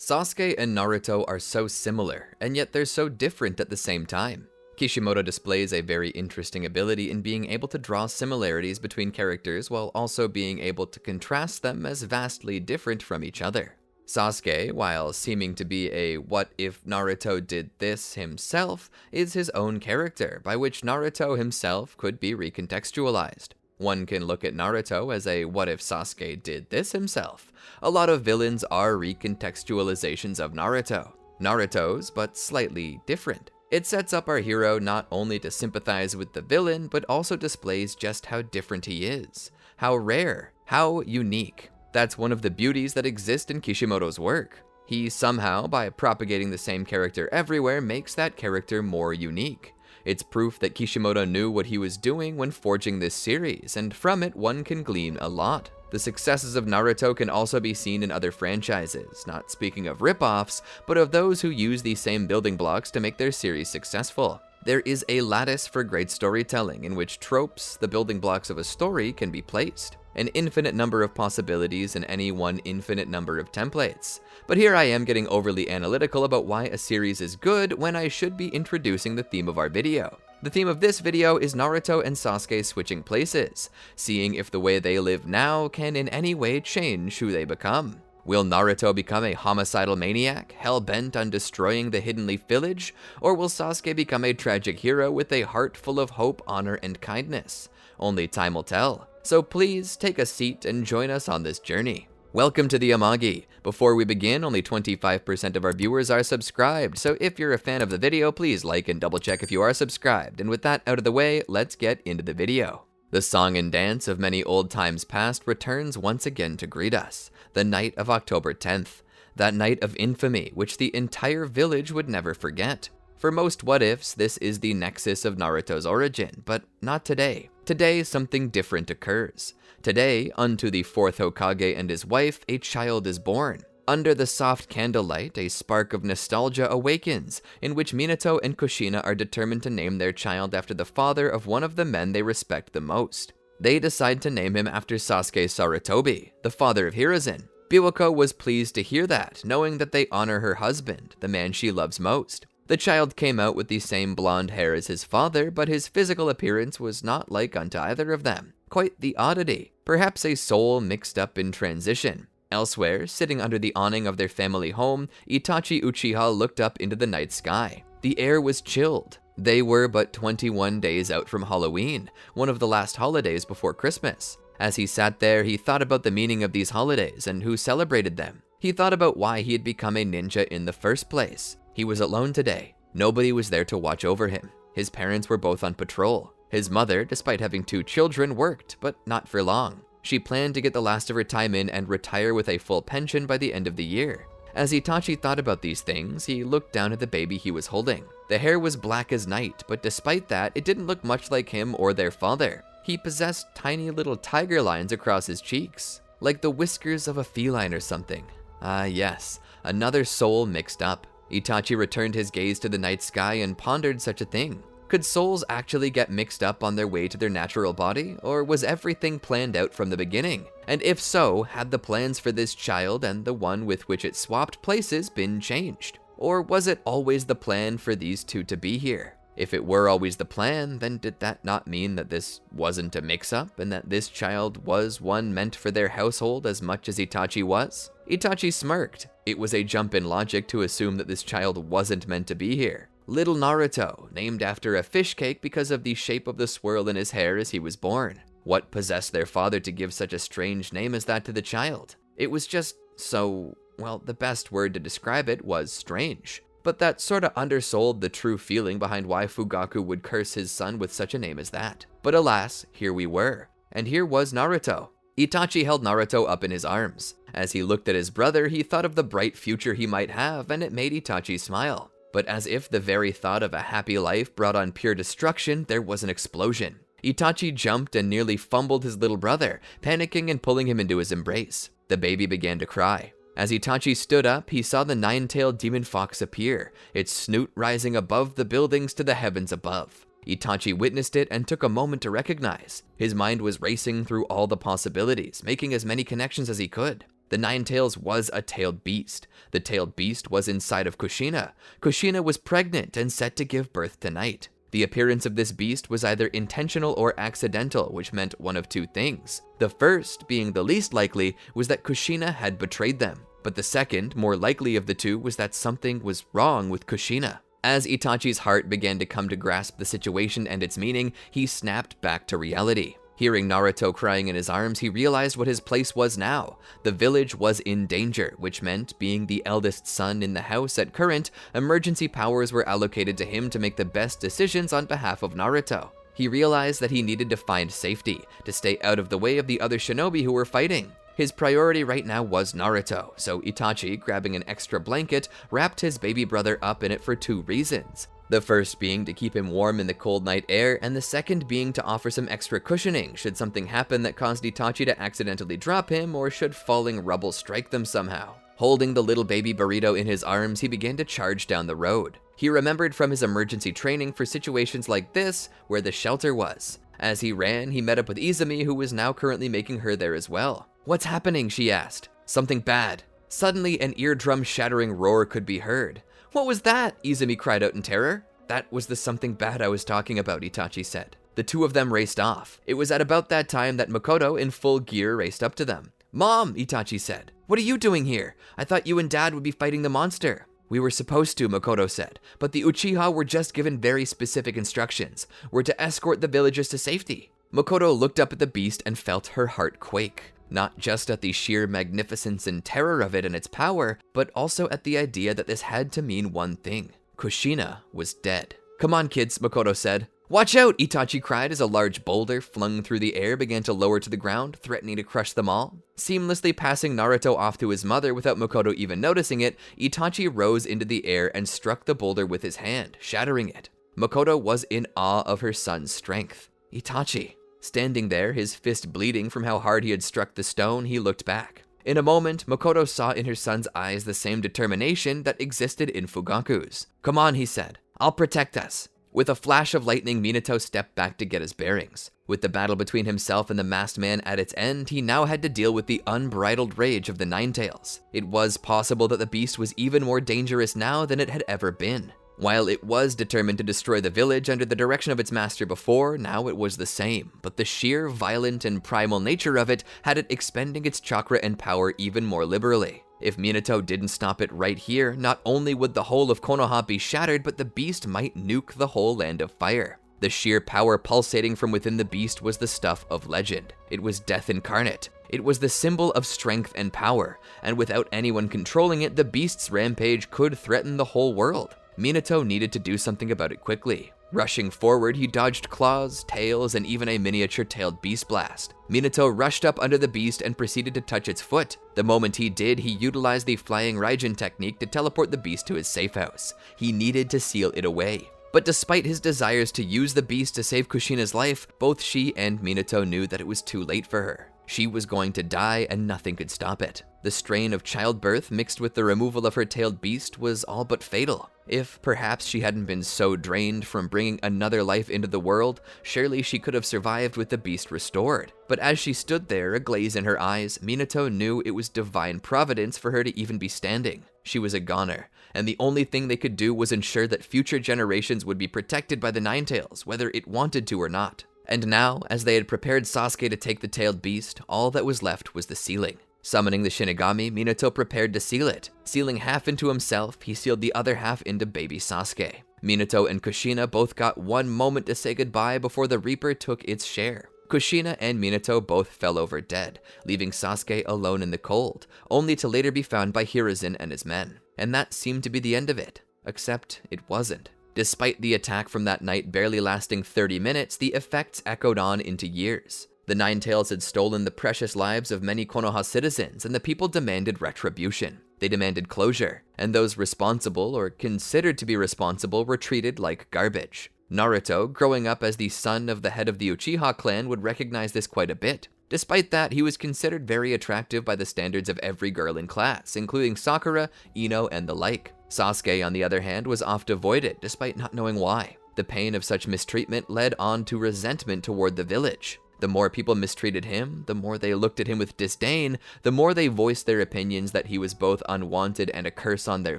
Sasuke and Naruto are so similar, and yet they're so different at the same time. Kishimoto displays a very interesting ability in being able to draw similarities between characters while also being able to contrast them as vastly different from each other. Sasuke, while seeming to be a what if Naruto did this himself, is his own character, by which Naruto himself could be recontextualized. One can look at Naruto as a what if Sasuke did this himself. A lot of villains are recontextualizations of Naruto's, but slightly different. It sets up our hero not only to sympathize with the villain, but also displays just how different he is, how rare, how unique. That's one of the beauties that exist in Kishimoto's work. He somehow, by propagating the same character everywhere, makes that character more unique. It's proof that Kishimoto knew what he was doing when forging this series, and from it one can glean a lot. The successes of Naruto can also be seen in other franchises, not speaking of rip-offs, but of those who use these same building blocks to make their series successful. There is a lattice for great storytelling in which tropes, the building blocks of a story, can be placed. An infinite number of possibilities in any one infinite number of templates. But here I am getting overly analytical about why a series is good when I should be introducing the theme of our video. The theme of this video is Naruto and Sasuke switching places, seeing if the way they live now can in any way change who they become. Will Naruto become a homicidal maniac, hell-bent on destroying the Hidden Leaf Village? Or will Sasuke become a tragic hero with a heart full of hope, honor, and kindness? Only time will tell. So please take a seat and join us on this journey. Welcome to the Amagi. Before we begin, only 25% of our viewers are subscribed, so if you're a fan of the video, please like and double check if you are subscribed. And with that out of the way, let's get into the video. The song and dance of many old times past returns once again to greet us, the night of October 10th, that night of infamy which the entire village would never forget. For most what-ifs, this is the nexus of Naruto's origin, but not today. Today, something different occurs. Today, unto the fourth Hokage and his wife, a child is born. Under the soft candlelight, a spark of nostalgia awakens, in which Minato and Kushina are determined to name their child after the father of one of the men they respect the most. They decide to name him after Sasuke Sarutobi, the father of Hiruzen. Biwako was pleased to hear that, knowing that they honor her husband, the man she loves most. The child came out with the same blonde hair as his father, but his physical appearance was not like unto either of them. Quite the oddity, perhaps a soul mixed up in transition. Elsewhere, sitting under the awning of their family home, Itachi Uchiha looked up into the night sky. The air was chilled. They were but 21 days out from Halloween, one of the last holidays before Christmas. As he sat there, he thought about the meaning of these holidays and who celebrated them. He thought about why he had become a ninja in the first place. He was alone today. Nobody was there to watch over him. His parents were both on patrol. His mother, despite having 2 children, worked, but not for long. She planned to get the last of her time in and retire with a full pension by the end of the year. As Itachi thought about these things, he looked down at the baby he was holding. The hair was black as night, but despite that, it didn't look much like him or their father. He possessed tiny little tiger lines across his cheeks, like the whiskers of a feline or something. Ah yes, another soul mixed up. Itachi returned his gaze to the night sky and pondered such a thing. Could souls actually get mixed up on their way to their natural body, or was everything planned out from the beginning? And if so, had the plans for this child and the one with which it swapped places been changed? Or was it always the plan for these two to be here? If it were always the plan, then did that not mean that this wasn't a mix-up, and that this child was one meant for their household as much as Itachi was? Itachi smirked. It was a jump in logic to assume that this child wasn't meant to be here. Little Naruto, named after a fish cake because of the shape of the swirl in his hair as he was born. What possessed their father to give such a strange name as that to the child? It was just so, well, the best word to describe it was strange. But that sorta undersold the true feeling behind why Fugaku would curse his son with such a name as that. But alas, here we were. And here was Naruto. Itachi held Naruto up in his arms. As he looked at his brother, he thought of the bright future he might have, and it made Itachi smile. But as if the very thought of a happy life brought on pure destruction, there was an explosion. Itachi jumped and nearly fumbled his little brother, panicking and pulling him into his embrace. The baby began to cry. As Itachi stood up, he saw the 9-tailed demon fox appear, its snoot rising above the buildings to the heavens above. Itachi witnessed it and took a moment to recognize. His mind was racing through all the possibilities, making as many connections as he could. The Ninetales was a tailed beast. The tailed beast was inside of Kushina. Kushina was pregnant and set to give birth tonight. The appearance of this beast was either intentional or accidental, which meant one of two things. The first, being the least likely, was that Kushina had betrayed them. But the second, more likely of the two, was that something was wrong with Kushina. As Itachi's heart began to come to grasp the situation and its meaning, he snapped back to reality. Hearing Naruto crying in his arms, he realized what his place was now. The village was in danger, which meant, being the eldest son in the house at current, emergency powers were allocated to him to make the best decisions on behalf of Naruto. He realized that he needed to find safety, to stay out of the way of the other shinobi who were fighting. His priority right now was Naruto, so Itachi, grabbing an extra blanket, wrapped his baby brother up in it for two reasons. The first being to keep him warm in the cold night air, and the second being to offer some extra cushioning should something happen that caused Itachi to accidentally drop him, or should falling rubble strike them somehow. Holding the little baby burrito in his arms, he began to charge down the road. He remembered from his emergency training for situations like this, where the shelter was. As he ran, he met up with Izumi, who was now currently making her there as well. "What's happening?" she asked. "Something bad." Suddenly, an eardrum-shattering roar could be heard. "What was that?" Izumi cried out in terror. "That was the something bad I was talking about," Itachi said. The two of them raced off. It was at about that time that Makoto, in full gear, raced up to them. "Mom," Itachi said, "what are you doing here? I thought you and Dad would be fighting the monster." "We were supposed to," Makoto said, "but the Uchiha were just given very specific instructions. We're to escort the villagers to safety." Makoto looked up at the beast and felt her heart quake. Not just at the sheer magnificence and terror of it and its power, but also at the idea that this had to mean one thing. Kushina was dead. "Come on, kids," Makoto said. "Watch out!" Itachi cried as a large boulder flung through the air began to lower to the ground, threatening to crush them all. Seamlessly passing Naruto off to his mother without Makoto even noticing it, Itachi rose into the air and struck the boulder with his hand, shattering it. Makoto was in awe of her son's strength. Itachi. Standing there, his fist bleeding from how hard he had struck the stone, he looked back. In a moment, Makoto saw in her son's eyes the same determination that existed in Fugaku's. "Come on," he said. "I'll protect us." With a flash of lightning, Minato stepped back to get his bearings. With the battle between himself and the masked man at its end, he now had to deal with the unbridled rage of the Ninetales. It was possible that the beast was even more dangerous now than it had ever been. While it was determined to destroy the village under the direction of its master before, now it was the same, but the sheer violent and primal nature of it had it expending its chakra and power even more liberally. If Minato didn't stop it right here, not only would the whole of Konoha be shattered, but the beast might nuke the whole land of fire. The sheer power pulsating from within the beast was the stuff of legend. It was death incarnate. It was the symbol of strength and power, and without anyone controlling it, the beast's rampage could threaten the whole world. Minato needed to do something about it quickly. Rushing forward, he dodged claws, tails, and even a miniature-tailed beast blast. Minato rushed up under the beast and proceeded to touch its foot. The moment he did, he utilized the flying Raijin technique to teleport the beast to his safe house. He needed to seal it away. But despite his desires to use the beast to save Kushina's life, both she and Minato knew that it was too late for her. She was going to die and nothing could stop it. The strain of childbirth mixed with the removal of her tailed beast was all but fatal. If perhaps she hadn't been so drained from bringing another life into the world, surely she could have survived with the beast restored. But as she stood there, a glaze in her eyes, Minato knew it was divine providence for her to even be standing. She was a goner, and the only thing they could do was ensure that future generations would be protected by the Ninetales, whether it wanted to or not. And now, as they had prepared Sasuke to take the tailed beast, all that was left was the sealing. Summoning the Shinigami, Minato prepared to seal it. Sealing half into himself, he sealed the other half into baby Sasuke. Minato and Kushina both got one moment to say goodbye before the Reaper took its share. Kushina and Minato both fell over dead, leaving Sasuke alone in the cold, only to later be found by Hiruzen and his men. And that seemed to be the end of it. Except it wasn't. Despite the attack from that night barely lasting 30 minutes, the effects echoed on into years. The Ninetales had stolen the precious lives of many Konoha citizens, and the people demanded retribution. They demanded closure, and those responsible, or considered to be responsible, were treated like garbage. Naruto, growing up as the son of the head of the Uchiha clan, would recognize this quite a bit. Despite that, he was considered very attractive by the standards of every girl in class, including Sakura, Ino, and the like. Sasuke, on the other hand, was oft avoided, despite not knowing why. The pain of such mistreatment led on to resentment toward the village. The more people mistreated him, the more they looked at him with disdain, the more they voiced their opinions that he was both unwanted and a curse on their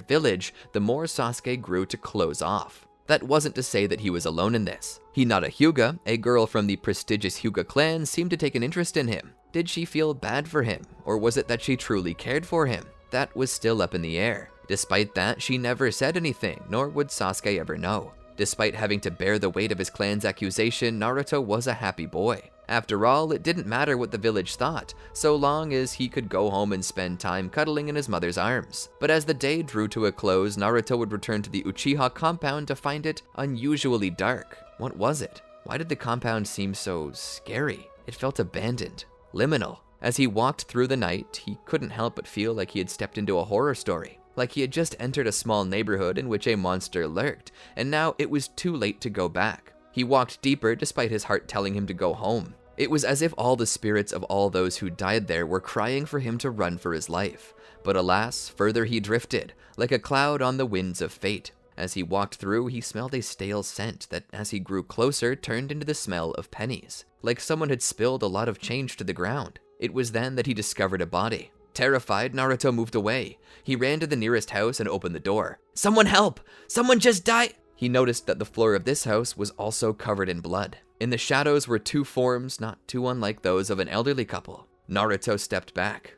village, the more Sasuke grew to close off. That wasn't to say that he was alone in this. Hinata Hyuga, a girl from the prestigious Hyuga clan, seemed to take an interest in him. Did she feel bad for him, or was it that she truly cared for him? That was still up in the air. Despite that, she never said anything, nor would Sasuke ever know. Despite having to bear the weight of his clan's accusation, Naruto was a happy boy. After all, it didn't matter what the village thought, so long as he could go home and spend time cuddling in his mother's arms. But as the day drew to a close, Naruto would return to the Uchiha compound to find it unusually dark. What was it? Why did the compound seem so scary? It felt abandoned, liminal. As he walked through the night, he couldn't help but feel like he had stepped into a horror story. Like he had just entered a small neighborhood in which a monster lurked, and now it was too late to go back. He walked deeper despite his heart telling him to go home. It was as if all the spirits of all those who died there were crying for him to run for his life. But alas, further he drifted, like a cloud on the winds of fate. As he walked through, he smelled a stale scent that, as he grew closer, turned into the smell of pennies. Like someone had spilled a lot of change to the ground. It was then that he discovered a body. Terrified, Naruto moved away. He ran to the nearest house and opened the door. "Someone help! Someone just died!" He noticed that the floor of this house was also covered in blood. In the shadows were two forms not too unlike those of an elderly couple. Naruto stepped back.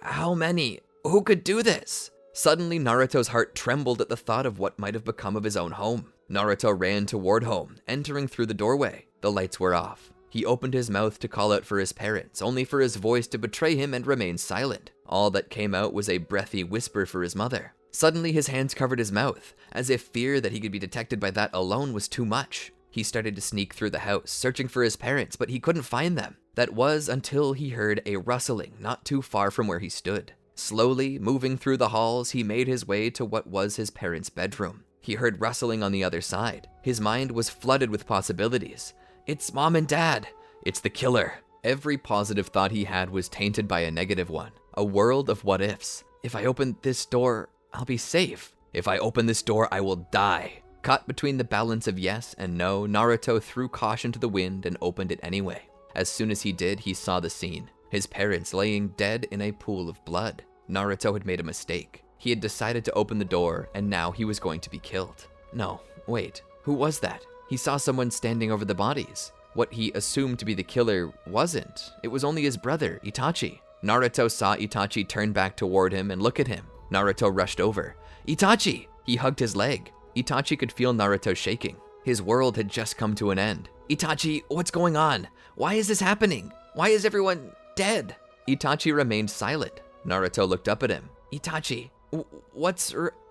How many? Who could do this? Suddenly, Naruto's heart trembled at the thought of what might have become of his own home. Naruto ran toward home, entering through the doorway. The lights were off. He opened his mouth to call out for his parents, only for his voice to betray him and remain silent. All that came out was a breathy whisper for his mother. Suddenly, his hands covered his mouth, as if fear that he could be detected by that alone was too much. He started to sneak through the house, searching for his parents, but he couldn't find them. That was until he heard a rustling not too far from where he stood. Slowly, moving through the halls, he made his way to what was his parents' bedroom. He heard rustling on the other side. His mind was flooded with possibilities. It's Mom and Dad. It's the killer. Every positive thought he had was tainted by a negative one. A world of what ifs. If I open this door, I'll be safe. If I open this door, I will die. Caught between the balance of yes and no, Naruto threw caution to the wind and opened it anyway. As soon as he did, he saw the scene. His parents laying dead in a pool of blood. Naruto had made a mistake. He had decided to open the door, and now he was going to be killed. No, wait, who was that? He saw someone standing over the bodies. What he assumed to be the killer wasn't. It was only his brother, Itachi. Naruto saw Itachi turn back toward him and look at him. Naruto rushed over. Itachi! He hugged his leg. Itachi could feel Naruto shaking. His world had just come to an end. Itachi, what's going on? Why is this happening? Why is everyone dead? Itachi remained silent. Naruto looked up at him. Itachi,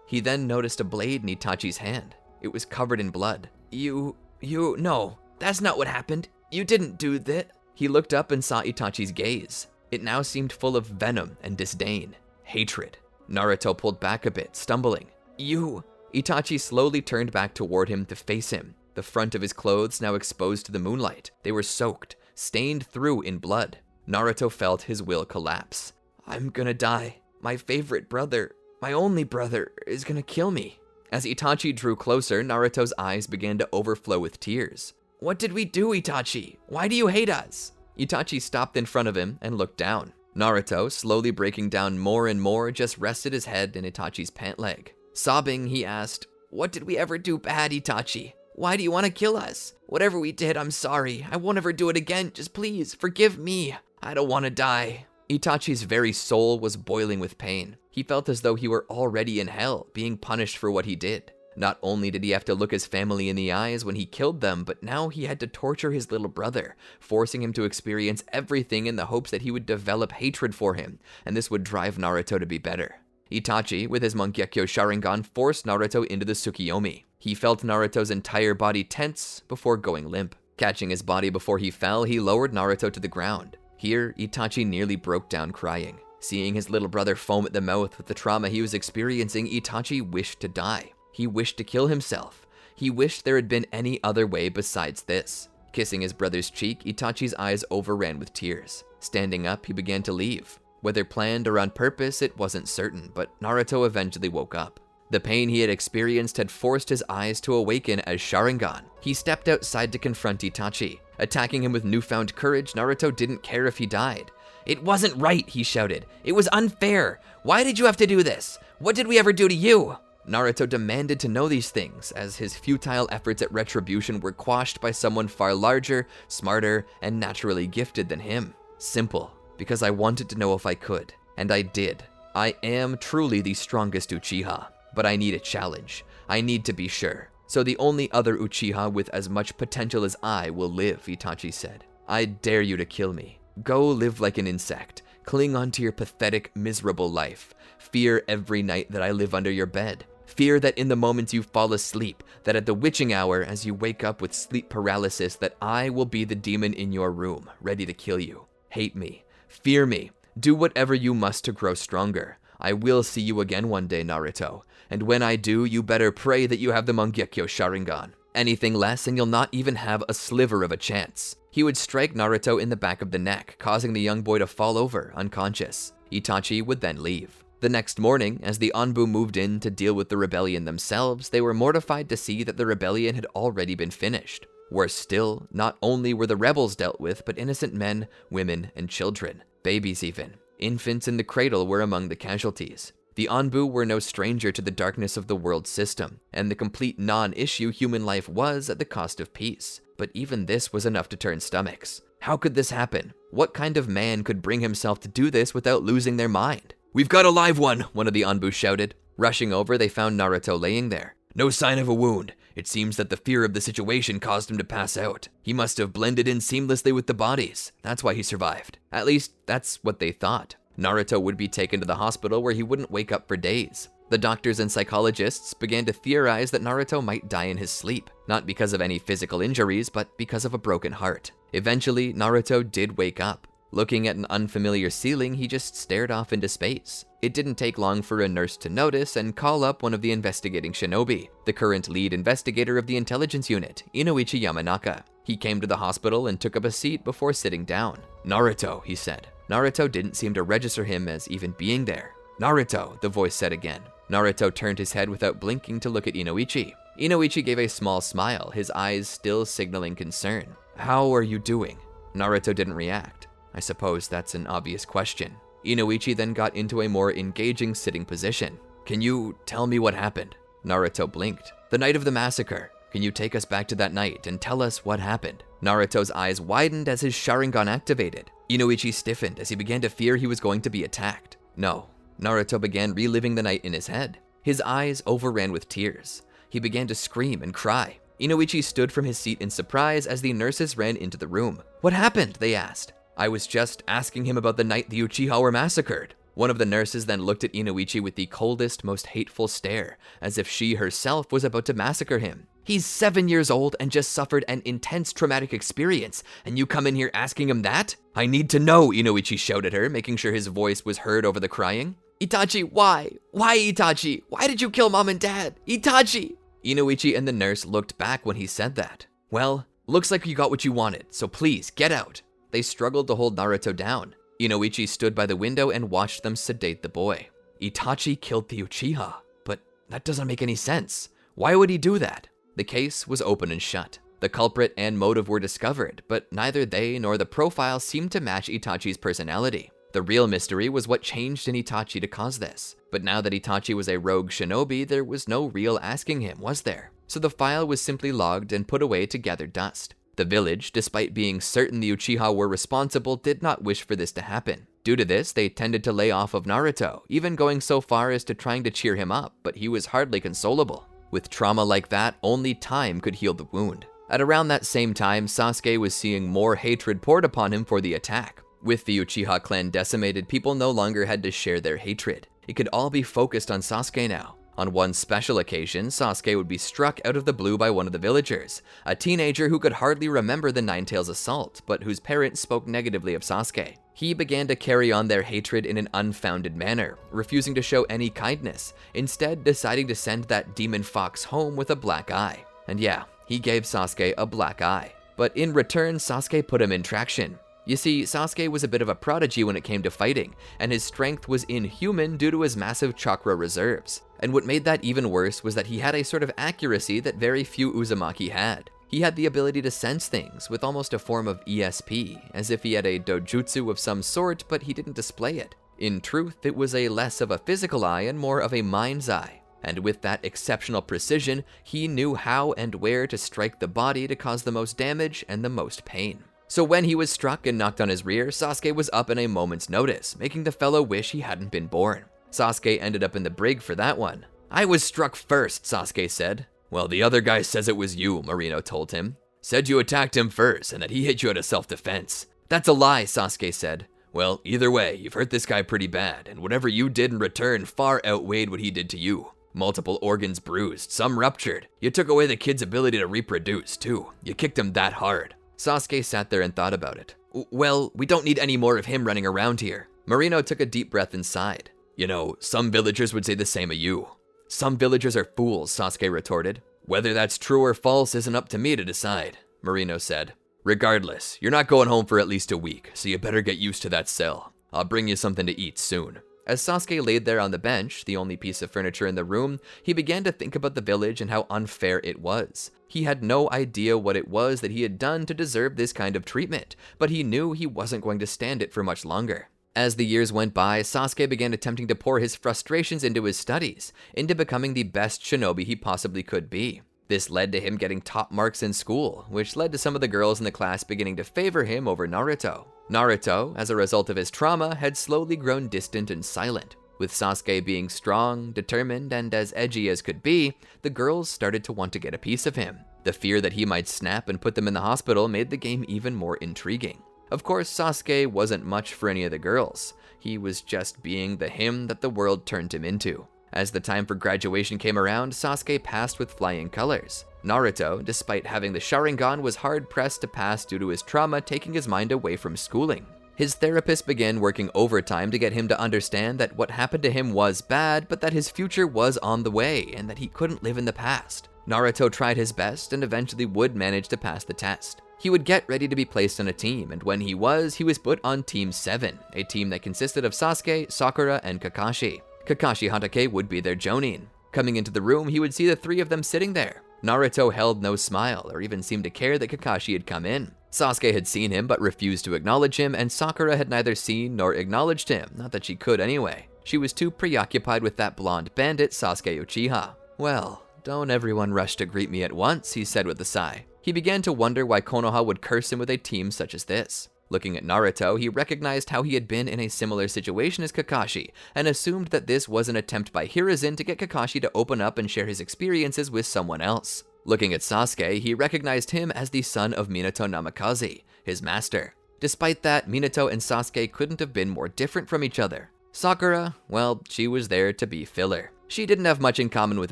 He then noticed a blade in Itachi's hand. It was covered in blood. No, that's not what happened. You didn't do that. He looked up and saw Itachi's gaze. It now seemed full of venom and disdain, hatred. Naruto pulled back a bit, stumbling. Itachi slowly turned back toward him to face him, the front of his clothes now exposed to the moonlight. They were soaked, stained through in blood. Naruto felt his will collapse. I'm gonna die. My favorite brother, my only brother, is gonna kill me. As Itachi drew closer, Naruto's eyes began to overflow with tears. What did we do, Itachi? Why do you hate us? Itachi stopped in front of him and looked down. Naruto, slowly breaking down more and more, just rested his head in Itachi's pant leg. Sobbing, he asked, What did we ever do bad, Itachi? Why do you want to kill us? Whatever we did, I'm sorry. I won't ever do it again. Just please, forgive me. I don't want to die. Itachi's very soul was boiling with pain. He felt as though he were already in hell, being punished for what he did. Not only did he have to look his family in the eyes when he killed them, but now he had to torture his little brother, forcing him to experience everything in the hopes that he would develop hatred for him, and this would drive Naruto to be better. Itachi, with his Mangekyo Sharingan, forced Naruto into the Tsukiyomi. He felt Naruto's entire body tense before going limp. Catching his body before he fell, he lowered Naruto to the ground. Here, Itachi nearly broke down crying. Seeing his little brother foam at the mouth with the trauma he was experiencing, Itachi wished to die. He wished to kill himself. He wished there had been any other way besides this. Kissing his brother's cheek, Itachi's eyes overran with tears. Standing up, he began to leave. Whether planned or on purpose, it wasn't certain, but Naruto eventually woke up. The pain he had experienced had forced his eyes to awaken as Sharingan. He stepped outside to confront Itachi. Attacking him with newfound courage, Naruto didn't care if he died. "It wasn't right," he shouted. "It was unfair. Why did you have to do this? What did we ever do to you?" Naruto demanded to know these things, as his futile efforts at retribution were quashed by someone far larger, smarter, and naturally gifted than him. Simple, because I wanted to know if I could, and I did. I am truly the strongest Uchiha, but I need a challenge. I need to be sure. So the only other Uchiha with as much potential as I will live, Itachi said. I dare you to kill me. Go live like an insect. Cling onto your pathetic, miserable life. Fear every night that I live under your bed. Fear that in the moments you fall asleep, that at the witching hour as you wake up with sleep paralysis, that I will be the demon in your room, ready to kill you. Hate me. Fear me. Do whatever you must to grow stronger. I will see you again one day, Naruto. And when I do, you better pray that you have the Mangekyo Sharingan. Anything less and you'll not even have a sliver of a chance. He would strike Naruto in the back of the neck, causing the young boy to fall over, unconscious. Itachi would then leave. The next morning, as the Anbu moved in to deal with the rebellion themselves, they were mortified to see that the rebellion had already been finished. Worse still, not only were the rebels dealt with, but innocent men, women, and children. Babies even. Infants in the cradle were among the casualties. The Anbu were no stranger to the darkness of the world system, and the complete non-issue human life was at the cost of peace. But even this was enough to turn stomachs. How could this happen? What kind of man could bring himself to do this without losing their mind? "We've got a live one," one of the Anbu shouted. Rushing over, they found Naruto laying there. No sign of a wound. It seems that the fear of the situation caused him to pass out. He must have blended in seamlessly with the bodies. That's why he survived. At least, that's what they thought. Naruto would be taken to the hospital where he wouldn't wake up for days. The doctors and psychologists began to theorize that Naruto might die in his sleep, not because of any physical injuries, but because of a broken heart. Eventually, Naruto did wake up. Looking at an unfamiliar ceiling, he just stared off into space. It didn't take long for a nurse to notice and call up one of the investigating shinobi, the current lead investigator of the intelligence unit, Inoichi Yamanaka. He came to the hospital and took up a seat before sitting down. "Naruto," he said. Naruto didn't seem to register him as even being there. "Naruto," the voice said again. Naruto turned his head without blinking to look at Inoichi. Inoichi gave a small smile, his eyes still signaling concern. "How are you doing?" Naruto didn't react. I suppose that's an obvious question. Inoichi then got into a more engaging sitting position. "Can you tell me what happened?" Naruto blinked. "The night of the massacre. Can you take us back to that night and tell us what happened?" Naruto's eyes widened as his Sharingan activated. Inoichi stiffened as he began to fear he was going to be attacked. "No." Naruto began reliving the night in his head. His eyes overran with tears. He began to scream and cry. Inoichi stood from his seat in surprise as the nurses ran into the room. "What happened?" they asked. "I was just asking him about the night the Uchiha were massacred." One of the nurses then looked at Inoichi with the coldest, most hateful stare, as if she herself was about to massacre him. "He's 7 years old and just suffered an intense traumatic experience, and you come in here asking him that? I need to know," Inoichi shouted at her, making sure his voice was heard over the crying. "Itachi, why? Why, Itachi? Why did you kill Mom and Dad? Itachi!" Inoichi and the nurse looked back when he said that. "Well, looks like you got what you wanted, so please, get out." They struggled to hold Naruto down. Inoichi stood by the window and watched them sedate the boy. Itachi killed the Uchiha, but that doesn't make any sense. Why would he do that? The case was open and shut. The culprit and motive were discovered, but neither they nor the profile seemed to match Itachi's personality. The real mystery was what changed in Itachi to cause this. But now that Itachi was a rogue shinobi, there was no real asking him, was there? So the file was simply logged and put away to gather dust. The village, despite being certain the Uchiha were responsible, did not wish for this to happen. Due to this, they tended to lay off of Naruto, even going so far as to trying to cheer him up, but he was hardly consolable. With trauma like that, only time could heal the wound. At around that same time, Sasuke was seeing more hatred poured upon him for the attack. With the Uchiha clan decimated, people no longer had to share their hatred. It could all be focused on Sasuke now. On one special occasion, Sasuke would be struck out of the blue by one of the villagers, a teenager who could hardly remember the Ninetales assault, but whose parents spoke negatively of Sasuke. He began to carry on their hatred in an unfounded manner, refusing to show any kindness, instead deciding to send that demon fox home with a black eye. And yeah, he gave Sasuke a black eye. But in return, Sasuke put him in traction. You see, Sasuke was a bit of a prodigy when it came to fighting, and his strength was inhuman due to his massive chakra reserves. And what made that even worse was that he had a sort of accuracy that very few Uzumaki had. He had the ability to sense things with almost a form of ESP, as if he had a dojutsu of some sort, but he didn't display it. In truth, it was a less of a physical eye and more of a mind's eye. And with that exceptional precision, he knew how and where to strike the body to cause the most damage and the most pain. So when he was struck and knocked on his rear, Sasuke was up in a moment's notice, making the fellow wish he hadn't been born. Sasuke ended up in the brig for that one. "I was struck first," Sasuke said. "Well, the other guy says it was you," Marino told him. "Said you attacked him first and that he hit you out of self-defense." "That's a lie," Sasuke said. "Well, either way, you've hurt this guy pretty bad, and whatever you did in return far outweighed what he did to you. Multiple organs bruised, some ruptured. You took away the kid's ability to reproduce, too. You kicked him that hard." Sasuke sat there and thought about it. "Well, we don't need any more of him running around here." Marino took a deep breath and sighed. "You know, some villagers would say the same of you." "Some villagers are fools," Sasuke retorted. "Whether that's true or false isn't up to me to decide," Marino said. "Regardless, you're not going home for at least a week, so you better get used to that cell. I'll bring you something to eat soon." As Sasuke laid there on the bench, the only piece of furniture in the room, he began to think about the village and how unfair it was. He had no idea what it was that he had done to deserve this kind of treatment, but he knew he wasn't going to stand it for much longer. As the years went by, Sasuke began attempting to pour his frustrations into his studies, into becoming the best shinobi he possibly could be. This led to him getting top marks in school, which led to some of the girls in the class beginning to favor him over Naruto. Naruto, as a result of his trauma, had slowly grown distant and silent. With Sasuke being strong, determined, and as edgy as could be, the girls started to want to get a piece of him. The fear that he might snap and put them in the hospital made the game even more intriguing. Of course, Sasuke wasn't much for any of the girls. He was just being the him that the world turned him into. As the time for graduation came around, Sasuke passed with flying colors. Naruto, despite having the Sharingan, was hard-pressed to pass due to his trauma taking his mind away from schooling. His therapist began working overtime to get him to understand that what happened to him was bad, but that his future was on the way, and that he couldn't live in the past. Naruto tried his best and eventually would manage to pass the test. He would get ready to be placed on a team, and when he was put on Team 7, a team that consisted of Sasuke, Sakura, and Kakashi. Kakashi Hatake would be their jonin. Coming into the room, he would see the three of them sitting there. Naruto held no smile, or even seemed to care that Kakashi had come in. Sasuke had seen him but refused to acknowledge him, and Sakura had neither seen nor acknowledged him, not that she could anyway. She was too preoccupied with that blonde bandit, Sasuke Uchiha. "Well, don't everyone rush to greet me at once," he said with a sigh. He began to wonder why Konoha would curse him with a team such as this. Looking at Naruto, he recognized how he had been in a similar situation as Kakashi, and assumed that this was an attempt by Hiruzen to get Kakashi to open up and share his experiences with someone else. Looking at Sasuke, he recognized him as the son of Minato Namikaze, his master. Despite that, Minato and Sasuke couldn't have been more different from each other. Sakura, well, she was there to be filler. She didn't have much in common with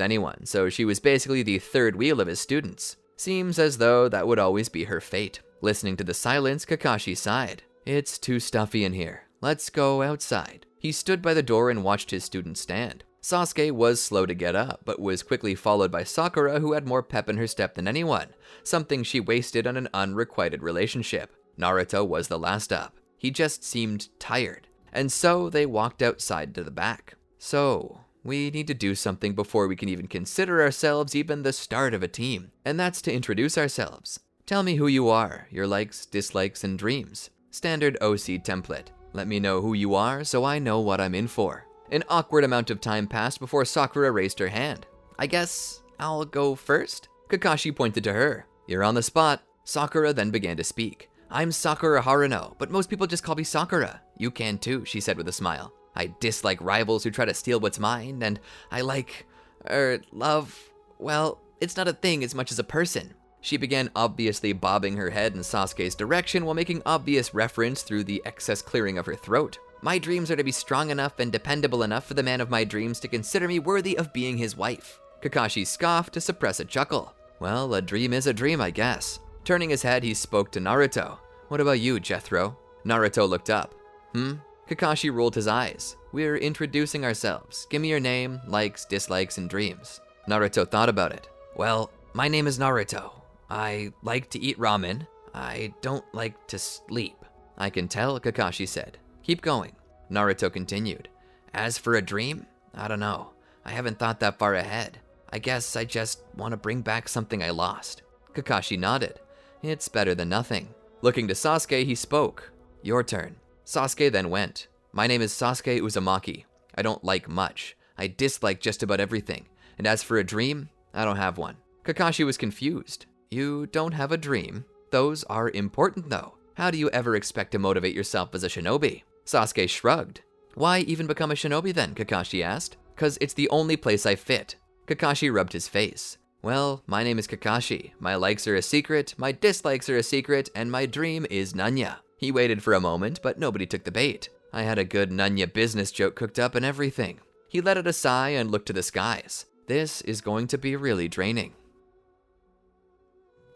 anyone, so she was basically the third wheel of his students. Seems as though that would always be her fate. Listening to the silence, Kakashi sighed. "It's too stuffy in here. Let's go outside." He stood by the door and watched his students stand. Sasuke was slow to get up, but was quickly followed by Sakura, who had more pep in her step than anyone, something she wasted on an unrequited relationship. Naruto was the last up. He just seemed tired. And so they walked outside to the back. "So, we need to do something before we can even consider ourselves even the start of a team, and that's to introduce ourselves. Tell me who you are, your likes, dislikes, and dreams. Standard OC template. Let me know who you are so I know what I'm in for." An awkward amount of time passed before Sakura raised her hand. "I guess I'll go first?" Kakashi pointed to her. "You're on the spot." Sakura then began to speak. "I'm Sakura Haruno, but most people just call me Sakura." "You can too," she said with a smile. "I dislike rivals who try to steal what's mine, and I love, well, it's not a thing as much as a person." She began obviously bobbing her head in Sasuke's direction while making obvious reference through the excess clearing of her throat. "My dreams are to be strong enough and dependable enough for the man of my dreams to consider me worthy of being his wife." Kakashi scoffed to suppress a chuckle. "Well, a dream is a dream, I guess." Turning his head, he spoke to Naruto. "What about you, Jethro?" Naruto looked up. Kakashi rolled his eyes. "We're introducing ourselves. Give me your name, likes, dislikes, and dreams." Naruto thought about it. "Well, my name is Naruto. I like to eat ramen. I don't like to sleep." "I can tell," Kakashi said. "Keep going." Naruto continued. "As for a dream, I don't know. I haven't thought that far ahead. I guess I just want to bring back something I lost." Kakashi nodded. It's better than nothing. Looking to Sasuke, he spoke. Your turn. Sasuke then went. My name is Sasuke Uzumaki. I don't like much. I dislike just about everything. And as for a dream, I don't have one. Kakashi was confused. You don't have a dream? Those are important though. How do you ever expect to motivate yourself as a shinobi? Sasuke shrugged. Why even become a shinobi then? Kakashi asked. 'Cause it's the only place I fit. Kakashi rubbed his face. Well, my name is Kakashi. My likes are a secret, my dislikes are a secret, and my dream is Nanya. He waited for a moment, but nobody took the bait. I had a good Nanya business joke cooked up and everything. He let out a sigh and looked to the skies. This is going to be really draining.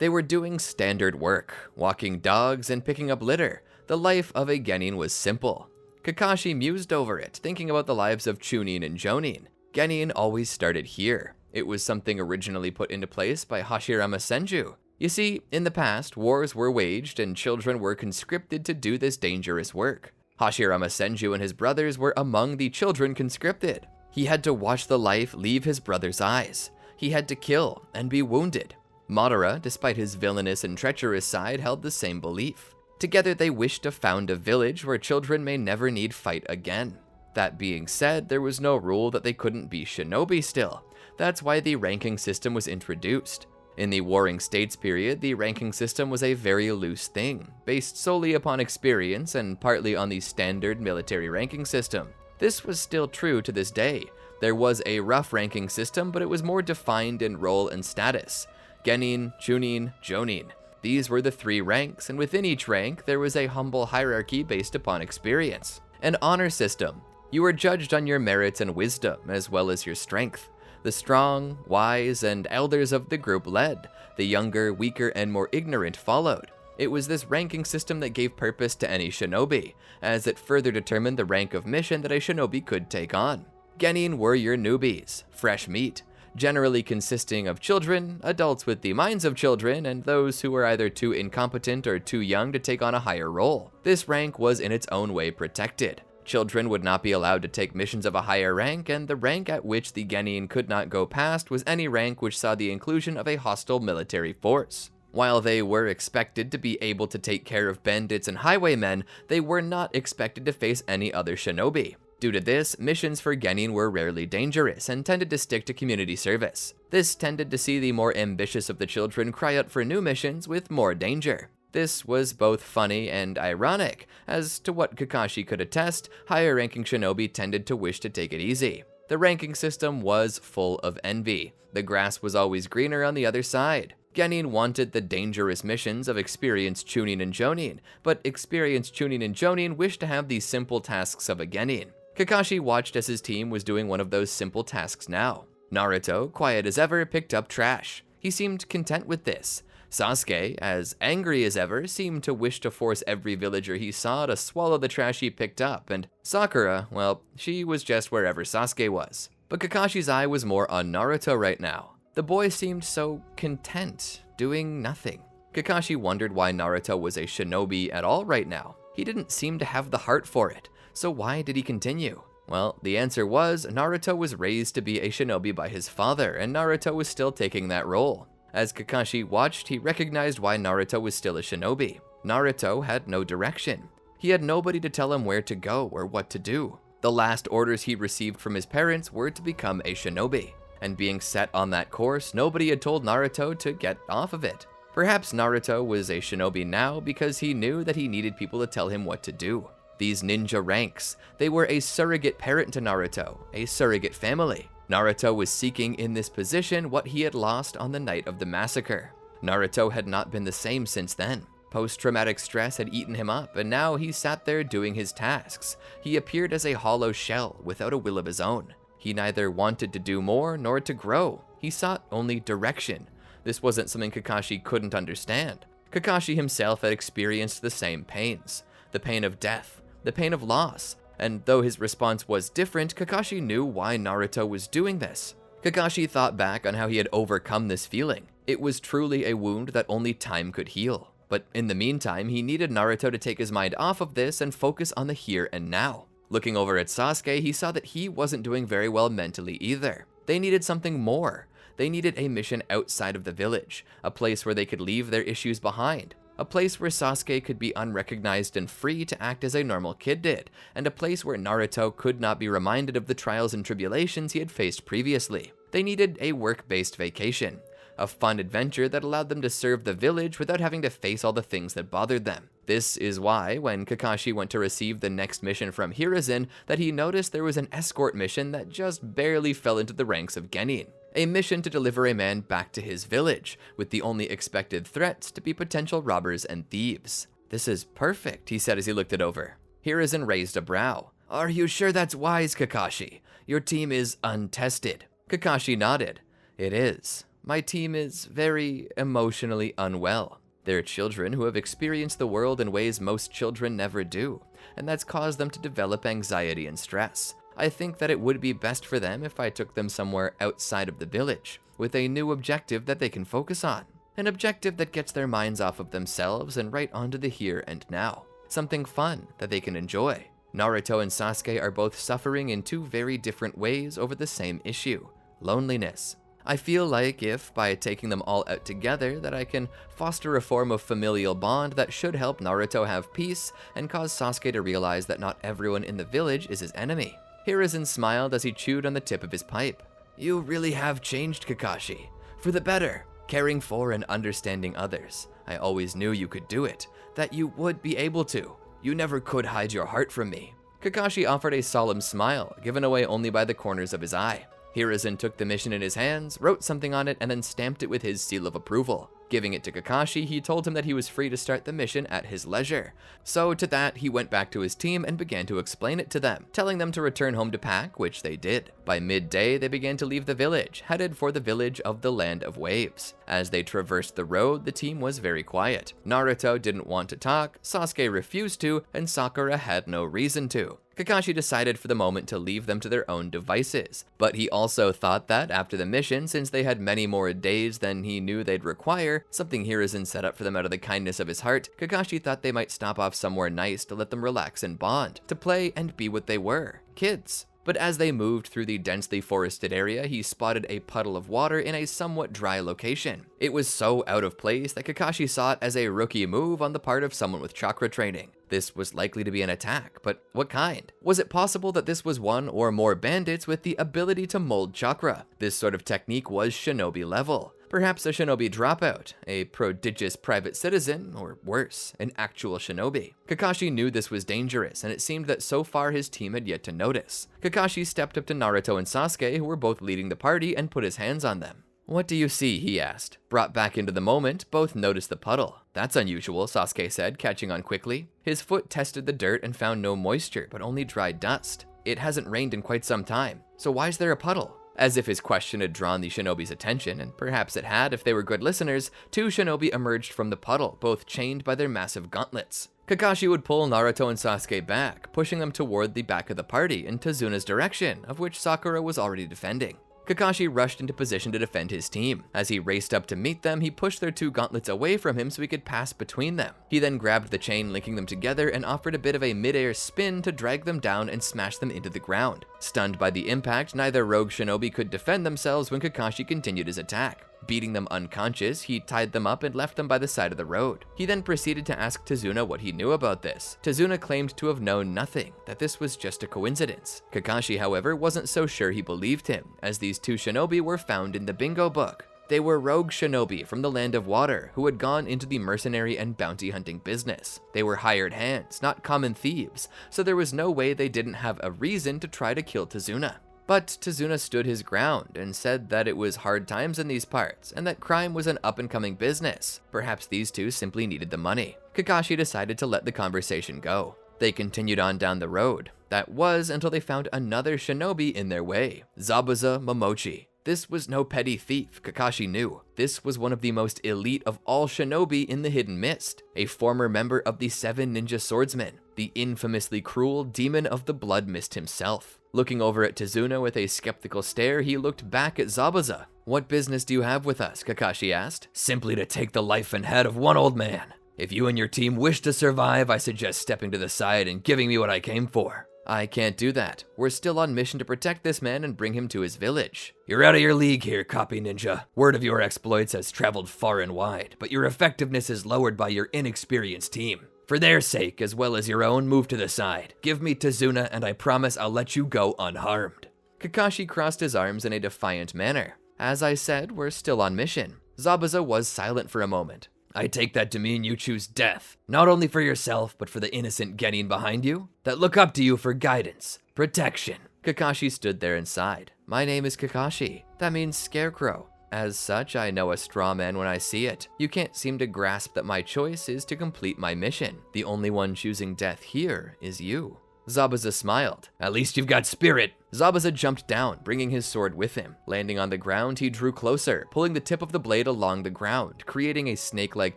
They were doing standard work, walking dogs and picking up litter. The life of a genin was simple. Kakashi mused over it, thinking about the lives of Chunin and Jonin. Genin always started here. It was something originally put into place by Hashirama Senju. You see, in the past, wars were waged and children were conscripted to do this dangerous work. Hashirama Senju and his brothers were among the children conscripted. He had to watch the life leave his brother's eyes. He had to kill and be wounded. Madara, despite his villainous and treacherous side, held the same belief. Together they wished to found a village where children may never need fight again. That being said, there was no rule that they couldn't be shinobi still. That's why the ranking system was introduced. In the Warring States period, the ranking system was a very loose thing, based solely upon experience and partly on the standard military ranking system. This was still true to this day. There was a rough ranking system, but it was more defined in role and status. Genin, Chunin, Jonin. These were the three ranks, and within each rank, there was a humble hierarchy based upon experience. An honor system. You were judged on your merits and wisdom, as well as your strength. The strong, wise, and elders of the group led. The younger, weaker, and more ignorant followed. It was this ranking system that gave purpose to any shinobi, as it further determined the rank of mission that a shinobi could take on. Genin were your newbies, fresh meat, generally consisting of children, adults with the minds of children, and those who were either too incompetent or too young to take on a higher role. This rank was in its own way protected. Children would not be allowed to take missions of a higher rank, and the rank at which the genin could not go past was any rank which saw the inclusion of a hostile military force. While they were expected to be able to take care of bandits and highwaymen, they were not expected to face any other shinobi. Due to this, missions for genin were rarely dangerous and tended to stick to community service. This tended to see the more ambitious of the children cry out for new missions with more danger. This was both funny and ironic. As to what Kakashi could attest, higher-ranking shinobi tended to wish to take it easy. The ranking system was full of envy. The grass was always greener on the other side. Genin wanted the dangerous missions of experienced Chunin and Jonin, but experienced Chunin and Jonin wished to have the simple tasks of a genin. Kakashi watched as his team was doing one of those simple tasks now. Naruto, quiet as ever, picked up trash. He seemed content with this. Sasuke, as angry as ever, seemed to wish to force every villager he saw to swallow the trash he picked up, and Sakura, well, she was just wherever Sasuke was. But Kakashi's eye was more on Naruto right now. The boy seemed so content, doing nothing. Kakashi wondered why Naruto was a shinobi at all right now. He didn't seem to have the heart for it, so why did he continue? Well, the answer was Naruto was raised to be a shinobi by his father, and Naruto was still taking that role. As Kakashi watched, he recognized why Naruto was still a shinobi. Naruto had no direction. He had nobody to tell him where to go or what to do. The last orders he received from his parents were to become a shinobi. And being set on that course, nobody had told Naruto to get off of it. Perhaps Naruto was a shinobi now because he knew that he needed people to tell him what to do. These ninja ranks, they were a surrogate parent to Naruto, a surrogate family. Naruto was seeking in this position what he had lost on the night of the massacre. Naruto had not been the same since then. Post-traumatic stress had eaten him up, and now he sat there doing his tasks. He appeared as a hollow shell without a will of his own. He neither wanted to do more nor to grow. He sought only direction. This wasn't something Kakashi couldn't understand. Kakashi himself had experienced the same pains. The pain of death, the pain of loss. And though his response was different, Kakashi knew why Naruto was doing this. Kakashi thought back on how he had overcome this feeling. It was truly a wound that only time could heal. But in the meantime, he needed Naruto to take his mind off of this and focus on the here and now. Looking over at Sasuke, he saw that he wasn't doing very well mentally either. They needed something more. They needed a mission outside of the village, a place where they could leave their issues behind. A place where Sasuke could be unrecognized and free to act as a normal kid did, and a place where Naruto could not be reminded of the trials and tribulations he had faced previously. They needed a work-based vacation, a fun adventure that allowed them to serve the village without having to face all the things that bothered them. This is why, when Kakashi went to receive the next mission from Hiruzen, that he noticed there was an escort mission that just barely fell into the ranks of Genin. A mission to deliver a man back to his village, with the only expected threats to be potential robbers and thieves. "This is perfect," he said as he looked it over. Hiruzen raised a brow. "Are you sure that's wise, Kakashi? Your team is untested." Kakashi nodded. "It is. My team is very emotionally unwell. They're children who have experienced the world in ways most children never do, and that's caused them to develop anxiety and stress. I think that it would be best for them if I took them somewhere outside of the village, with a new objective that they can focus on. An objective that gets their minds off of themselves and right onto the here and now. Something fun that they can enjoy. Naruto and Sasuke are both suffering in two very different ways over the same issue: loneliness. I feel like if, by taking them all out together, that I can foster a form of familial bond that should help Naruto have peace and cause Sasuke to realize that not everyone in the village is his enemy." Hiruzen smiled as he chewed on the tip of his pipe. "You really have changed, Kakashi. For the better, caring for and understanding others. I always knew you could do it, that you would be able to. You never could hide your heart from me." Kakashi offered a solemn smile, given away only by the corners of his eye. Hiruzen took the mission in his hands, wrote something on it, and then stamped it with his seal of approval. Giving it to Kakashi, he told him that he was free to start the mission at his leisure. So to that, he went back to his team and began to explain it to them, telling them to return home to pack, which they did. By midday, they began to leave the village, headed for the village of the Land of Waves. As they traversed the road, the team was very quiet. Naruto didn't want to talk, Sasuke refused to, and Sakura had no reason to. Kakashi decided for the moment to leave them to their own devices, but he also thought that after the mission, since they had many more days than he knew they'd require, something Hiruzen set up for them out of the kindness of his heart, Kakashi thought they might stop off somewhere nice to let them relax and bond, to play and be what they were, kids. But as they moved through the densely forested area, he spotted a puddle of water in a somewhat dry location. It was so out of place that Kakashi saw it as a rookie move on the part of someone with chakra training. This was likely to be an attack, but what kind? Was it possible that this was one or more bandits with the ability to mold chakra? This sort of technique was shinobi level. Perhaps a shinobi dropout, a prodigious private citizen, or worse, an actual shinobi. Kakashi knew this was dangerous, and it seemed that so far his team had yet to notice. Kakashi stepped up to Naruto and Sasuke, who were both leading the party, and put his hands on them. "What do you see?" he asked. Brought back into the moment, both noticed the puddle. "That's unusual," Sasuke said, catching on quickly. His foot tested the dirt and found no moisture, but only dry dust. "It hasn't rained in quite some time, so why is there a puddle?" As if his question had drawn the shinobi's attention, and perhaps it had if they were good listeners, two shinobi emerged from the puddle, both chained by their massive gauntlets. Kakashi would pull Naruto and Sasuke back, pushing them toward the back of the party in Tazuna's direction, of which Sakura was already defending. Kakashi rushed into position to defend his team. As he raced up to meet them, he pushed their two gauntlets away from him so he could pass between them. He then grabbed the chain linking them together and offered a bit of a mid-air spin to drag them down and smash them into the ground. Stunned by the impact, neither rogue shinobi could defend themselves when Kakashi continued his attack. Beating them unconscious, he tied them up and left them by the side of the road. He then proceeded to ask Tazuna what he knew about this. Tazuna claimed to have known nothing, that this was just a coincidence. Kakashi, however, wasn't so sure he believed him, as these two shinobi were found in the bingo book. They were rogue shinobi from the Land of Water who had gone into the mercenary and bounty hunting business. They were hired hands, not common thieves, so there was no way they didn't have a reason to try to kill Tazuna. But Tazuna stood his ground and said that it was hard times in these parts and that crime was an up-and-coming business. Perhaps these two simply needed the money. Kakashi decided to let the conversation go. They continued on down the road. That was until they found another shinobi in their way, Zabuza Momochi. This was no petty thief, Kakashi knew. This was one of the most elite of all shinobi in the Hidden Mist, a former member of the 7 Ninja Swordsmen, the infamously cruel demon of the Blood Mist himself. Looking over at Tazuna with a skeptical stare, he looked back at Zabuza. "What business do you have with us?" Kakashi asked. "Simply to take the life and head of one old man. If you and your team wish to survive, I suggest stepping to the side and giving me what I came for." I can't do that. We're still on mission to protect this man and bring him to his village. You're out of your league here, copy ninja. Word of your exploits has traveled far and wide, but your effectiveness is lowered by your inexperienced team. For their sake, as well as your own, move to the side. Give me Tazuna, and I promise I'll let you go unharmed. Kakashi crossed his arms in a defiant manner. As I said, we're still on mission. Zabuza was silent for a moment. I take that to mean you choose death, not only for yourself, but for the innocent genin behind you, that look up to you for guidance, protection. Kakashi stood there and sighed. My name is Kakashi. That means scarecrow. As such, I know a straw man when I see it. You can't seem to grasp that my choice is to complete my mission. The only one choosing death here is you. Zabuza smiled. At least you've got spirit. Zabuza jumped down, bringing his sword with him. Landing on the ground, he drew closer, pulling the tip of the blade along the ground, creating a snake-like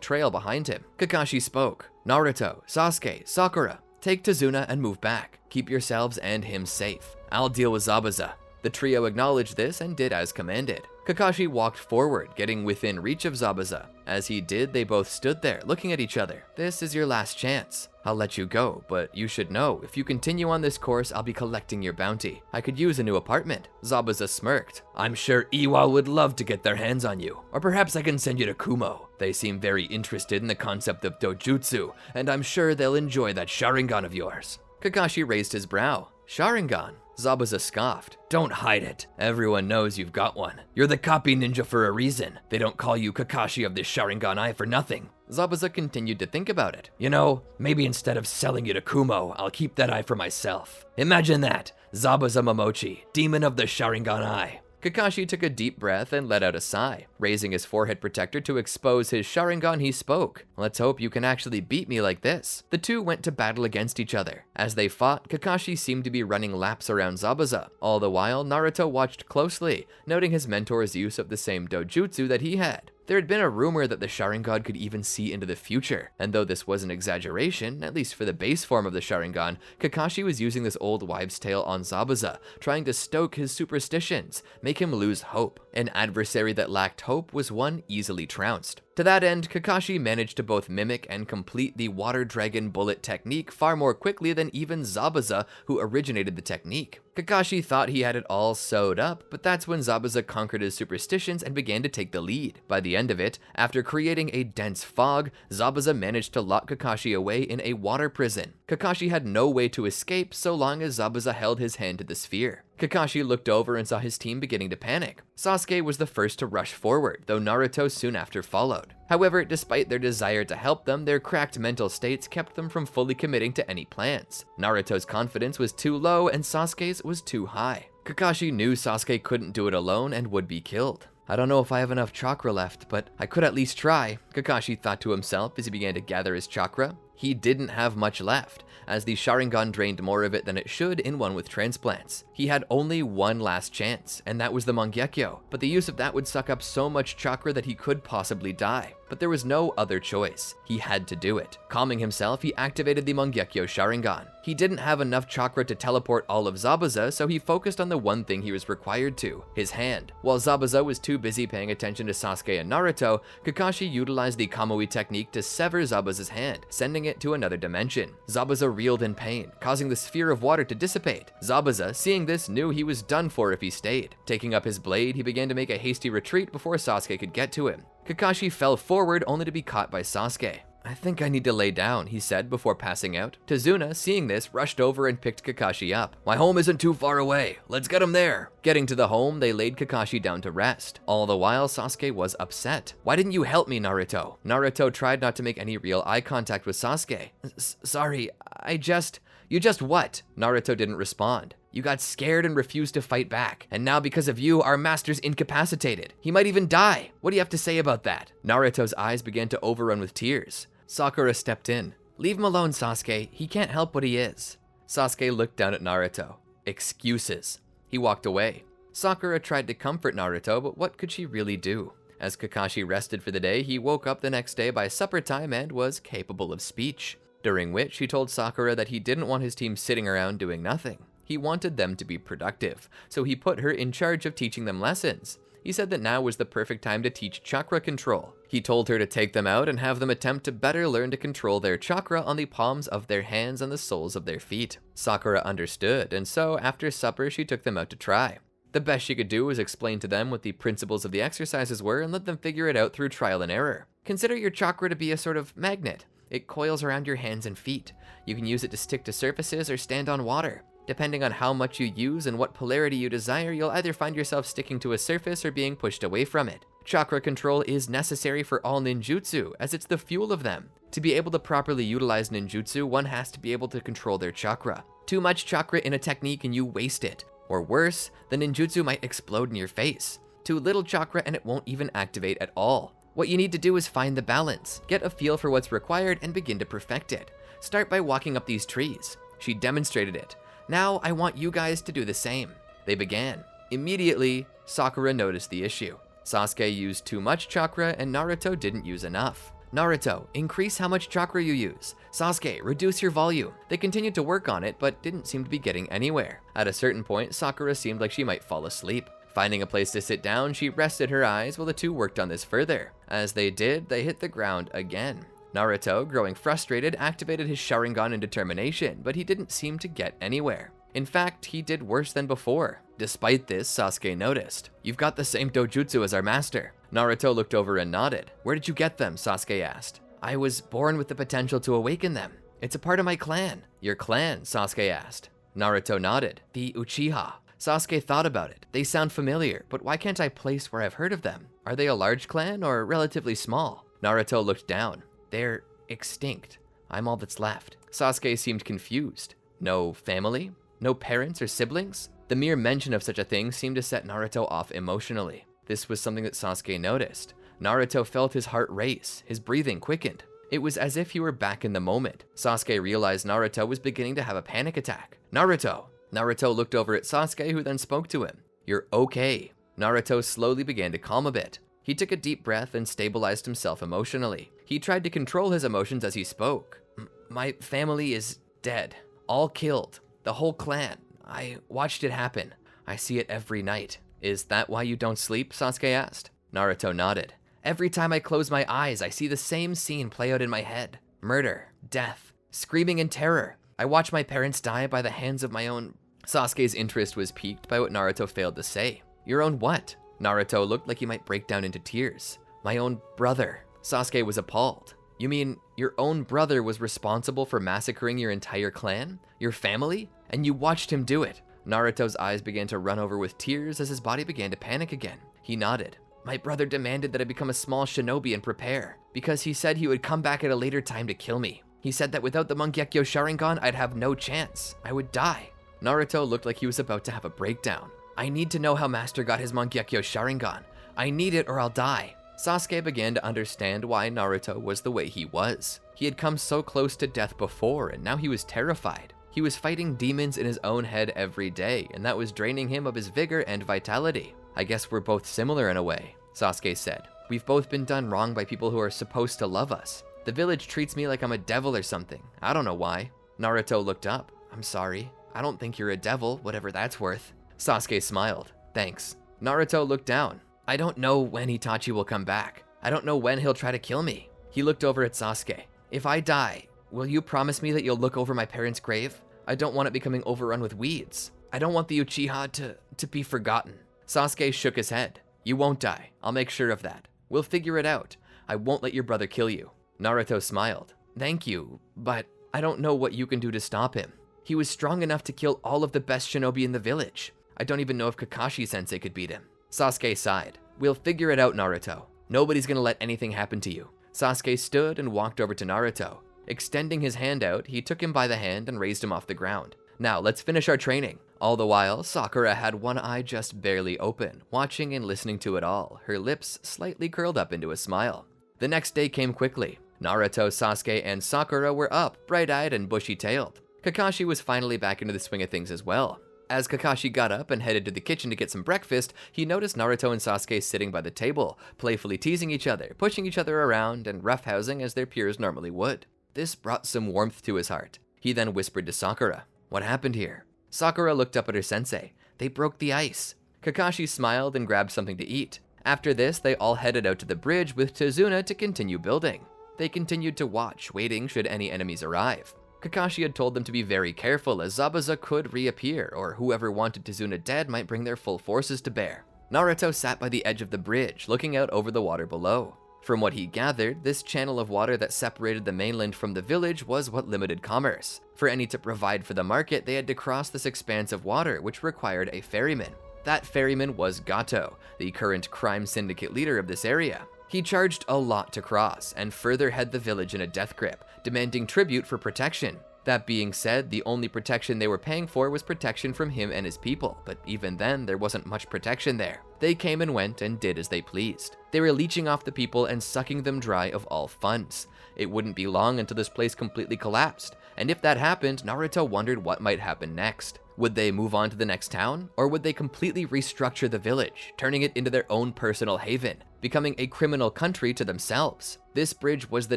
trail behind him. Kakashi spoke. Naruto, Sasuke, Sakura, take Tazuna and move back. Keep yourselves and him safe. I'll deal with Zabuza. The trio acknowledged this and did as commanded. Kakashi walked forward, getting within reach of Zabuza. As he did, they both stood there, looking at each other. This is your last chance. I'll let you go, but you should know, if you continue on this course, I'll be collecting your bounty. I could use a new apartment. Zabuza smirked. I'm sure Iwa would love to get their hands on you. Or perhaps I can send you to Kumo. They seem very interested in the concept of dojutsu, and I'm sure they'll enjoy that Sharingan of yours. Kakashi raised his brow. Sharingan? Zabuza scoffed. Don't hide it. Everyone knows you've got one. You're the copy ninja for a reason. They don't call you Kakashi of the Sharingan eye for nothing. Zabuza continued to think about it. You know, maybe instead of selling you to Kumo, I'll keep that eye for myself. Imagine that. Zabuza Momochi, demon of the Sharingan eye. Kakashi took a deep breath and let out a sigh. Raising his forehead protector to expose his Sharingan, he spoke. Let's hope you can actually beat me like this. The two went to battle against each other. As they fought, Kakashi seemed to be running laps around Zabuza. All the while, Naruto watched closely, noting his mentor's use of the same dojutsu that he had. There had been a rumor that the Sharingan could even see into the future, and though this was an exaggeration, at least for the base form of the Sharingan, Kakashi was using this old wives' tale on Zabuza, trying to stoke his superstitions, make him lose hope. An adversary that lacked hope was one easily trounced. To that end, Kakashi managed to both mimic and complete the water dragon bullet technique far more quickly than even Zabuza, who originated the technique. Kakashi thought he had it all sewed up, but that's when Zabuza conquered his superstitions and began to take the lead. By the end of it, after creating a dense fog, Zabuza managed to lock Kakashi away in a water prison. Kakashi had no way to escape so long as Zabuza held his hand to the sphere. Kakashi looked over and saw his team beginning to panic. Sasuke was the first to rush forward, though Naruto soon after followed. However, despite their desire to help them, their cracked mental states kept them from fully committing to any plans. Naruto's confidence was too low and Sasuke's was too high. Kakashi knew Sasuke couldn't do it alone and would be killed. I don't know if I have enough chakra left, but I could at least try, Kakashi thought to himself as he began to gather his chakra. He didn't have much left, as the Sharingan drained more of it than it should in one with transplants. He had only one last chance, and that was the Mangekyo, but the use of that would suck up so much chakra that he could possibly die. But there was no other choice. He had to do it. Calming himself, he activated the Mangekyo Sharingan. He didn't have enough chakra to teleport all of Zabuza, so he focused on the one thing he was required to, his hand. While Zabuza was too busy paying attention to Sasuke and Naruto, Kakashi utilized the Kamui technique to sever Zabuza's hand, sending it to another dimension. Zabuza reeled in pain, causing the sphere of water to dissipate. Zabuza, seeing this, knew he was done for if he stayed. Taking up his blade, he began to make a hasty retreat before Sasuke could get to him. Kakashi fell forward only to be caught by Sasuke. I think I need to lay down, he said before passing out. Tazuna, seeing this, rushed over and picked Kakashi up. My home isn't too far away. Let's get him there. Getting to the home, they laid Kakashi down to rest. All the while, Sasuke was upset. Why didn't you help me, Naruto? Naruto tried not to make any real eye contact with Sasuke. Sorry, You just what? Naruto didn't respond. You got scared and refused to fight back. And now because of you, our master's incapacitated. He might even die. What do you have to say about that? Naruto's eyes began to overrun with tears. Sakura stepped in. Leave him alone, Sasuke. He can't help what he is. Sasuke looked down at Naruto. Excuses. He walked away. Sakura tried to comfort Naruto, but what could she really do? As Kakashi rested for the day, he woke up the next day by supper time and was capable of speech. During which he told Sakura that he didn't want his team sitting around doing nothing. He wanted them to be productive, so he put her in charge of teaching them lessons. He said that now was the perfect time to teach chakra control. He told her to take them out and have them attempt to better learn to control their chakra on the palms of their hands and the soles of their feet. Sakura understood, and so after supper she took them out to try. The best she could do was explain to them what the principles of the exercises were and let them figure it out through trial and error. Consider your chakra to be a sort of magnet. It coils around your hands and feet. You can use it to stick to surfaces or stand on water. Depending on how much you use and what polarity you desire, you'll either find yourself sticking to a surface or being pushed away from it. Chakra control is necessary for all ninjutsu, as it's the fuel of them. To be able to properly utilize ninjutsu, one has to be able to control their chakra. Too much chakra in a technique and you waste it. Or worse, the ninjutsu might explode in your face. Too little chakra and it won't even activate at all. What you need to do is find the balance, get a feel for what's required, and begin to perfect it. Start by walking up these trees. She demonstrated it. Now I want you guys to do the same. They began. Immediately, Sakura noticed the issue. Sasuke used too much chakra and Naruto didn't use enough. Naruto, increase how much chakra you use. Sasuke, reduce your volume. They continued to work on it, but didn't seem to be getting anywhere. At a certain point, Sakura seemed like she might fall asleep. Finding a place to sit down, she rested her eyes while the two worked on this further. As they did, they hit the ground again. Naruto, growing frustrated, activated his Sharingan in determination, but he didn't seem to get anywhere. In fact, he did worse than before. Despite this, Sasuke noticed. You've got the same dojutsu as our master. Naruto looked over and nodded. Where did you get them? Sasuke asked. I was born with the potential to awaken them. It's a part of my clan. Your clan? Sasuke asked. Naruto nodded. The Uchiha. Sasuke thought about it. They sound familiar, but why can't I place where I've heard of them? Are they a large clan or relatively small? Naruto looked down. They're extinct. I'm all that's left. Sasuke seemed confused. No family? No parents or siblings? The mere mention of such a thing seemed to set Naruto off emotionally. This was something that Sasuke noticed. Naruto felt his heart race, his breathing quickened. It was as if he were back in the moment. Sasuke realized Naruto was beginning to have a panic attack. Naruto! Naruto looked over at Sasuke, who then spoke to him. You're okay. Naruto slowly began to calm a bit. He took a deep breath and stabilized himself emotionally. He tried to control his emotions as he spoke. My family is dead. All killed. The whole clan. I watched it happen. I see it every night. Is that why you don't sleep? Sasuke asked. Naruto nodded. Every time I close my eyes, I see the same scene play out in my head. Murder, death, screaming in terror. I watch my parents die by the hands of my own... Sasuke's interest was piqued by what Naruto failed to say. Your own what? Naruto looked like he might break down into tears. My own brother. Sasuke was appalled. You mean your own brother was responsible for massacring your entire clan? Your family? And you watched him do it? Naruto's eyes began to run over with tears as his body began to panic again. He nodded. My brother demanded that I become a small shinobi and prepare, because he said he would come back at a later time to kill me. He said that without the Mangekyo Sharingan, I'd have no chance. I would die. Naruto looked like he was about to have a breakdown. I need to know how Master got his Mangekyo Sharingan. I need it or I'll die. Sasuke began to understand why Naruto was the way he was. He had come so close to death before, and now he was terrified. He was fighting demons in his own head every day, and that was draining him of his vigor and vitality. I guess we're both similar in a way, Sasuke said. We've both been done wrong by people who are supposed to love us. The village treats me like I'm a devil or something. I don't know why. Naruto looked up. I'm sorry. I don't think you're a devil, whatever that's worth. Sasuke smiled. Thanks. Naruto looked down. I don't know when Itachi will come back. I don't know when he'll try to kill me. He looked over at Sasuke. If I die, will you promise me that you'll look over my parents' grave? I don't want it becoming overrun with weeds. I don't want the Uchiha to be forgotten. Sasuke shook his head. You won't die. I'll make sure of that. We'll figure it out. I won't let your brother kill you. Naruto smiled. Thank you, but I don't know what you can do to stop him. He was strong enough to kill all of the best shinobi in the village. I don't even know if Kakashi-sensei could beat him. Sasuke sighed. We'll figure it out, Naruto. Nobody's gonna let anything happen to you. Sasuke stood and walked over to Naruto. Extending his hand out, he took him by the hand and raised him off the ground. Now, let's finish our training. All the while, Sakura had one eye just barely open, watching and listening to it all, her lips slightly curled up into a smile. The next day came quickly. Naruto, Sasuke, and Sakura were up, bright-eyed and bushy-tailed. Kakashi was finally back into the swing of things as well. As Kakashi got up and headed to the kitchen to get some breakfast, he noticed Naruto and Sasuke sitting by the table, playfully teasing each other, pushing each other around, and roughhousing as their peers normally would. This brought some warmth to his heart. He then whispered to Sakura, What happened here? Sakura looked up at her sensei. They broke the ice. Kakashi smiled and grabbed something to eat. After this, they all headed out to the bridge with Tazuna to continue building. They continued to watch, waiting should any enemies arrive. Kakashi had told them to be very careful as Zabuza could reappear, or whoever wanted Tazuna dead might bring their full forces to bear. Naruto sat by the edge of the bridge, looking out over the water below. From what he gathered, this channel of water that separated the mainland from the village was what limited commerce. For any to provide for the market, they had to cross this expanse of water, which required a ferryman. That ferryman was Gato, the current crime syndicate leader of this area. He charged a lot to cross, and further had the village in a death grip, demanding tribute for protection. That being said, the only protection they were paying for was protection from him and his people, but even then, there wasn't much protection there. They came and went and did as they pleased. They were leeching off the people and sucking them dry of all funds. It wouldn't be long until this place completely collapsed, and if that happened, Naruto wondered what might happen next. Would they move on to the next town, or would they completely restructure the village, turning it into their own personal haven, becoming a criminal country to themselves? This bridge was the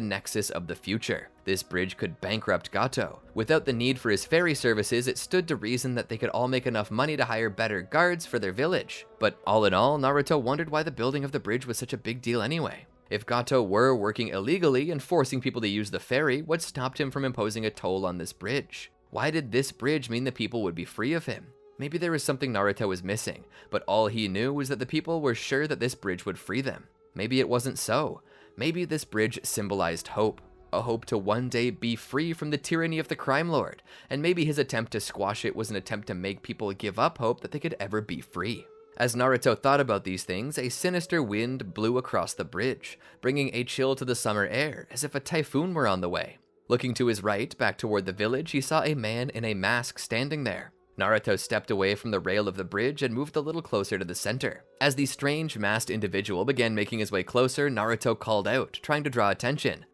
nexus of the future. This bridge could bankrupt Gato. Without the need for his ferry services, it stood to reason that they could all make enough money to hire better guards for their village. But all in all, Naruto wondered why the building of the bridge was such a big deal anyway. If Gato were working illegally and forcing people to use the ferry, what stopped him from imposing a toll on this bridge? Why did this bridge mean the people would be free of him? Maybe there was something Naruto was missing, but all he knew was that the people were sure that this bridge would free them. Maybe it wasn't so. Maybe this bridge symbolized hope. A hope to one day be free from the tyranny of the crime lord, and maybe his attempt to squash it was an attempt to make people give up hope that they could ever be free. As Naruto thought about these things, a sinister wind blew across the bridge, bringing a chill to the summer air, as if a typhoon were on the way. Looking to his right, back toward the village, he saw a man in a mask standing there. Naruto stepped away from the rail of the bridge and moved a little closer to the center. As the strange masked individual began making his way closer, Naruto called out, trying to draw attention.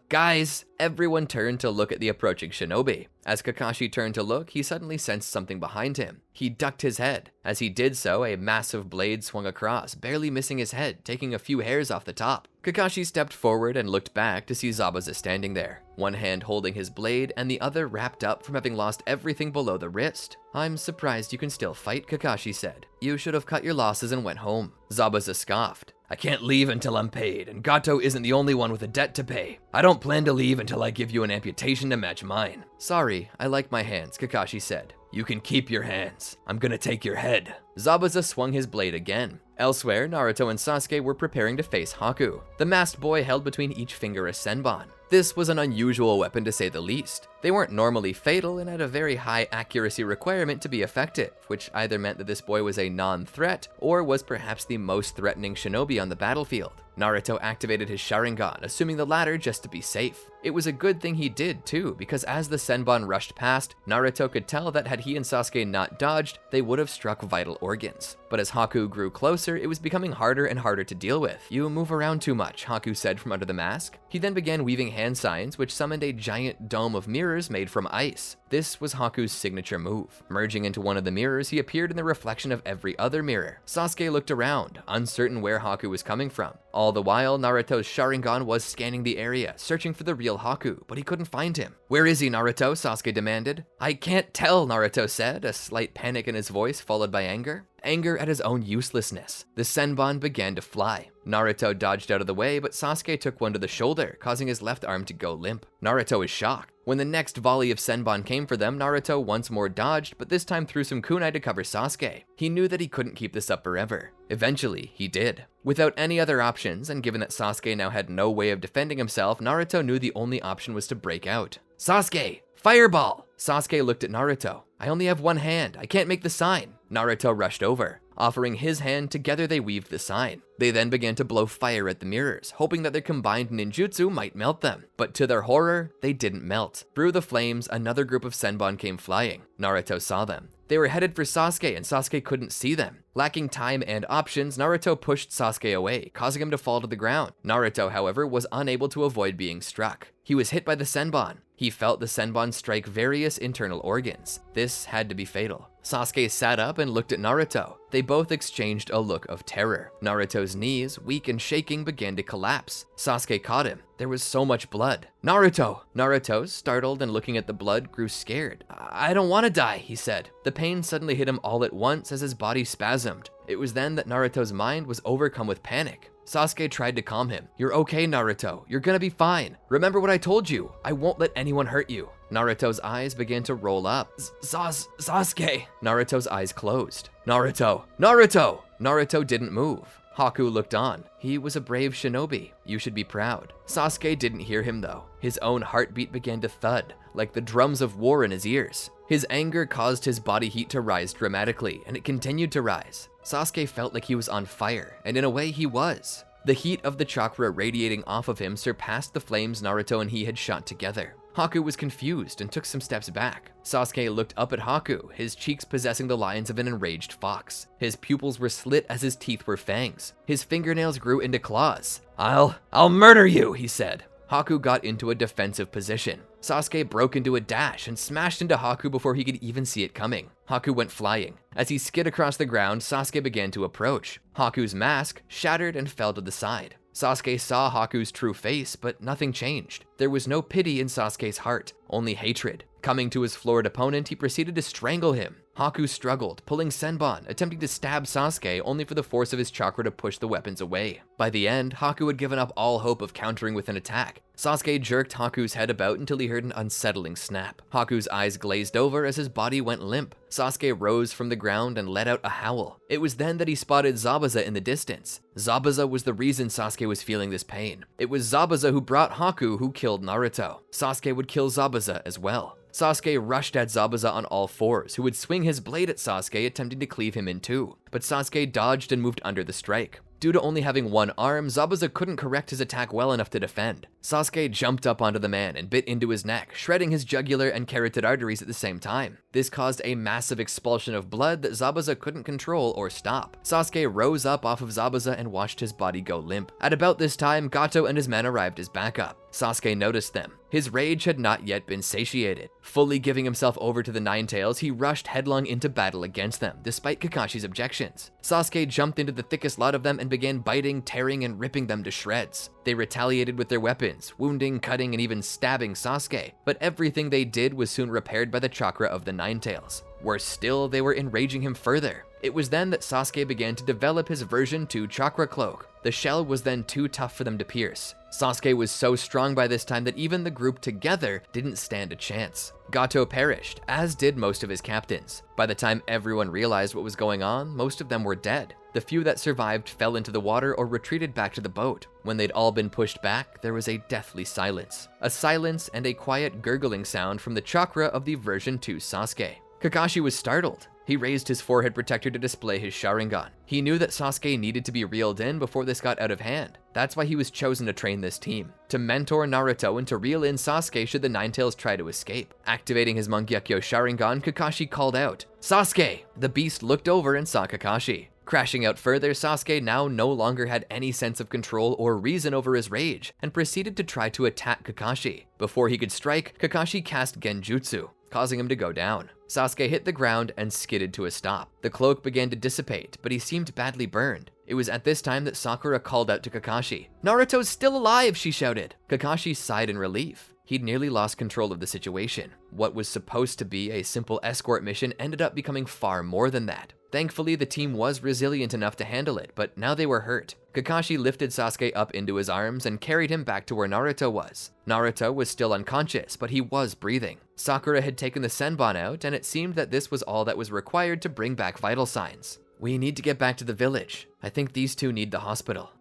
Guys! Everyone turned to look at the approaching shinobi. As Kakashi turned to look, he suddenly sensed something behind him. He ducked his head. As he did so, a massive blade swung across, barely missing his head, taking a few hairs off the top. Kakashi stepped forward and looked back to see Zabuza standing there, one hand holding his blade and the other wrapped up from having lost everything below the wrist. "I'm surprised you can still fight," Kakashi said. "You should have cut your losses and went home." Zabuza scoffed. "I can't leave until I'm paid, and Gato isn't the only one with a debt to pay. I don't plan to leave until I give you an amputation to match mine." "Sorry, I like my hands," Kakashi said. "You can keep your hands. I'm gonna take your head." Zabuza swung his blade again. Elsewhere, Naruto and Sasuke were preparing to face Haku. The masked boy held between each finger a senbon. This was an unusual weapon to say the least. They weren't normally fatal and had a very high accuracy requirement to be effective, which either meant that this boy was a non-threat or was perhaps the most threatening shinobi on the battlefield. Naruto activated his Sharingan, assuming the latter just to be safe. It was a good thing he did too, because as the senbon rushed past, Naruto could tell that had he and Sasuke not dodged, they would have struck vital organs. But as Haku grew closer, it was becoming harder and harder to deal with. "You move around too much," Haku said from under the mask. He then began weaving hand signs, which summoned a giant dome of mirrors made from ice. This was Haku's signature move. Merging into one of the mirrors, he appeared in the reflection of every other mirror. Sasuke looked around, uncertain where Haku was coming from. All the while, Naruto's Sharingan was scanning the area, searching for the real Haku, but he couldn't find him. "Where is he, Naruto?" Sasuke demanded. "I can't tell," Naruto said, a slight panic in his voice followed by anger. Anger at his own uselessness. The senbon began to fly. Naruto dodged out of the way, but Sasuke took one to the shoulder, causing his left arm to go limp. Naruto was shocked. When the next volley of senbon came for them, Naruto once more dodged, but this time threw some kunai to cover Sasuke. He knew that he couldn't keep this up forever. Eventually, he did. Without any other options, and given that Sasuke now had no way of defending himself, Naruto knew the only option was to break out. "Sasuke! Fireball!" Sasuke looked at Naruto. "I only have one hand. I can't make the sign." Naruto rushed over. Offering his hand, together they weaved the sign. They then began to blow fire at the mirrors, hoping that their combined ninjutsu might melt them. But to their horror, they didn't melt. Through the flames, another group of senbon came flying. Naruto saw them. They were headed for Sasuke, and Sasuke couldn't see them. Lacking time and options, Naruto pushed Sasuke away, causing him to fall to the ground. Naruto, however, was unable to avoid being struck. He was hit by the senbon. He felt the senbon strike various internal organs. This had to be fatal. Sasuke sat up and looked at Naruto. They both exchanged a look of terror. Naruto's knees, weak and shaking, began to collapse. Sasuke caught him. There was so much blood. "Naruto!" Naruto, startled and looking at the blood, grew scared. "I don't want to die," he said. The pain suddenly hit him all at once as his body spasmed. spasmed. It was then that Naruto's mind was overcome with panic. Sasuke tried to calm him. "You're okay, Naruto. You're gonna be fine. Remember what I told you. I won't let anyone hurt you." Naruto's eyes began to roll up. Sasuke. Naruto's eyes closed. Naruto. Naruto! Naruto didn't move. Haku looked on. He was a brave shinobi. You should be proud. Sasuke didn't hear him though. His own heartbeat began to thud, like the drums of war in his ears. His anger caused his body heat to rise dramatically, and it continued to rise. Sasuke felt like he was on fire, and in a way he was. The heat of the chakra radiating off of him surpassed the flames Naruto and he had shot together. Haku was confused and took some steps back. Sasuke looked up at Haku, his cheeks possessing the lines of an enraged fox. His pupils were slit as his teeth were fangs. His fingernails grew into claws. I'll murder you," he said. Haku got into a defensive position. Sasuke broke into a dash and smashed into Haku before he could even see it coming. Haku went flying. As he skid across the ground, Sasuke began to approach. Haku's mask shattered and fell to the side. Sasuke saw Haku's true face, but nothing changed. There was no pity in Sasuke's heart, only hatred. Coming to his floored opponent, he proceeded to strangle him. Haku struggled, pulling Senbon, attempting to stab Sasuke, only for the force of his chakra to push the weapons away. By the end, Haku had given up all hope of countering with an attack. Sasuke jerked Haku's head about until he heard an unsettling snap. Haku's eyes glazed over as his body went limp. Sasuke rose from the ground and let out a howl. It was then that he spotted Zabuza in the distance. Zabuza was the reason Sasuke was feeling this pain. It was Zabuza who brought Haku who killed Naruto. Sasuke would kill Zabuza as well. Sasuke rushed at Zabuza on all fours, who would swing his blade at Sasuke, attempting to cleave him in two. But Sasuke dodged and moved under the strike. Due to only having one arm, Zabuza couldn't correct his attack well enough to defend. Sasuke jumped up onto the man and bit into his neck, shredding his jugular and carotid arteries at the same time. This caused a massive expulsion of blood that Zabuza couldn't control or stop. Sasuke rose up off of Zabuza and watched his body go limp. At about this time, Gato and his men arrived as backup. Sasuke noticed them. His rage had not yet been satiated. Fully giving himself over to the Nine Tails, he rushed headlong into battle against them, despite Kakashi's objections. Sasuke jumped into the thickest lot of them and began biting, tearing, and ripping them to shreds. They retaliated with their weapons, wounding, cutting, and even stabbing Sasuke, but everything they did was soon repaired by the chakra of the Nine Tails. Worse still, they were enraging him further. It was then that Sasuke began to develop his version 2 chakra cloak. The shell was then too tough for them to pierce. Sasuke was so strong by this time that even the group together didn't stand a chance. Gato perished, as did most of his captains. By the time everyone realized what was going on, most of them were dead. The few that survived fell into the water or retreated back to the boat. When they'd all been pushed back, there was a deathly silence. A silence and a quiet gurgling sound from the chakra of the version 2 Sasuke. Kakashi was startled. He raised his forehead protector to display his Sharingan. He knew that Sasuke needed to be reeled in before this got out of hand. That's why he was chosen to train this team, to mentor Naruto and to reel in Sasuke should the Nine Tails try to escape. Activating his Mangekyou Sharingan, Kakashi called out, "Sasuke!" The beast looked over and saw Kakashi. Crashing out further, Sasuke now no longer had any sense of control or reason over his rage, and proceeded to try to attack Kakashi. Before he could strike, Kakashi cast Genjutsu, causing him to go down. Sasuke hit the ground and skidded to a stop. The cloak began to dissipate, but he seemed badly burned. It was at this time that Sakura called out to Kakashi. "Naruto's still alive!" she shouted. Kakashi sighed in relief. He'd nearly lost control of the situation. What was supposed to be a simple escort mission ended up becoming far more than that. Thankfully, the team was resilient enough to handle it, but now they were hurt. Kakashi lifted Sasuke up into his arms and carried him back to where Naruto was. Naruto was still unconscious, but he was breathing. Sakura had taken the Senbon out, and it seemed that this was all that was required to bring back vital signs. "We need to get back to the village. I think these two need the hospital."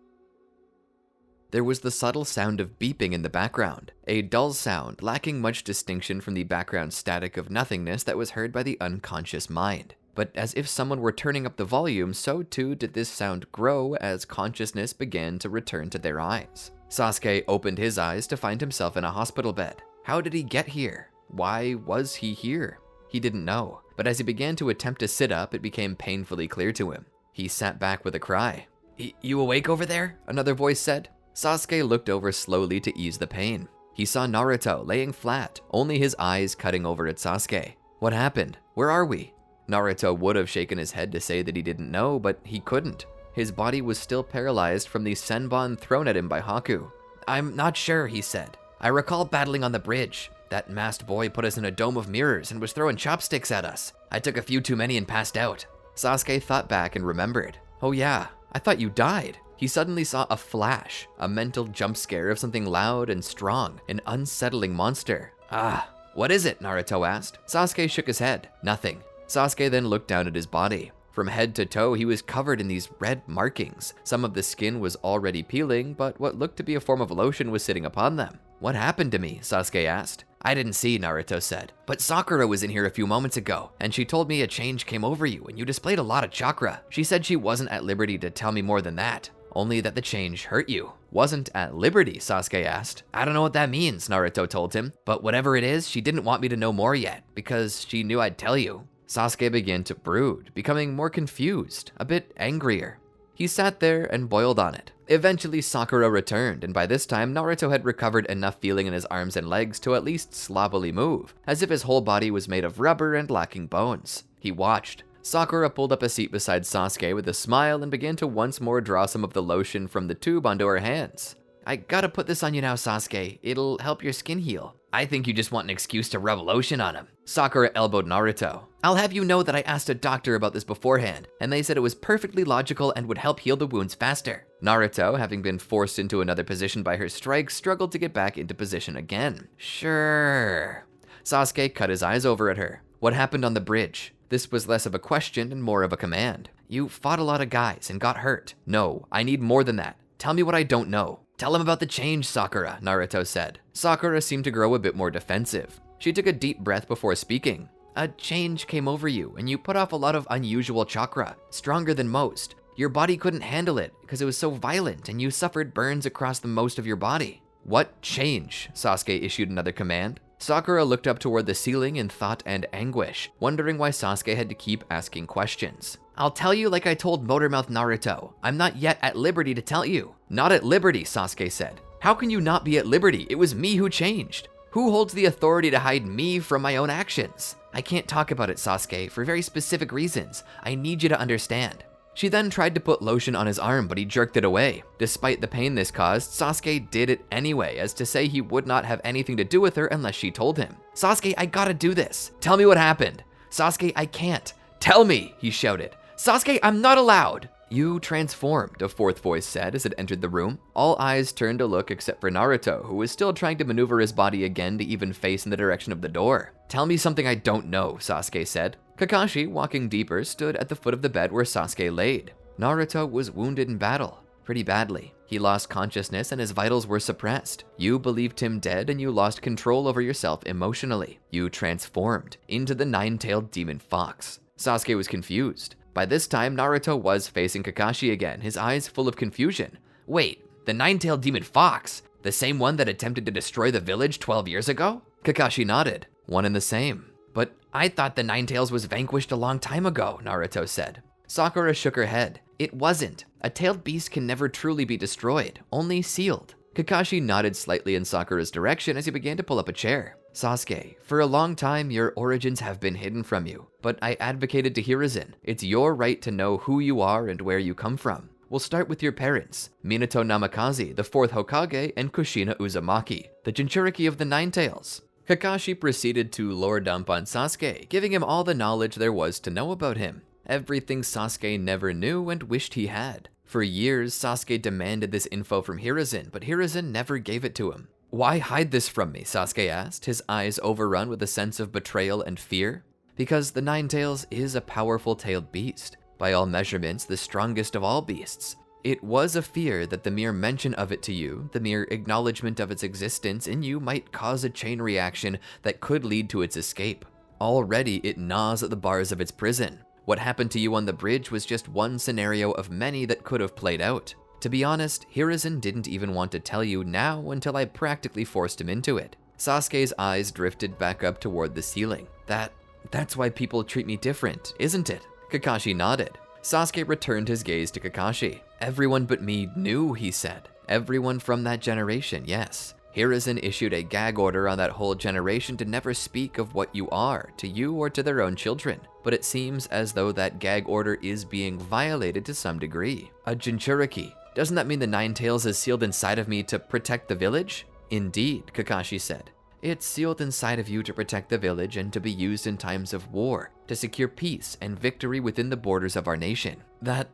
There was the subtle sound of beeping in the background, a dull sound lacking much distinction from the background static of nothingness that was heard by the unconscious mind. But as if someone were turning up the volume, so too did this sound grow as consciousness began to return to their eyes. Sasuke opened his eyes to find himself in a hospital bed. How did he get here? Why was he here? He didn't know, but as he began to attempt to sit up, it became painfully clear to him. He sat back with a cry. You awake over there?" another voice said. Sasuke looked over slowly to ease the pain. He saw Naruto laying flat, only his eyes cutting over at Sasuke. "What happened? Where are we?" Naruto would have shaken his head to say that he didn't know, but he couldn't. His body was still paralyzed from the Senbon thrown at him by Haku. "I'm not sure," he said. "I recall battling on the bridge. That masked boy put us in a dome of mirrors and was throwing chopsticks at us. I took a few too many and passed out." Sasuke thought back and remembered. Oh yeah, I thought you died. He suddenly saw a flash, a mental jump scare of something loud and strong, an unsettling monster. Ah, what is it? Naruto asked. Sasuke shook his head. Nothing. Sasuke then looked down at his body. From head to toe, he was covered in these red markings. Some of the skin was already peeling, but what looked to be a form of lotion was sitting upon them. What happened to me? Sasuke asked. I didn't see, Naruto said. But Sakura was in here a few moments ago, and she told me a change came over you and you displayed a lot of chakra. She said she wasn't at liberty to tell me more than that. Only that the change hurt you. Wasn't at liberty, Sasuke asked. I don't know what that means, Naruto told him. But whatever it is, she didn't want me to know more yet, because she knew I'd tell you. Sasuke began to brood, becoming more confused, a bit angrier. He sat there and boiled on it. Eventually, Sakura returned, and by this time, Naruto had recovered enough feeling in his arms and legs to at least sloppily move, as if his whole body was made of rubber and lacking bones. He watched. Sakura pulled up a seat beside Sasuke with a smile and began to once more draw some of the lotion from the tube onto her hands. I gotta put this on you now, Sasuke. It'll help your skin heal. I think you just want an excuse to rub lotion on him. Sakura elbowed Naruto. I'll have you know that I asked a doctor about this beforehand, and they said it was perfectly logical and would help heal the wounds faster. Naruto, having been forced into another position by her strike, struggled to get back into position again. Sure. Sasuke cut his eyes over at her. What happened on the bridge? This was less of a question and more of a command. You fought a lot of guys and got hurt. No, I need more than that. Tell me what I don't know. Tell him about the change, Sakura, Naruto said. Sakura seemed to grow a bit more defensive. She took a deep breath before speaking. A change came over you, and you put off a lot of unusual chakra, stronger than most. Your body couldn't handle it because it was so violent, and you suffered burns across the most of your body. What change? Sasuke issued another command. Sakura looked up toward the ceiling in thought and anguish, wondering why Sasuke had to keep asking questions. I'll tell you like I told Motormouth Naruto. I'm not yet at liberty to tell you. Not at liberty, Sasuke said. How can you not be at liberty? It was me who changed. Who holds the authority to hide me from my own actions? I can't talk about it, Sasuke, for very specific reasons. I need you to understand. She then tried to put lotion on his arm, but he jerked it away. Despite the pain this caused, Sasuke did it anyway, as to say he would not have anything to do with her unless she told him. Sasuke, I gotta do this. Tell me what happened. Sasuke, I can't. Tell me, he shouted. Sasuke, I'm not allowed. You transformed, a fourth voice said as it entered the room. All eyes turned to look except for Naruto, who was still trying to maneuver his body again to even face in the direction of the door. Tell me something I don't know, Sasuke said. Kakashi, walking deeper, stood at the foot of the bed where Sasuke laid. Naruto was wounded in battle, pretty badly. He lost consciousness and his vitals were suppressed. You believed him dead and you lost control over yourself emotionally. You transformed into the nine-tailed demon fox. Sasuke was confused. By this time, Naruto was facing Kakashi again, his eyes full of confusion. Wait, the nine-tailed demon fox? The same one that attempted to destroy the village 12 years ago? Kakashi nodded. One and the same. But I thought the Nine-Tails was vanquished a long time ago, Naruto said. Sakura shook her head. It wasn't. A tailed beast can never truly be destroyed, only sealed. Kakashi nodded slightly in Sakura's direction as he began to pull up a chair. Sasuke, for a long time your origins have been hidden from you, but I advocated to Hiruzen. It's your right to know who you are and where you come from. We'll start with your parents, Minato Namikaze, the 4th Hokage, and Kushina Uzumaki, the Jinchuriki of the Nine-Tails. Kakashi proceeded to lore dump on Sasuke, giving him all the knowledge there was to know about him. Everything Sasuke never knew and wished he had. For years, Sasuke demanded this info from Hiruzen, but Hiruzen never gave it to him. Why hide this from me? Sasuke asked, his eyes overrun with a sense of betrayal and fear. Because the Nine-Tails is a powerful tailed beast, by all measurements the strongest of all beasts. It was a fear that the mere mention of it to you, the mere acknowledgement of its existence in you might cause a chain reaction that could lead to its escape. Already it gnaws at the bars of its prison. What happened to you on the bridge was just one scenario of many that could have played out. To be honest, Hiruzen didn't even want to tell you now until I practically forced him into it. Sasuke's eyes drifted back up toward the ceiling. That's why people treat me different, isn't it? Kakashi nodded. Sasuke returned his gaze to Kakashi. Everyone but me knew, he said. Everyone from that generation, yes. Hiruzen issued a gag order on that whole generation to never speak of what you are, to you or to their own children. But it seems as though that gag order is being violated to some degree. A Jinchuriki. Doesn't that mean the Nine-Tails is sealed inside of me to protect the village? Indeed, Kakashi said. It's sealed inside of you to protect the village and to be used in times of war, to secure peace and victory within the borders of our nation. That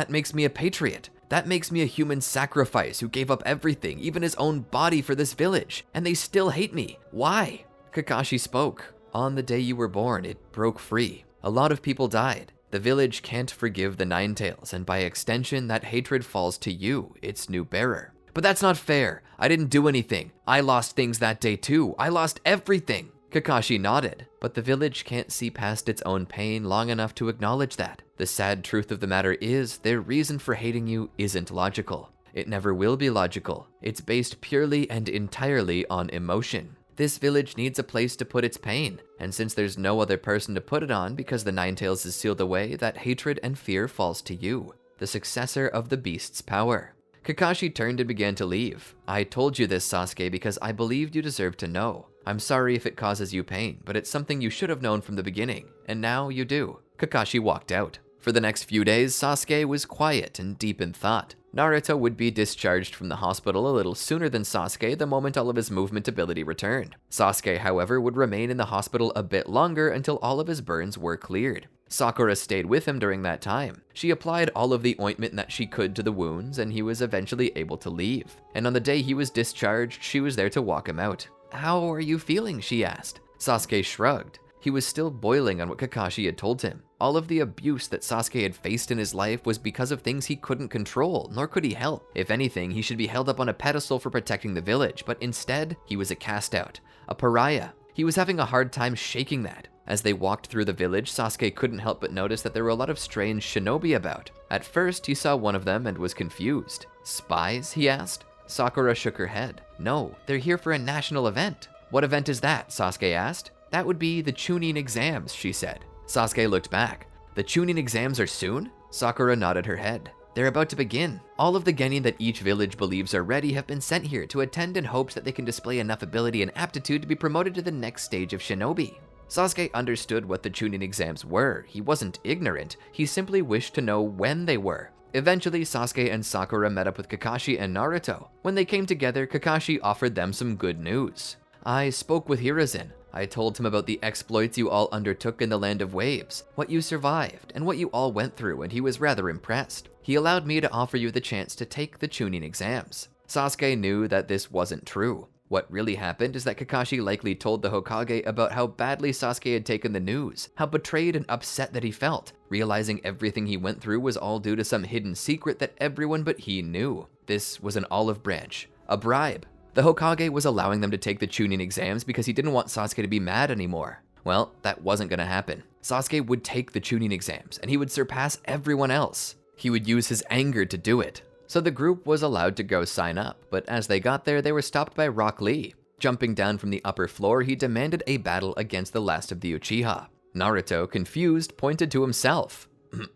makes me a patriot. That makes me a human sacrifice who gave up everything, even his own body, for this village. And they still hate me. Why? Kakashi spoke. On the day you were born, it broke free. A lot of people died. The village can't forgive the Nine Tails, and by extension, that hatred falls to you, its new bearer. But that's not fair. I didn't do anything. I lost things that day too. I lost everything. Kakashi nodded, but the village can't see past its own pain long enough to acknowledge that. The sad truth of the matter is, their reason for hating you isn't logical. It never will be logical. It's based purely and entirely on emotion. This village needs a place to put its pain, and since there's no other person to put it on because the Nine Tails is sealed away, that hatred and fear falls to you, the successor of the beast's power. Kakashi turned and began to leave. I told you this, Sasuke, because I believed you deserved to know. I'm sorry if it causes you pain, but it's something you should have known from the beginning, and now you do. Kakashi walked out. For the next few days, Sasuke was quiet and deep in thought. Naruto would be discharged from the hospital a little sooner than Sasuke the moment all of his movement ability returned. Sasuke, however, would remain in the hospital a bit longer until all of his burns were cleared. Sakura stayed with him during that time. She applied all of the ointment that she could to the wounds, and he was eventually able to leave. And on the day he was discharged, she was there to walk him out. "How are you feeling?" she asked. Sasuke shrugged. He was still boiling on what Kakashi had told him. All of the abuse that Sasuke had faced in his life was because of things he couldn't control, nor could he help. If anything, he should be held up on a pedestal for protecting the village, but instead, he was a cast-out, a pariah. He was having a hard time shaking that. As they walked through the village, Sasuke couldn't help but notice that there were a lot of strange shinobi about. At first, he saw one of them and was confused. "Spies?" he asked. Sakura shook her head. "No, they're here for a national event." "What event is that?" Sasuke asked. "That would be the Chunin exams," she said. Sasuke looked back. "The Chunin exams are soon?" Sakura nodded her head. "They're about to begin. All of the genin that each village believes are ready have been sent here to attend in hopes that they can display enough ability and aptitude to be promoted to the next stage of shinobi." Sasuke understood what the Chunin exams were. He wasn't ignorant, he simply wished to know when they were. Eventually, Sasuke and Sakura met up with Kakashi and Naruto. When they came together, Kakashi offered them some good news. "I spoke with Hiruzen. I told him about the exploits you all undertook in the Land of Waves, what you survived, and what you all went through, and he was rather impressed. He allowed me to offer you the chance to take the Chunin exams." Sasuke knew that this wasn't true. What really happened is that Kakashi likely told the Hokage about how badly Sasuke had taken the news, how betrayed and upset that he felt, realizing everything he went through was all due to some hidden secret that everyone but he knew. This was an olive branch, a bribe. The Hokage was allowing them to take the Chunin exams because he didn't want Sasuke to be mad anymore. Well, that wasn't gonna happen. Sasuke would take the Chunin exams, and he would surpass everyone else. He would use his anger to do it. So the group was allowed to go sign up, but as they got there, they were stopped by Rock Lee. Jumping down from the upper floor, he demanded a battle against the last of the Uchiha. Naruto, confused, pointed to himself.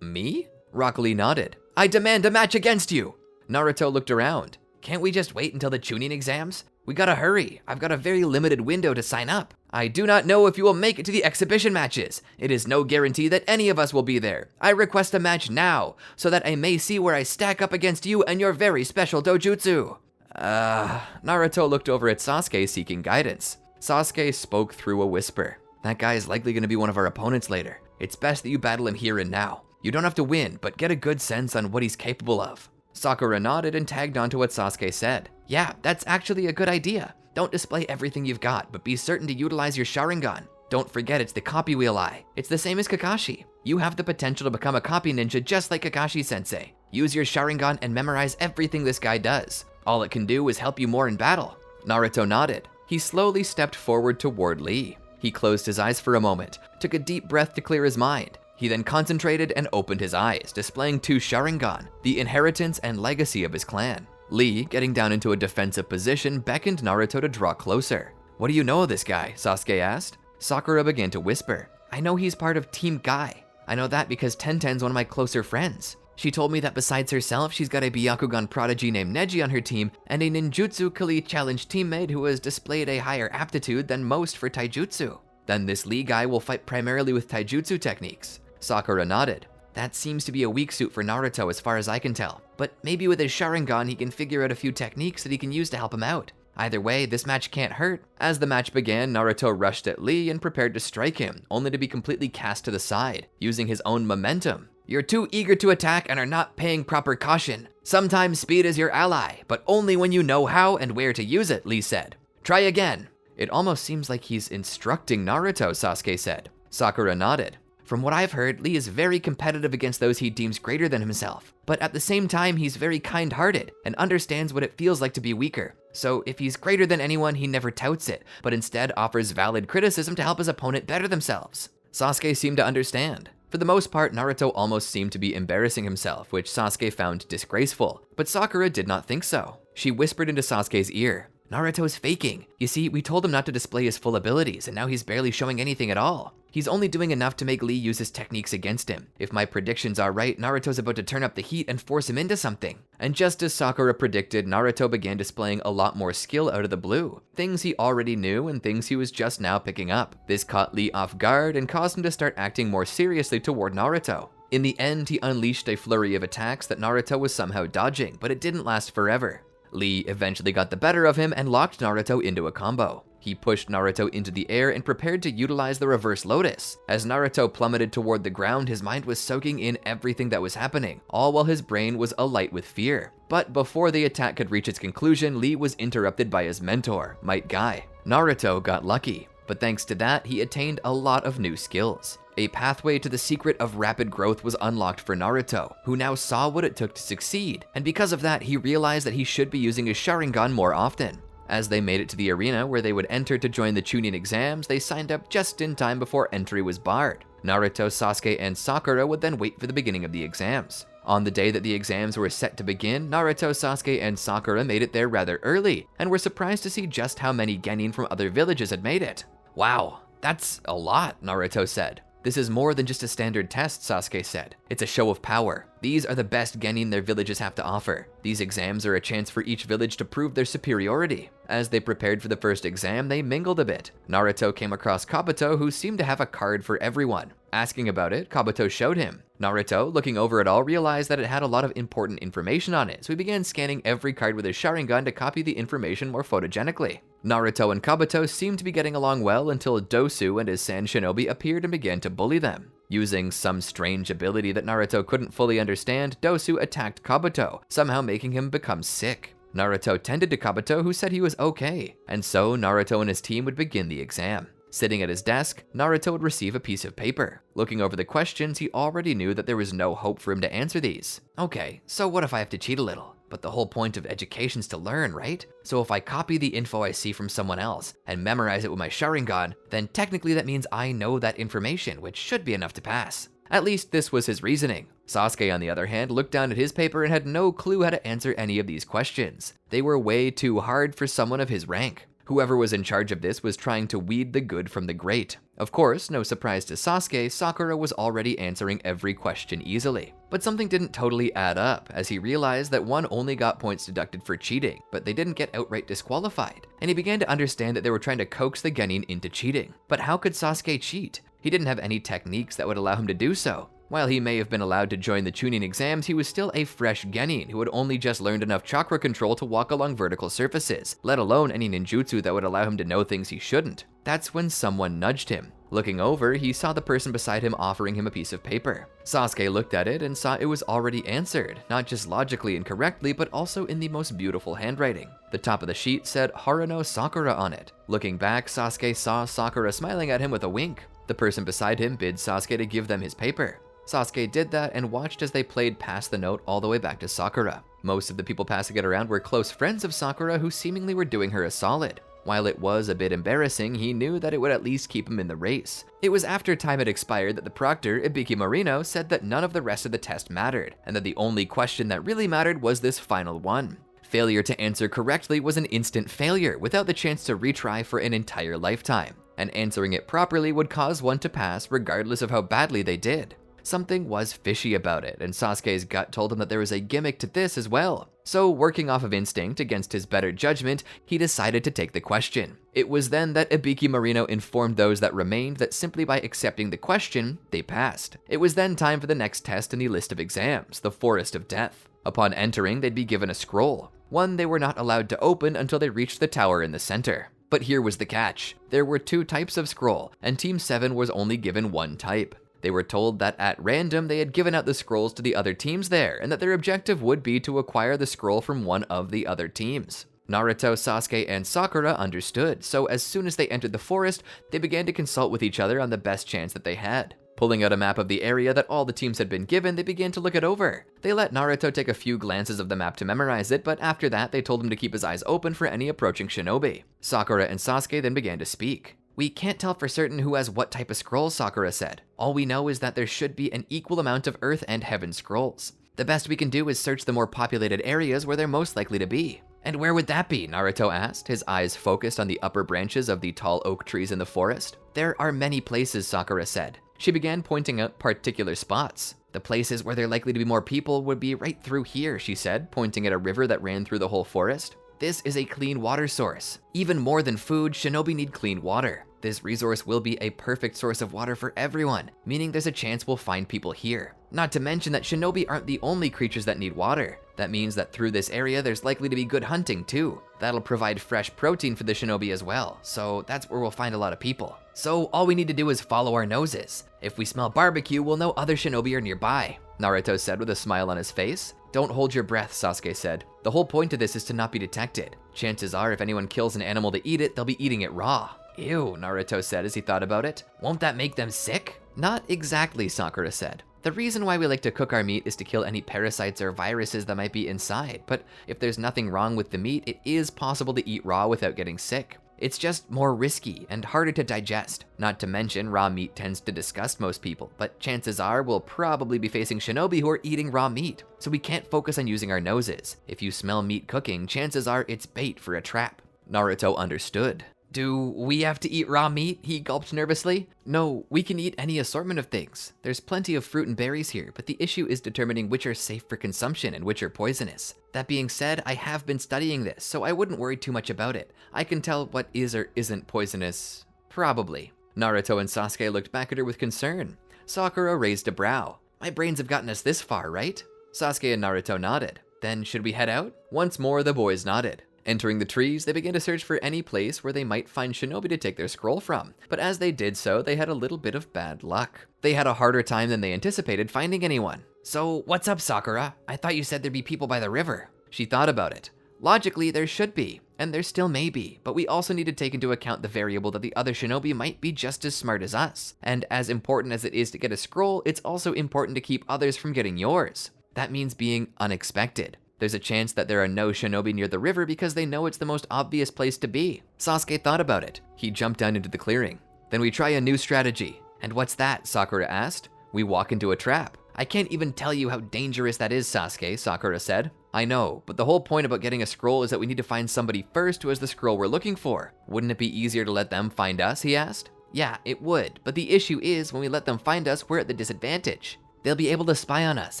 "Me?" Rock Lee nodded. "I demand a match against you!" Naruto looked around. "Can't we just wait until the Chunin exams? We gotta hurry. I've got a very limited window to sign up. I do not know if you will make it to the exhibition matches. It is no guarantee that any of us will be there. I request a match now, so that I may see where I stack up against you and your very special dojutsu." Naruto looked over at Sasuke seeking guidance. Sasuke spoke through a whisper. "That guy is likely gonna be one of our opponents later. It's best that you battle him here and now. You don't have to win, but get a good sense on what he's capable of." Sakura nodded and tagged on to what Sasuke said. "Yeah, that's actually a good idea. Don't display everything you've got, but be certain to utilize your Sharingan. Don't forget it's the copy wheel eye. It's the same as Kakashi. You have the potential to become a copy ninja just like Kakashi-sensei. Use your Sharingan and memorize everything this guy does. All it can do is help you more in battle." Naruto nodded. He slowly stepped forward toward Lee. He closed his eyes for a moment, took a deep breath to clear his mind. He then concentrated and opened his eyes, displaying two Sharingan, the inheritance and legacy of his clan. Lee, getting down into a defensive position, beckoned Naruto to draw closer. "What do you know of this guy?" Sasuke asked. Sakura began to whisper. "I know he's part of Team Guy. I know that because Tenten's one of my closer friends. She told me that besides herself, she's got a Byakugan prodigy named Neji on her team, and a Ninjutsu Kali Challenge teammate who has displayed a higher aptitude than most for taijutsu. Then this Lee guy will fight primarily with taijutsu techniques." Sakura nodded. "That seems to be a weak suit for Naruto as far as I can tell, but maybe with his Sharingan he can figure out a few techniques that he can use to help him out. Either way, this match can't hurt. As the match began, Naruto rushed at Lee and prepared to strike him, only to be completely cast to the side, using his own momentum. You're too eager to attack and are not paying proper caution. Sometimes speed is your ally, but only when you know how and where to use it, Lee said. Try again. It almost seems like he's instructing Naruto, Sasuke said. Sakura nodded. From what I've heard, Lee is very competitive against those he deems greater than himself. But at the same time, he's very kind-hearted and understands what it feels like to be weaker. So if he's greater than anyone, he never touts it, but instead offers valid criticism to help his opponent better themselves. Sasuke seemed to understand. For the most part, Naruto almost seemed to be embarrassing himself, which Sasuke found disgraceful. But Sakura did not think so. She whispered into Sasuke's ear, Naruto's faking. You see, we told him not to display his full abilities, and now he's barely showing anything at all. He's only doing enough to make Lee use his techniques against him. If my predictions are right, Naruto's about to turn up the heat and force him into something. And just as Sakura predicted, Naruto began displaying a lot more skill out of the blue. Things he already knew and things he was just now picking up. This caught Lee off guard and caused him to start acting more seriously toward Naruto. In the end, he unleashed a flurry of attacks that Naruto was somehow dodging, but it didn't last forever. Lee eventually got the better of him and locked Naruto into a combo. He pushed Naruto into the air and prepared to utilize the reverse lotus. As Naruto plummeted toward the ground, his mind was soaking in everything that was happening, all while his brain was alight with fear. But before the attack could reach its conclusion, Lee was interrupted by his mentor, Might Guy. Naruto got lucky, but thanks to that, he attained a lot of new skills. A pathway to the secret of rapid growth was unlocked for Naruto, who now saw what it took to succeed, and because of that, he realized that he should be using his Sharingan more often. As they made it to the arena where they would enter to join the Chunin exams, they signed up just in time before entry was barred. Naruto, Sasuke, and Sakura would then wait for the beginning of the exams. On the day that the exams were set to begin, Naruto, Sasuke, and Sakura made it there rather early, and were surprised to see just how many genin from other villages had made it. Wow, that's a lot, Naruto said. This is more than just a standard test, Sasuke said. It's a show of power. These are the best genin their villages have to offer. These exams are a chance for each village to prove their superiority. As they prepared for the first exam, they mingled a bit. Naruto came across Kabuto, who seemed to have a card for everyone. Asking about it, Kabuto showed him. Naruto, looking over it all, realized that it had a lot of important information on it, so he began scanning every card with his Sharingan to copy the information more photogenically. Naruto and Kabuto seemed to be getting along well until Dosu and his Sand Shinobi appeared and began to bully them. Using some strange ability that Naruto couldn't fully understand, Dosu attacked Kabuto, somehow making him become sick. Naruto tended to Kabuto, who said he was okay, and so Naruto and his team would begin the exam. Sitting at his desk, Naruto would receive a piece of paper. Looking over the questions, he already knew that there was no hope for him to answer these. Okay, so what if I have to cheat a little? But the whole point of education's to learn, right? So if I copy the info I see from someone else and memorize it with my Sharingan, then technically that means I know that information, which should be enough to pass. At least this was his reasoning. Sasuke, on the other hand, looked down at his paper and had no clue how to answer any of these questions. They were way too hard for someone of his rank. Whoever was in charge of this was trying to weed the good from the great. Of course, no surprise to Sasuke, Sakura was already answering every question easily. But something didn't totally add up, as he realized that one only got points deducted for cheating, but they didn't get outright disqualified. And he began to understand that they were trying to coax the genin into cheating. But how could Sasuke cheat? He didn't have any techniques that would allow him to do so. While he may have been allowed to join the Chunin exams, he was still a fresh genin who had only just learned enough chakra control to walk along vertical surfaces, let alone any ninjutsu that would allow him to know things he shouldn't. That's when someone nudged him. Looking over, he saw the person beside him offering him a piece of paper. Sasuke looked at it and saw it was already answered, not just logically and correctly, but also in the most beautiful handwriting. The top of the sheet said Haruno Sakura on it. Looking back, Sasuke saw Sakura smiling at him with a wink. The person beside him bid Sasuke to give them his paper. Sasuke did that and watched as they played past the note all the way back to Sakura. Most of the people passing it around were close friends of Sakura who seemingly were doing her a solid. While it was a bit embarrassing, he knew that it would at least keep him in the race. It was after time had expired that the proctor, Ibiki Marino, said that none of the rest of the test mattered, and that the only question that really mattered was this final one. Failure to answer correctly was an instant failure without the chance to retry for an entire lifetime, and answering it properly would cause one to pass regardless of how badly they did. Something was fishy about it, and Sasuke's gut told him that there was a gimmick to this as well. So, working off of instinct against his better judgment, he decided to take the question. It was then that Ibiki Marino informed those that remained that simply by accepting the question, they passed. It was then time for the next test in the list of exams, the Forest of Death. Upon entering, they'd be given a scroll. One they were not allowed to open until they reached the tower in the center. But here was the catch. There were 2 types of scroll, and Team 7 was only given 1 type. They were told that at random they had given out the scrolls to the other teams there, and that their objective would be to acquire the scroll from one of the other teams. Naruto, Sasuke, and Sakura understood, so as soon as they entered the forest, they began to consult with each other on the best chance that they had. Pulling out a map of the area that all the teams had been given, they began to look it over. They let Naruto take a few glances of the map to memorize it, but after that, they told him to keep his eyes open for any approaching shinobi. Sakura and Sasuke then began to speak. "We can't tell for certain who has what type of scrolls," Sakura said. "All we know is that there should be an equal amount of Earth and Heaven scrolls. The best we can do is search the more populated areas where they're most likely to be." "And where would that be?" Naruto asked, his eyes focused on the upper branches of the tall oak trees in the forest. "There are many places," Sakura said. She began pointing out particular spots. "The places where there are likely to be more people would be right through here," she said, pointing at a river that ran through the whole forest. "This is a clean water source. Even more than food, shinobi need clean water. This resource will be a perfect source of water for everyone, meaning there's a chance we'll find people here. Not to mention that shinobi aren't the only creatures that need water. That means that through this area, there's likely to be good hunting too. That'll provide fresh protein for the shinobi as well, so that's where we'll find a lot of people. So all we need to do is follow our noses. If we smell barbecue, we'll know other shinobi are nearby," Naruto said with a smile on his face. "Don't hold your breath," Sasuke said. "The whole point of this is to not be detected. Chances are if anyone kills an animal to eat it, they'll be eating it raw." "Ew," Naruto said as he thought about it. "Won't that make them sick?" "Not exactly," Sakura said. "The reason why we like to cook our meat is to kill any parasites or viruses that might be inside, but if there's nothing wrong with the meat, it is possible to eat raw without getting sick. It's just more risky and harder to digest. Not to mention, raw meat tends to disgust most people, but chances are we'll probably be facing shinobi who are eating raw meat, so we can't focus on using our noses. If you smell meat cooking, chances are it's bait for a trap." Naruto understood. "Do we have to eat raw meat?" he gulped nervously. "No, we can eat any assortment of things. There's plenty of fruit and berries here, but the issue is determining which are safe for consumption and which are poisonous. That being said, I have been studying this, so I wouldn't worry too much about it. I can tell what is or isn't poisonous. Probably." Naruto and Sasuke looked back at her with concern. Sakura raised a brow. "My brains have gotten us this far, right?" Sasuke and Naruto nodded. "Then should we head out?" Once more, the boys nodded. Entering the trees, they began to search for any place where they might find shinobi to take their scroll from, but as they did so, they had a little bit of bad luck. They had a harder time than they anticipated finding anyone. "So, what's up, Sakura? I thought you said there'd be people by the river." She thought about it. "Logically, there should be, and there still may be, but we also need to take into account the variable that the other shinobi might be just as smart as us. And as important as it is to get a scroll, it's also important to keep others from getting yours. That means being unexpected. There's a chance that there are no shinobi near the river because they know it's the most obvious place to be." Sasuke thought about it. He jumped down into the clearing. "Then we try a new strategy." "And what's that?" Sakura asked. "We walk into a trap." "I can't even tell you how dangerous that is, Sasuke," Sakura said. "I know, but the whole point about getting a scroll is that we need to find somebody first who has the scroll we're looking for. Wouldn't it be easier to let them find us?" he asked. "Yeah, it would, but the issue is when we let them find us, we're at the disadvantage. They'll be able to spy on us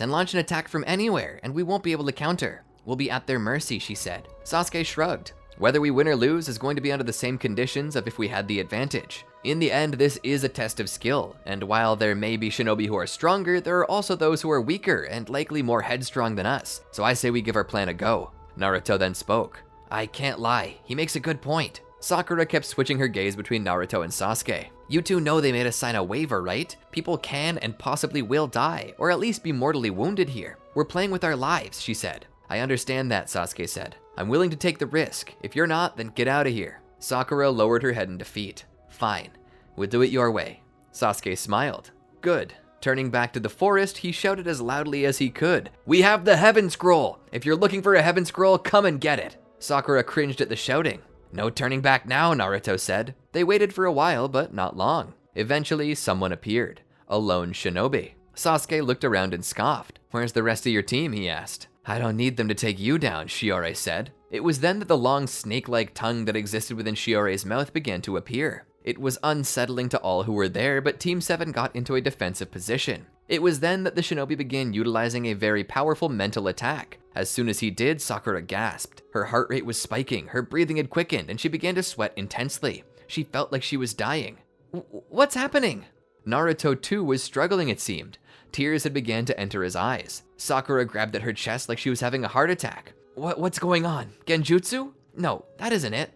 and launch an attack from anywhere, and we won't be able to counter. We'll be at their mercy," she said. Sasuke shrugged. "Whether we win or lose is going to be under the same conditions of if we had the advantage. In the end, this is a test of skill, and while there may be shinobi who are stronger, there are also those who are weaker and likely more headstrong than us, so I say we give our plan a go." Naruto then spoke. "I can't lie, he makes a good point." Sakura kept switching her gaze between Naruto and Sasuke. "You two know they made us sign a waiver, right? People can and possibly will die, or at least be mortally wounded here. We're playing with our lives," she said. "I understand that," Sasuke said. "I'm willing to take the risk. If you're not, then get out of here." Sakura lowered her head in defeat. "Fine, we'll do it your way." Sasuke smiled. "Good." Turning back to the forest, he shouted as loudly as he could, "We have the Heaven Scroll! If you're looking for a Heaven Scroll, come and get it!" Sakura cringed at the shouting. "No turning back now," Naruto said. They waited for a while, but not long. Eventually, someone appeared. A lone shinobi. Sasuke looked around and scoffed. "Where's the rest of your team?" he asked. "I don't need them to take you down," Shiore said. It was then that the long snake-like tongue that existed within Shiore's mouth began to appear. It was unsettling to all who were there, but Team 7 got into a defensive position. It was then that the shinobi began utilizing a very powerful mental attack. As soon as he did, Sakura gasped. Her heart rate was spiking, her breathing had quickened, and she began to sweat intensely. She felt like she was dying. "What's happening?" Naruto too was struggling, it seemed. Tears had begun to enter his eyes. Sakura grabbed at her chest like she was having a heart attack. What's going on? Genjutsu? No, that isn't it.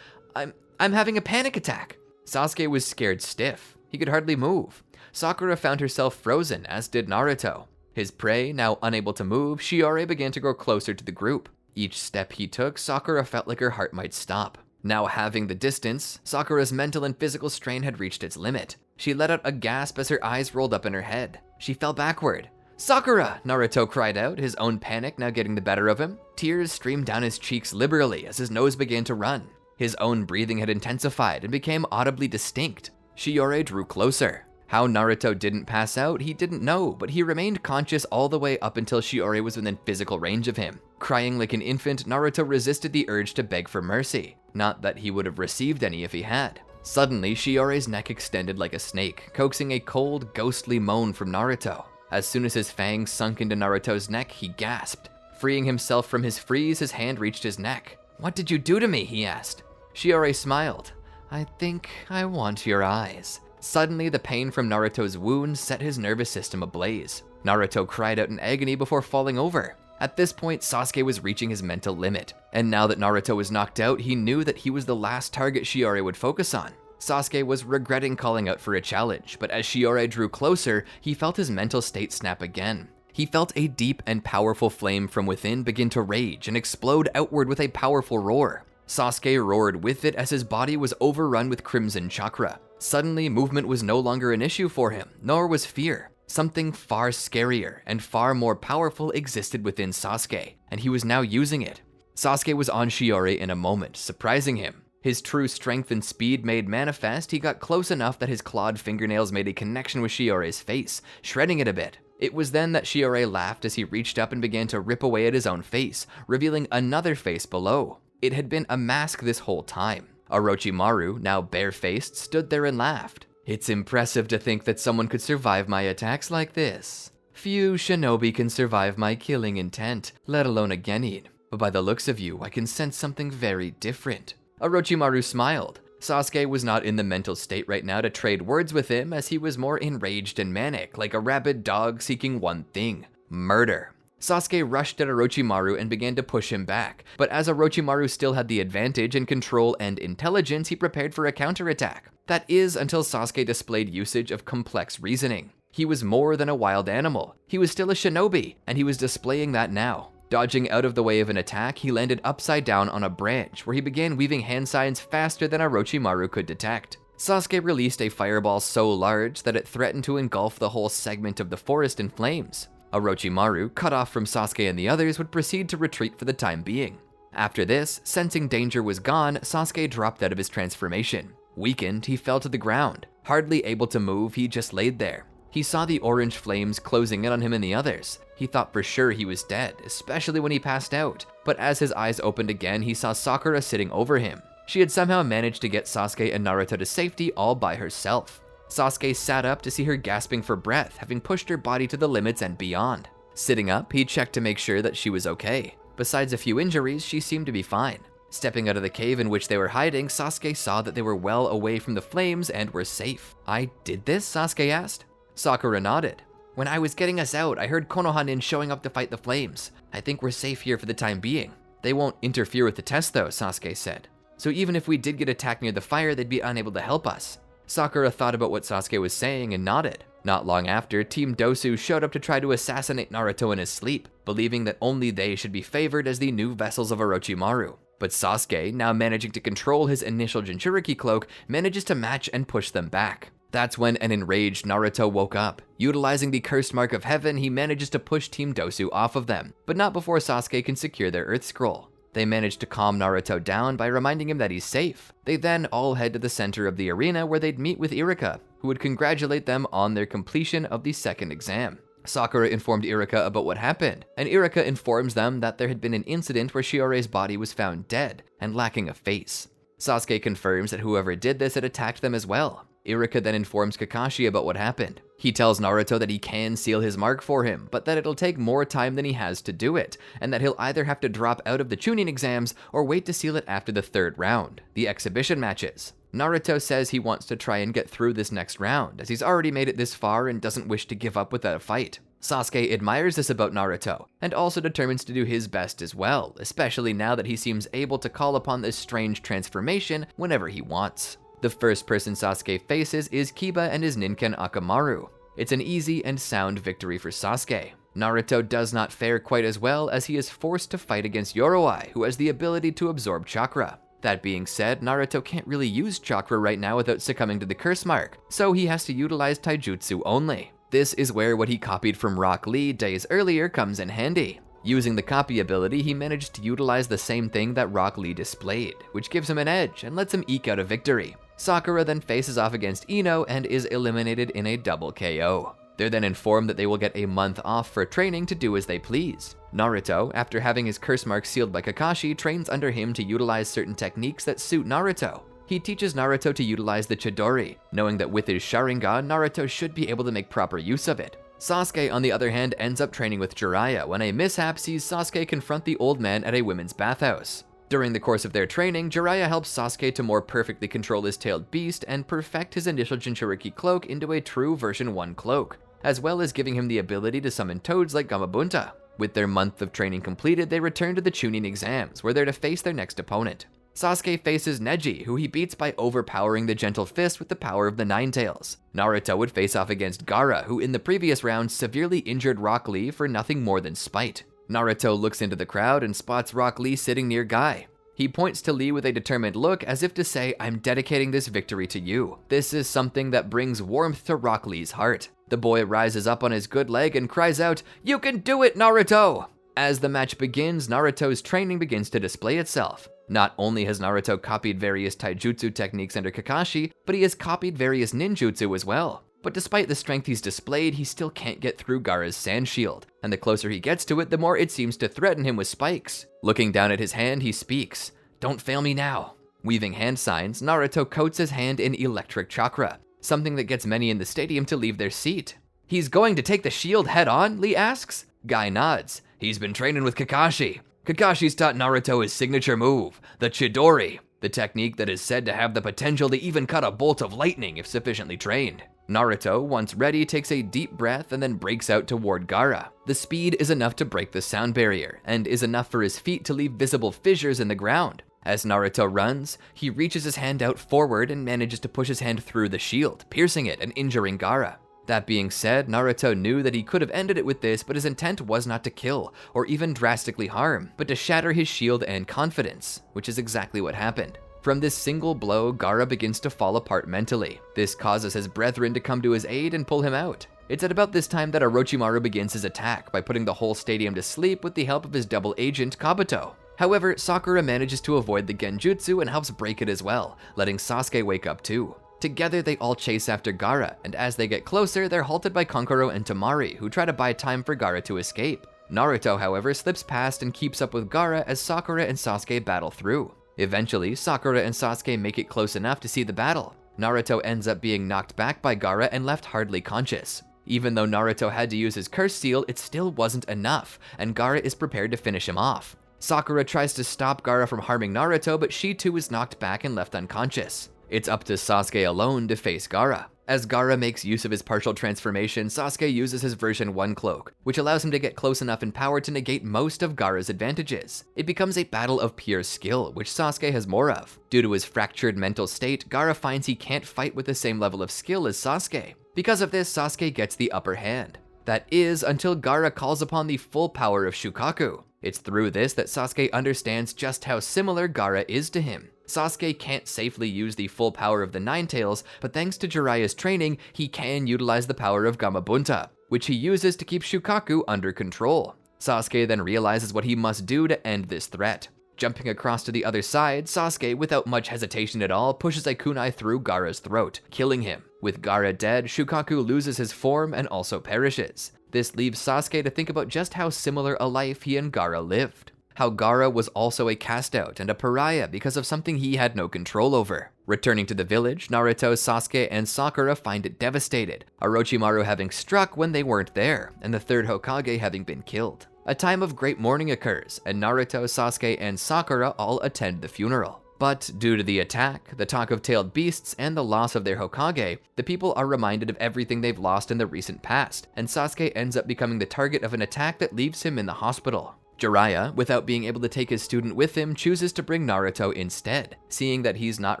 I'm having a panic attack. Sasuke was scared stiff. He could hardly move. Sakura found herself frozen, as did Naruto. His prey, now unable to move, Shiore began to grow closer to the group. Each step he took, Sakura felt like her heart might stop. Now having the distance, Sakura's mental and physical strain had reached its limit. She let out a gasp as her eyes rolled up in her head. She fell backward. "Sakura!" Naruto cried out, his own panic now getting the better of him. Tears streamed down his cheeks liberally as his nose began to run. His own breathing had intensified and became audibly distinct. Shiore drew closer. How Naruto didn't pass out, he didn't know, but he remained conscious all the way up until Shiore was within physical range of him. Crying like an infant, Naruto resisted the urge to beg for mercy. Not that he would have received any if he had. Suddenly, Shiore's neck extended like a snake, coaxing a cold, ghostly moan from Naruto. As soon as his fangs sunk into Naruto's neck, he gasped. Freeing himself from his freeze, his hand reached his neck. "What did you do to me?" he asked. Shiore smiled. "I think I want your eyes." Suddenly, the pain from Naruto's wound set his nervous system ablaze. Naruto cried out in agony before falling over. At this point, Sasuke was reaching his mental limit, and now that Naruto was knocked out, he knew that he was the last target Shiore would focus on. Sasuke was regretting calling out for a challenge, but as Shiore drew closer, he felt his mental state snap again. He felt a deep and powerful flame from within begin to rage and explode outward with a powerful roar. Sasuke roared with it as his body was overrun with crimson chakra. Suddenly, movement was no longer an issue for him, nor was fear. Something far scarier and far more powerful existed within Sasuke, and he was now using it. Sasuke was on Shiore in a moment, surprising him. His true strength and speed made manifest, he got close enough that his clawed fingernails made a connection with Shiore's face, shredding it a bit. It was then that Shiore laughed as he reached up and began to rip away at his own face, revealing another face below. It had been a mask this whole time. Orochimaru, now barefaced, stood there and laughed. "It's impressive to think that someone could survive my attacks like this. Few shinobi can survive my killing intent, let alone a genin. But by the looks of you, I can sense something very different." Orochimaru smiled. Sasuke was not in the mental state right now to trade words with him, as he was more enraged and manic, like a rabid dog seeking one thing: murder. Sasuke rushed at Orochimaru and began to push him back, but as Orochimaru still had the advantage in control and intelligence, he prepared for a counterattack. That is, until Sasuke displayed usage of complex reasoning. He was more than a wild animal. He was still a shinobi, and he was displaying that now. Dodging out of the way of an attack, he landed upside down on a branch, where he began weaving hand signs faster than Orochimaru could detect. Sasuke released a fireball so large that it threatened to engulf the whole segment of the forest in flames. Orochimaru, cut off from Sasuke and the others, would proceed to retreat for the time being. After this, sensing danger was gone, Sasuke dropped out of his transformation. Weakened, he fell to the ground. Hardly able to move, he just laid there. He saw the orange flames closing in on him and the others. He thought for sure he was dead, especially when he passed out. But as his eyes opened again, he saw Sakura sitting over him. She had somehow managed to get Sasuke and Naruto to safety all by herself. Sasuke sat up to see her gasping for breath, having pushed her body to the limits and beyond. Sitting up, he checked to make sure that she was okay. Besides a few injuries, she seemed to be fine. Stepping out of the cave in which they were hiding, Sasuke saw that they were well away from the flames and were safe. "I did this?" Sasuke asked. Sakura nodded. "When I was getting us out, I heard Konohanin showing up to fight the flames. I think we're safe here for the time being." "They won't interfere with the test though," Sasuke said. "So even if we did get attacked near the fire, they'd be unable to help us." Sakura thought about what Sasuke was saying and nodded. Not long after, Team Dosu showed up to try to assassinate Naruto in his sleep, believing that only they should be favored as the new vessels of Orochimaru. But Sasuke, now managing to control his initial Jinchuriki cloak, manages to match and push them back. That's when an enraged Naruto woke up. Utilizing the cursed mark of heaven, he manages to push Team Dosu off of them, but not before Sasuke can secure their Earth Scroll. They manage to calm Naruto down by reminding him that he's safe. They then all head to the center of the arena where they'd meet with Iruka, who would congratulate them on their completion of the second exam. Sakura informed Iruka about what happened, and Iruka informs them that there had been an incident where Shiore's body was found dead and lacking a face. Sasuke confirms that whoever did this had attacked them as well. Iruka then informs Kakashi about what happened. He tells Naruto that he can seal his mark for him, but that it'll take more time than he has to do it, and that he'll either have to drop out of the Chunin exams or wait to seal it after the third round, the exhibition matches. Naruto says he wants to try and get through this next round, as he's already made it this far and doesn't wish to give up without a fight. Sasuke admires this about Naruto, and also determines to do his best as well, especially now that he seems able to call upon this strange transformation whenever he wants. The first person Sasuke faces is Kiba and his Ninken Akamaru. It's an easy and sound victory for Sasuke. Naruto does not fare quite as well as he is forced to fight against Yoroi, who has the ability to absorb chakra. That being said, Naruto can't really use chakra right now without succumbing to the curse mark, so he has to utilize taijutsu only. This is where what he copied from Rock Lee days earlier comes in handy. Using the copy ability, he managed to utilize the same thing that Rock Lee displayed, which gives him an edge and lets him eke out a victory. Sakura then faces off against Ino and is eliminated in a double KO. They're then informed that they will get a month off for training to do as they please. Naruto, after having his curse mark sealed by Kakashi, trains under him to utilize certain techniques that suit Naruto. He teaches Naruto to utilize the Chidori, knowing that with his Sharingan, Naruto should be able to make proper use of it. Sasuke, on the other hand, ends up training with Jiraiya when a mishap sees Sasuke confront the old man at a women's bathhouse. During the course of their training, Jiraiya helps Sasuke to more perfectly control his tailed beast and perfect his initial Jinchuriki cloak into a true version 1 cloak, as well as giving him the ability to summon toads like Gamabunta. With their month of training completed, they return to the Chunin exams, where they're to face their next opponent. Sasuke faces Neji, who he beats by overpowering the Gentle Fist with the power of the Nine Tails. Naruto would face off against Gaara, who in the previous round severely injured Rock Lee for nothing more than spite. Naruto looks into the crowd and spots Rock Lee sitting near Guy. He points to Lee with a determined look as if to say, "I'm dedicating this victory to you." This is something that brings warmth to Rock Lee's heart. The boy rises up on his good leg and cries out, "You can do it, Naruto!" As the match begins, Naruto's training begins to display itself. Not only has Naruto copied various taijutsu techniques under Kakashi, but he has copied various ninjutsu as well. But despite the strength he's displayed, he still can't get through Gaara's sand shield, and the closer he gets to it, the more it seems to threaten him with spikes. Looking down at his hand, he speaks, "Don't fail me now." Weaving hand signs, Naruto coats his hand in electric chakra, something that gets many in the stadium to leave their seat. "He's going to take the shield head on?" Lee asks. Guy nods. "He's been training with Kakashi. Kakashi's taught Naruto his signature move, the Chidori, the technique that is said to have the potential to even cut a bolt of lightning if sufficiently trained." Naruto, once ready, takes a deep breath and then breaks out toward Gaara. The speed is enough to break the sound barrier, and is enough for his feet to leave visible fissures in the ground. As Naruto runs, he reaches his hand out forward and manages to push his hand through the shield, piercing it and injuring Gaara. That being said, Naruto knew that he could have ended it with this, but his intent was not to kill, or even drastically harm, but to shatter his shield and confidence, which is exactly what happened. From this single blow, Gaara begins to fall apart mentally. This causes his brethren to come to his aid and pull him out. It's at about this time that Orochimaru begins his attack by putting the whole stadium to sleep with the help of his double agent, Kabuto. However, Sakura manages to avoid the genjutsu and helps break it as well, letting Sasuke wake up too. Together, they all chase after Gaara, and as they get closer, they're halted by Kankuro and Temari, who try to buy time for Gaara to escape. Naruto, however, slips past and keeps up with Gaara as Sakura and Sasuke battle through. Eventually, Sakura and Sasuke make it close enough to see the battle. Naruto ends up being knocked back by Gaara and left hardly conscious. Even though Naruto had to use his curse seal, it still wasn't enough, and Gaara is prepared to finish him off. Sakura tries to stop Gaara from harming Naruto, but she too is knocked back and left unconscious. It's up to Sasuke alone to face Gaara. As Gaara makes use of his partial transformation, Sasuke uses his version 1 cloak, which allows him to get close enough in power to negate most of Gaara's advantages. It becomes a battle of pure skill, which Sasuke has more of. Due to his fractured mental state, Gaara finds he can't fight with the same level of skill as Sasuke. Because of this, Sasuke gets the upper hand. That is, until Gaara calls upon the full power of Shukaku. It's through this that Sasuke understands just how similar Gaara is to him. Sasuke can't safely use the full power of the Nine Tails, but thanks to Jiraiya's training, he can utilize the power of Gamabunta, which he uses to keep Shukaku under control. Sasuke then realizes what he must do to end this threat. Jumping across to the other side, Sasuke, without much hesitation at all, pushes a kunai through Gaara's throat, killing him. With Gaara dead, Shukaku loses his form and also perishes. This leaves Sasuke to think about just how similar a life he and Gaara lived. How Gaara was also a cast-out and a pariah because of something he had no control over. Returning to the village, Naruto, Sasuke, and Sakura find it devastated, Orochimaru having struck when they weren't there, and the third Hokage having been killed. A time of great mourning occurs, and Naruto, Sasuke, and Sakura all attend the funeral. But due to the attack, the talk of tailed beasts, and the loss of their Hokage, the people are reminded of everything they've lost in the recent past, and Sasuke ends up becoming the target of an attack that leaves him in the hospital. Jiraiya, without being able to take his student with him, chooses to bring Naruto instead, seeing that he's not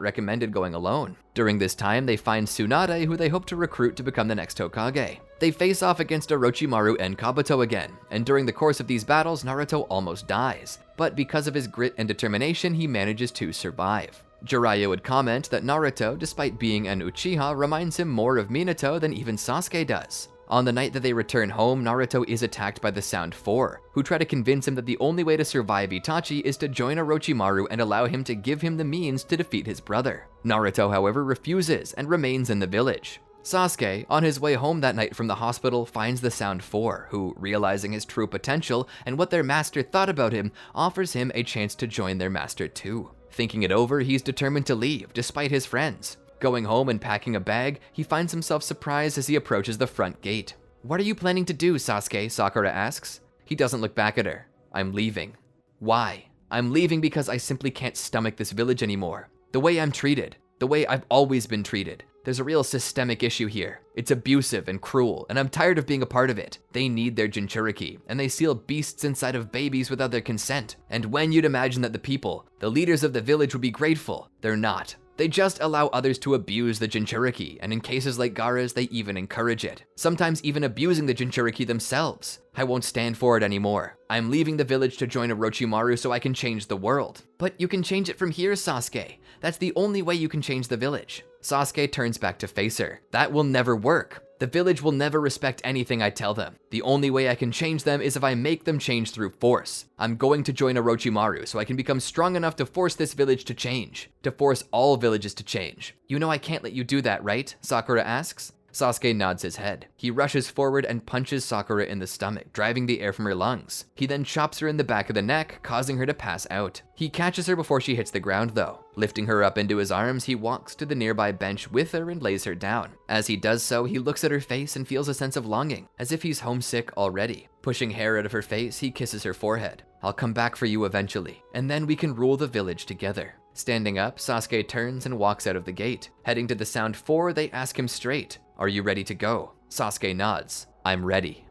recommended going alone. During this time, they find Tsunade, who they hope to recruit to become the next Hokage. They face off against Orochimaru and Kabuto again, and during the course of these battles, Naruto almost dies, but because of his grit and determination, he manages to survive. Jiraiya would comment that Naruto, despite being an Uchiha, reminds him more of Minato than even Sasuke does. On the night that they return home, Naruto is attacked by the Sound Four, who try to convince him that the only way to survive Itachi is to join Orochimaru and allow him to give him the means to defeat his brother. Naruto, however, refuses and remains in the village. Sasuke, on his way home that night from the hospital, finds the Sound Four, who, realizing his true potential and what their master thought about him, offers him a chance to join their master too. Thinking it over, he's determined to leave, despite his friends. Going home and packing a bag, he finds himself surprised as he approaches the front gate. "What are you planning to do, Sasuke?" Sakura asks. He doesn't look back at her. "I'm leaving." "Why?" "I'm leaving because I simply can't stomach this village anymore. The way I'm treated. The way I've always been treated. There's a real systemic issue here. It's abusive and cruel, and I'm tired of being a part of it. They need their Jinchuriki, and they seal beasts inside of babies without their consent. And when you'd imagine that the people, the leaders of the village, would be grateful, they're not. They just allow others to abuse the Jinchuriki, and in cases like Gaara's, they even encourage it, sometimes even abusing the Jinchuriki themselves. I won't stand for it anymore. I'm leaving the village to join Orochimaru so I can change the world." "But you can change it from here, Sasuke. That's the only way you can change the village." Sasuke turns back to face her. "That will never work. The village will never respect anything I tell them. The only way I can change them is if I make them change through force. I'm going to join Orochimaru so I can become strong enough to force this village to change. To force all villages to change. You know I can't let you do that, right?" Sakura asks. Sasuke nods his head. He rushes forward and punches Sakura in the stomach, driving the air from her lungs. He then chops her in the back of the neck, causing her to pass out. He catches her before she hits the ground though. Lifting her up into his arms, he walks to the nearby bench with her and lays her down. As he does so, he looks at her face and feels a sense of longing, as if he's homesick already. Pushing hair out of her face, he kisses her forehead. "I'll come back for you eventually, and then we can rule the village together." Standing up, Sasuke turns and walks out of the gate. Heading to the Sound Four, they ask him straight, "Are you ready to go?" Sasuke nods. "I'm ready."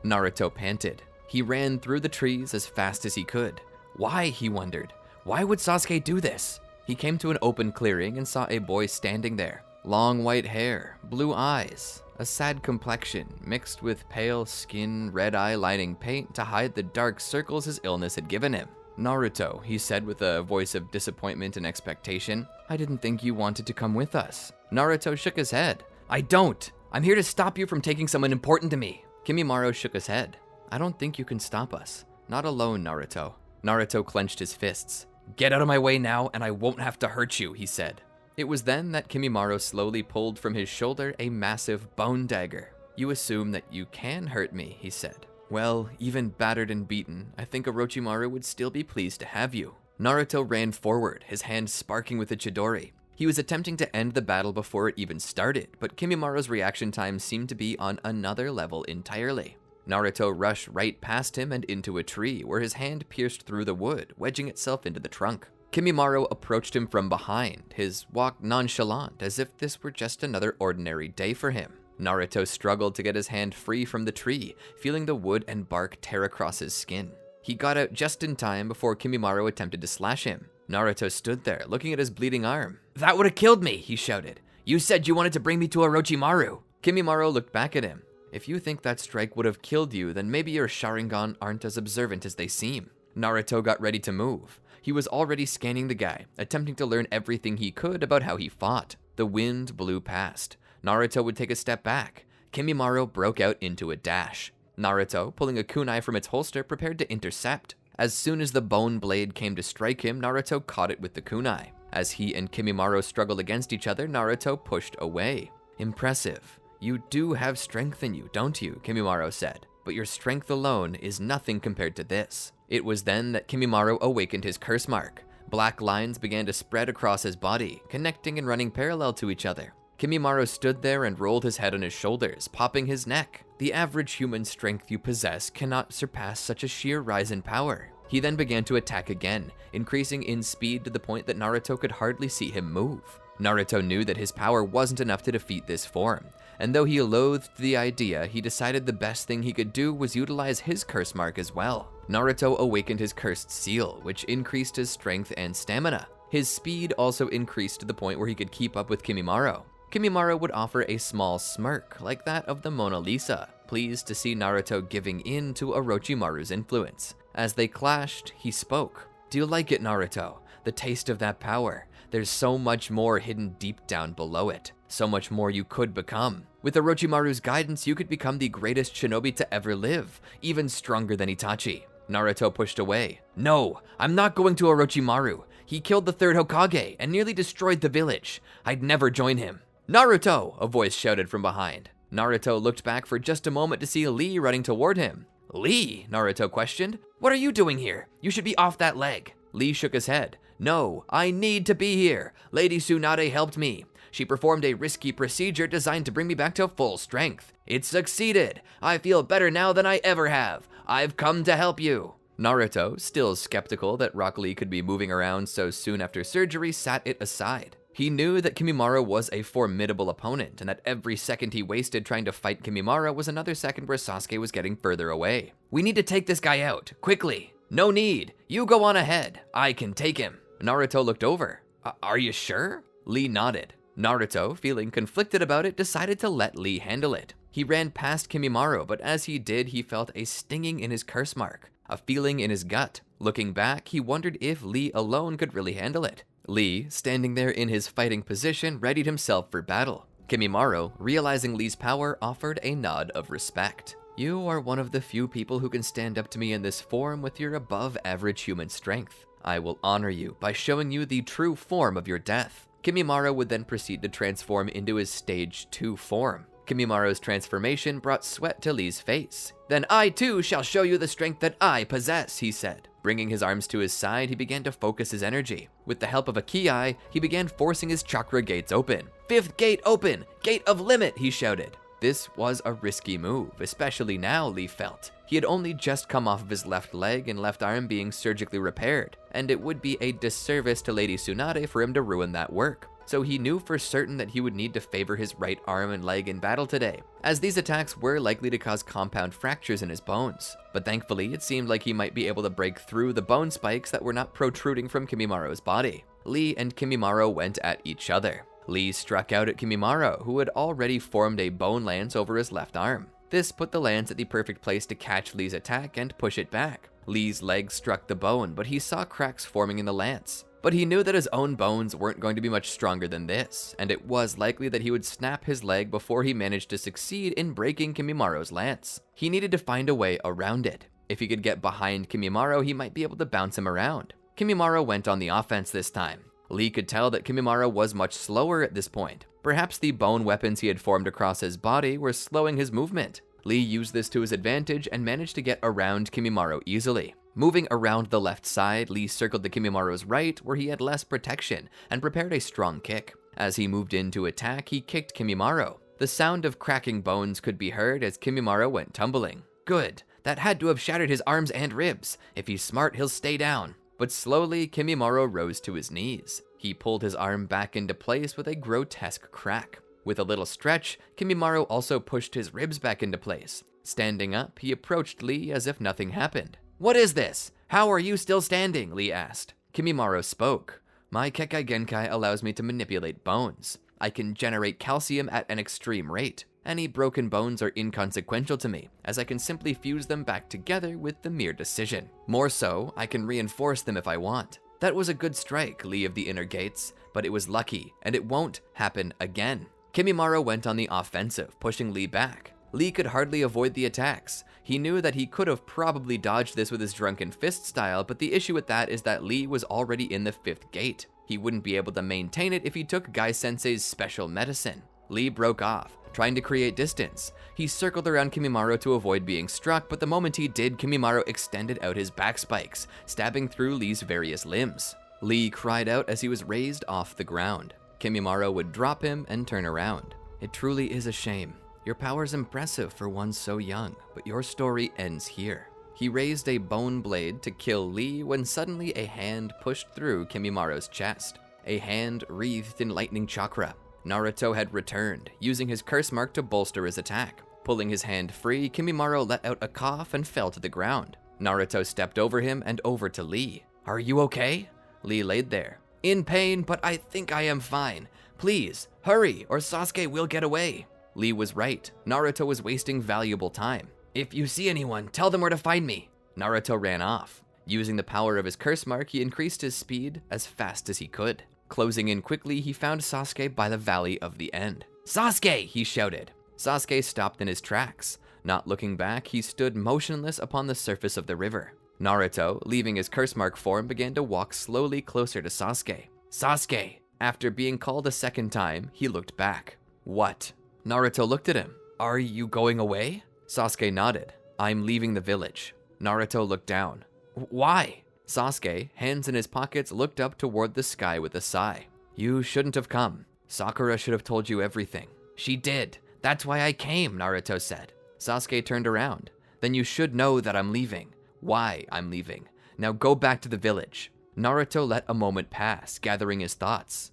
Naruto panted. He ran through the trees as fast as he could. Why, he wondered. Why would Sasuke do this? He came to an open clearing and saw a boy standing there. Long white hair, blue eyes, a sad complexion mixed with pale skin, red eye lining paint to hide the dark circles his illness had given him. "Naruto," he said with a voice of disappointment and expectation. "I didn't think you wanted to come with us." Naruto shook his head. "I don't. I'm here to stop you from taking someone important to me." Kishimoro shook his head. "I don't think you can stop us. Not alone, Naruto." Naruto clenched his fists. "Get out of my way now, and I won't have to hurt you," he said. It was then that Kishimoro slowly pulled from his shoulder a massive bone dagger. "You assume that you can hurt me," he said. "Well, even battered and beaten, I think Orochimaru would still be pleased to have you." Naruto ran forward, his hand sparking with the Chidori. He was attempting to end the battle before it even started, but Kishimoro's reaction time seemed to be on another level entirely. Naruto rushed right past him and into a tree, where his hand pierced through the wood, wedging itself into the trunk. Kishimoro approached him from behind, his walk nonchalant, as if this were just another ordinary day for him. Naruto struggled to get his hand free from the tree, feeling the wood and bark tear across his skin. He got out just in time before Kishimoro attempted to slash him. Naruto stood there, looking at his bleeding arm. "That would have killed me," he shouted. "You said you wanted to bring me to Orochimaru." Kishimoro looked back at him. "If you think that strike would have killed you, then maybe your Sharingan aren't as observant as they seem." Naruto got ready to move. He was already scanning the guy, attempting to learn everything he could about how he fought. The wind blew past. Naruto would take a step back. Kishimoro broke out into a dash. Naruto, pulling a kunai from its holster, prepared to intercept. As soon as the bone blade came to strike him, Naruto caught it with the kunai. As he and Kishimoro struggled against each other, Naruto pushed away. "Impressive. You do have strength in you, don't you?" Kishimoro said. "But your strength alone is nothing compared to this." It was then that Kishimoro awakened his curse mark. Black lines began to spread across his body, connecting and running parallel to each other. Kishimoro stood there and rolled his head on his shoulders, popping his neck. "The average human strength you possess cannot surpass such a sheer rise in power." He then began to attack again, increasing in speed to the point that Naruto could hardly see him move. Naruto knew that his power wasn't enough to defeat this form, and though he loathed the idea, he decided the best thing he could do was utilize his curse mark as well. Naruto awakened his cursed seal, which increased his strength and stamina. His speed also increased to the point where he could keep up with Kishimoro. Kishimoro would offer a small smirk, like that of the Mona Lisa, pleased to see Naruto giving in to Orochimaru's influence. As they clashed, he spoke. "Do you like it, Naruto? The taste of that power? There's so much more hidden deep down below it. So much more you could become. With Orochimaru's guidance, you could become the greatest shinobi to ever live, even stronger than Itachi." Naruto pushed away. "No, I'm not going to Orochimaru. He killed the third Hokage and nearly destroyed the village. I'd never join him." "Naruto!" a voice shouted from behind. Naruto looked back for just a moment to see Lee running toward him. "Lee?" Naruto questioned. "What are you doing here? You should be off that leg." Lee shook his head. "No, I need to be here. Lady Tsunade helped me. She performed a risky procedure designed to bring me back to full strength. It succeeded. I feel better now than I ever have. I've come to help you." Naruto, still skeptical that Rock Lee could be moving around so soon after surgery, sat it aside. He knew that Kishimoro was a formidable opponent, and that every second he wasted trying to fight Kishimoro was another second where Sasuke was getting further away. "We need to take this guy out, quickly." "No need. You go on ahead. I can take him." Naruto looked over. Are you sure?" Lee nodded. Naruto, feeling conflicted about it, decided to let Lee handle it. He ran past Kishimoro, but as he did, he felt a stinging in his curse mark, a feeling in his gut. Looking back, he wondered if Lee alone could really handle it. Lee, standing there in his fighting position, readied himself for battle. Kishimoro, realizing Lee's power, offered a nod of respect. "You are one of the few people who can stand up to me in this form with your above-average human strength. I will honor you by showing you the true form of your death." Kishimoro would then proceed to transform into his Stage 2 form. Kishimoro's transformation brought sweat to Lee's face. "Then I too shall show you the strength that I possess," he said. Bringing his arms to his side, he began to focus his energy. With the help of a ki, he began forcing his chakra gates open. "Fifth gate open! Gate of limit!" he shouted. This was a risky move, especially now, Lee felt. He had only just come off of his left leg and left arm being surgically repaired, and it would be a disservice to Lady Tsunade for him to ruin that work. So he knew for certain that he would need to favor his right arm and leg in battle today, as these attacks were likely to cause compound fractures in his bones. But thankfully, it seemed like he might be able to break through the bone spikes that were not protruding from Kishimoro's body. Lee and Kishimoro went at each other. Lee struck out at Kishimoro, who had already formed a bone lance over his left arm. This put the lance at the perfect place to catch Lee's attack and push it back. Lee's leg struck the bone, but he saw cracks forming in the lance. But he knew that his own bones weren't going to be much stronger than this, and it was likely that he would snap his leg before he managed to succeed in breaking Kishimoro's lance. He needed to find a way around it. If he could get behind Kishimoro, he might be able to bounce him around. Kishimoro went on the offense this time. Lee could tell that Kishimoro was much slower at this point. Perhaps the bone weapons he had formed across his body were slowing his movement. Lee used this to his advantage and managed to get around Kishimoro easily. Moving around the left side, Lee circled to Kishimoro's right, where he had less protection, and prepared a strong kick. As he moved in to attack, he kicked Kishimoro. The sound of cracking bones could be heard as Kishimoro went tumbling. Good, that had to have shattered his arms and ribs. If he's smart, he'll stay down. But slowly, Kishimoro rose to his knees. He pulled his arm back into place with a grotesque crack. With a little stretch, Kishimoro also pushed his ribs back into place. Standing up, he approached Lee as if nothing happened. "What is this? How are you still standing?" Lee asked. Kishimoro spoke. "My Kekkai Genkai allows me to manipulate bones. I can generate calcium at an extreme rate. Any broken bones are inconsequential to me, as I can simply fuse them back together with the mere decision. More so, I can reinforce them if I want. That was a good strike, Lee of the Inner Gates, but it was lucky, and it won't happen again." Kishimoro went on the offensive, pushing Lee back. Lee could hardly avoid the attacks. He knew that he could have probably dodged this with his drunken fist style, but the issue with that is that Lee was already in the 5th gate. He wouldn't be able to maintain it if he took Gai-sensei's special medicine. Lee broke off, trying to create distance. He circled around Kishimoro to avoid being struck, but the moment he did, Kishimoro extended out his back spikes, stabbing through Lee's various limbs. Lee cried out as he was raised off the ground. Kishimoro would drop him and turn around. "It truly is a shame. Your power's impressive for one so young, but your story ends here." He raised a bone blade to kill Lee when suddenly a hand pushed through Kimimoro's chest. A hand wreathed in lightning chakra. Naruto had returned, using his curse mark to bolster his attack. Pulling his hand free, Kimimoro let out a cough and fell to the ground. Naruto stepped over him and over to Lee. "Are you okay?" Lee laid there. "In pain, but I think I am fine. Please, hurry, or Sasuke will get away." Lee was right. Naruto was wasting valuable time. "If you see anyone, tell them where to find me." Naruto ran off. Using the power of his curse mark, he increased his speed as fast as he could. Closing in quickly, he found Sasuke by the Valley of the End. "Sasuke!" he shouted. Sasuke stopped in his tracks. Not looking back, he stood motionless upon the surface of the river. Naruto, leaving his curse mark form, began to walk slowly closer to Sasuke. "Sasuke!" After being called a second time, he looked back. "What?" Naruto looked at him. "Are you going away?" Sasuke nodded. "I'm leaving the village." Naruto looked down. "Why?" Sasuke, hands in his pockets, looked up toward the sky with a sigh. "You shouldn't have come. Sakura should have told you everything." "She did. That's why I came," Naruto said. Sasuke turned around. "Then you should know that I'm leaving. Why I'm leaving. Now go back to the village." Naruto let a moment pass, gathering his thoughts.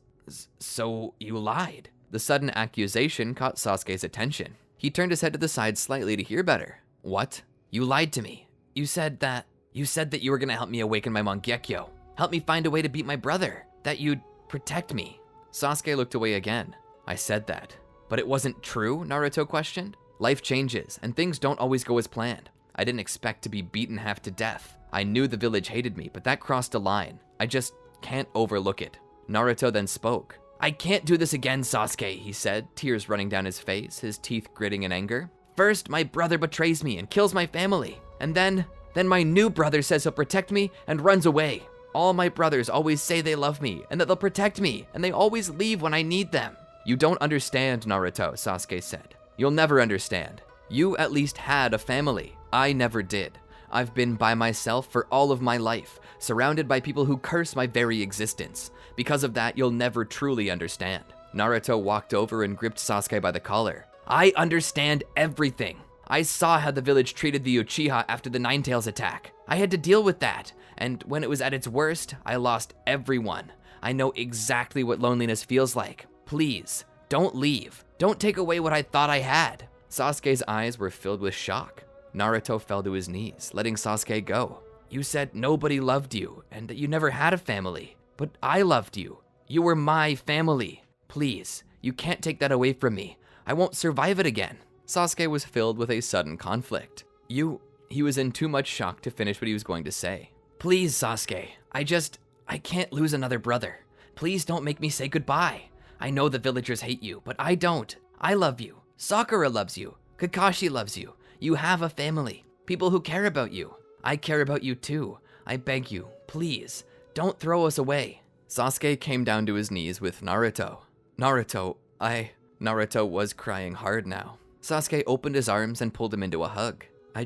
"So you lied?" The sudden accusation caught Sasuke's attention. He turned his head to the side slightly to hear better. "What?" "You lied to me. You said that you were gonna help me awaken my Mangekyo. Help me find a way to beat my brother. That you'd protect me." Sasuke looked away again. "I said that. But it wasn't true?" Naruto questioned. "Life changes, and things don't always go as planned. I didn't expect to be beaten half to death. I knew the village hated me, but that crossed a line. I just can't overlook it." Naruto then spoke. "I can't do this again, Sasuke," he said, tears running down his face, his teeth gritting in anger. "First, my brother betrays me and kills my family. And then my new brother says he'll protect me and runs away. All my brothers always say they love me and that they'll protect me, and they always leave when I need them." "You don't understand, Naruto," Sasuke said. "You'll never understand. You at least had a family. I never did. I've been by myself for all of my life, surrounded by people who curse my very existence. Because of that, you'll never truly understand." Naruto walked over and gripped Sasuke by the collar. "I understand everything. I saw how the village treated the Uchiha after the Ninetales attack. I had to deal with that, and when it was at its worst, I lost everyone. I know exactly what loneliness feels like. Please, don't leave. Don't take away what I thought I had." Sasuke's eyes were filled with shock. Naruto fell to his knees, letting Sasuke go. "You said nobody loved you, and that you never had a family. But I loved you. You were my family. Please, you can't take that away from me. I won't survive it again." Sasuke was filled with a sudden conflict. He was in too much shock to finish what he was going to say. "Please, Sasuke, I can't lose another brother. Please don't make me say goodbye. I know the villagers hate you, but I don't. I love you. Sakura loves you. Kakashi loves you. You have a family. People who care about you. I care about you too. I beg you, please, don't throw us away." Sasuke came down to his knees with Naruto. Naruto was crying hard now. Sasuke opened his arms and pulled him into a hug. I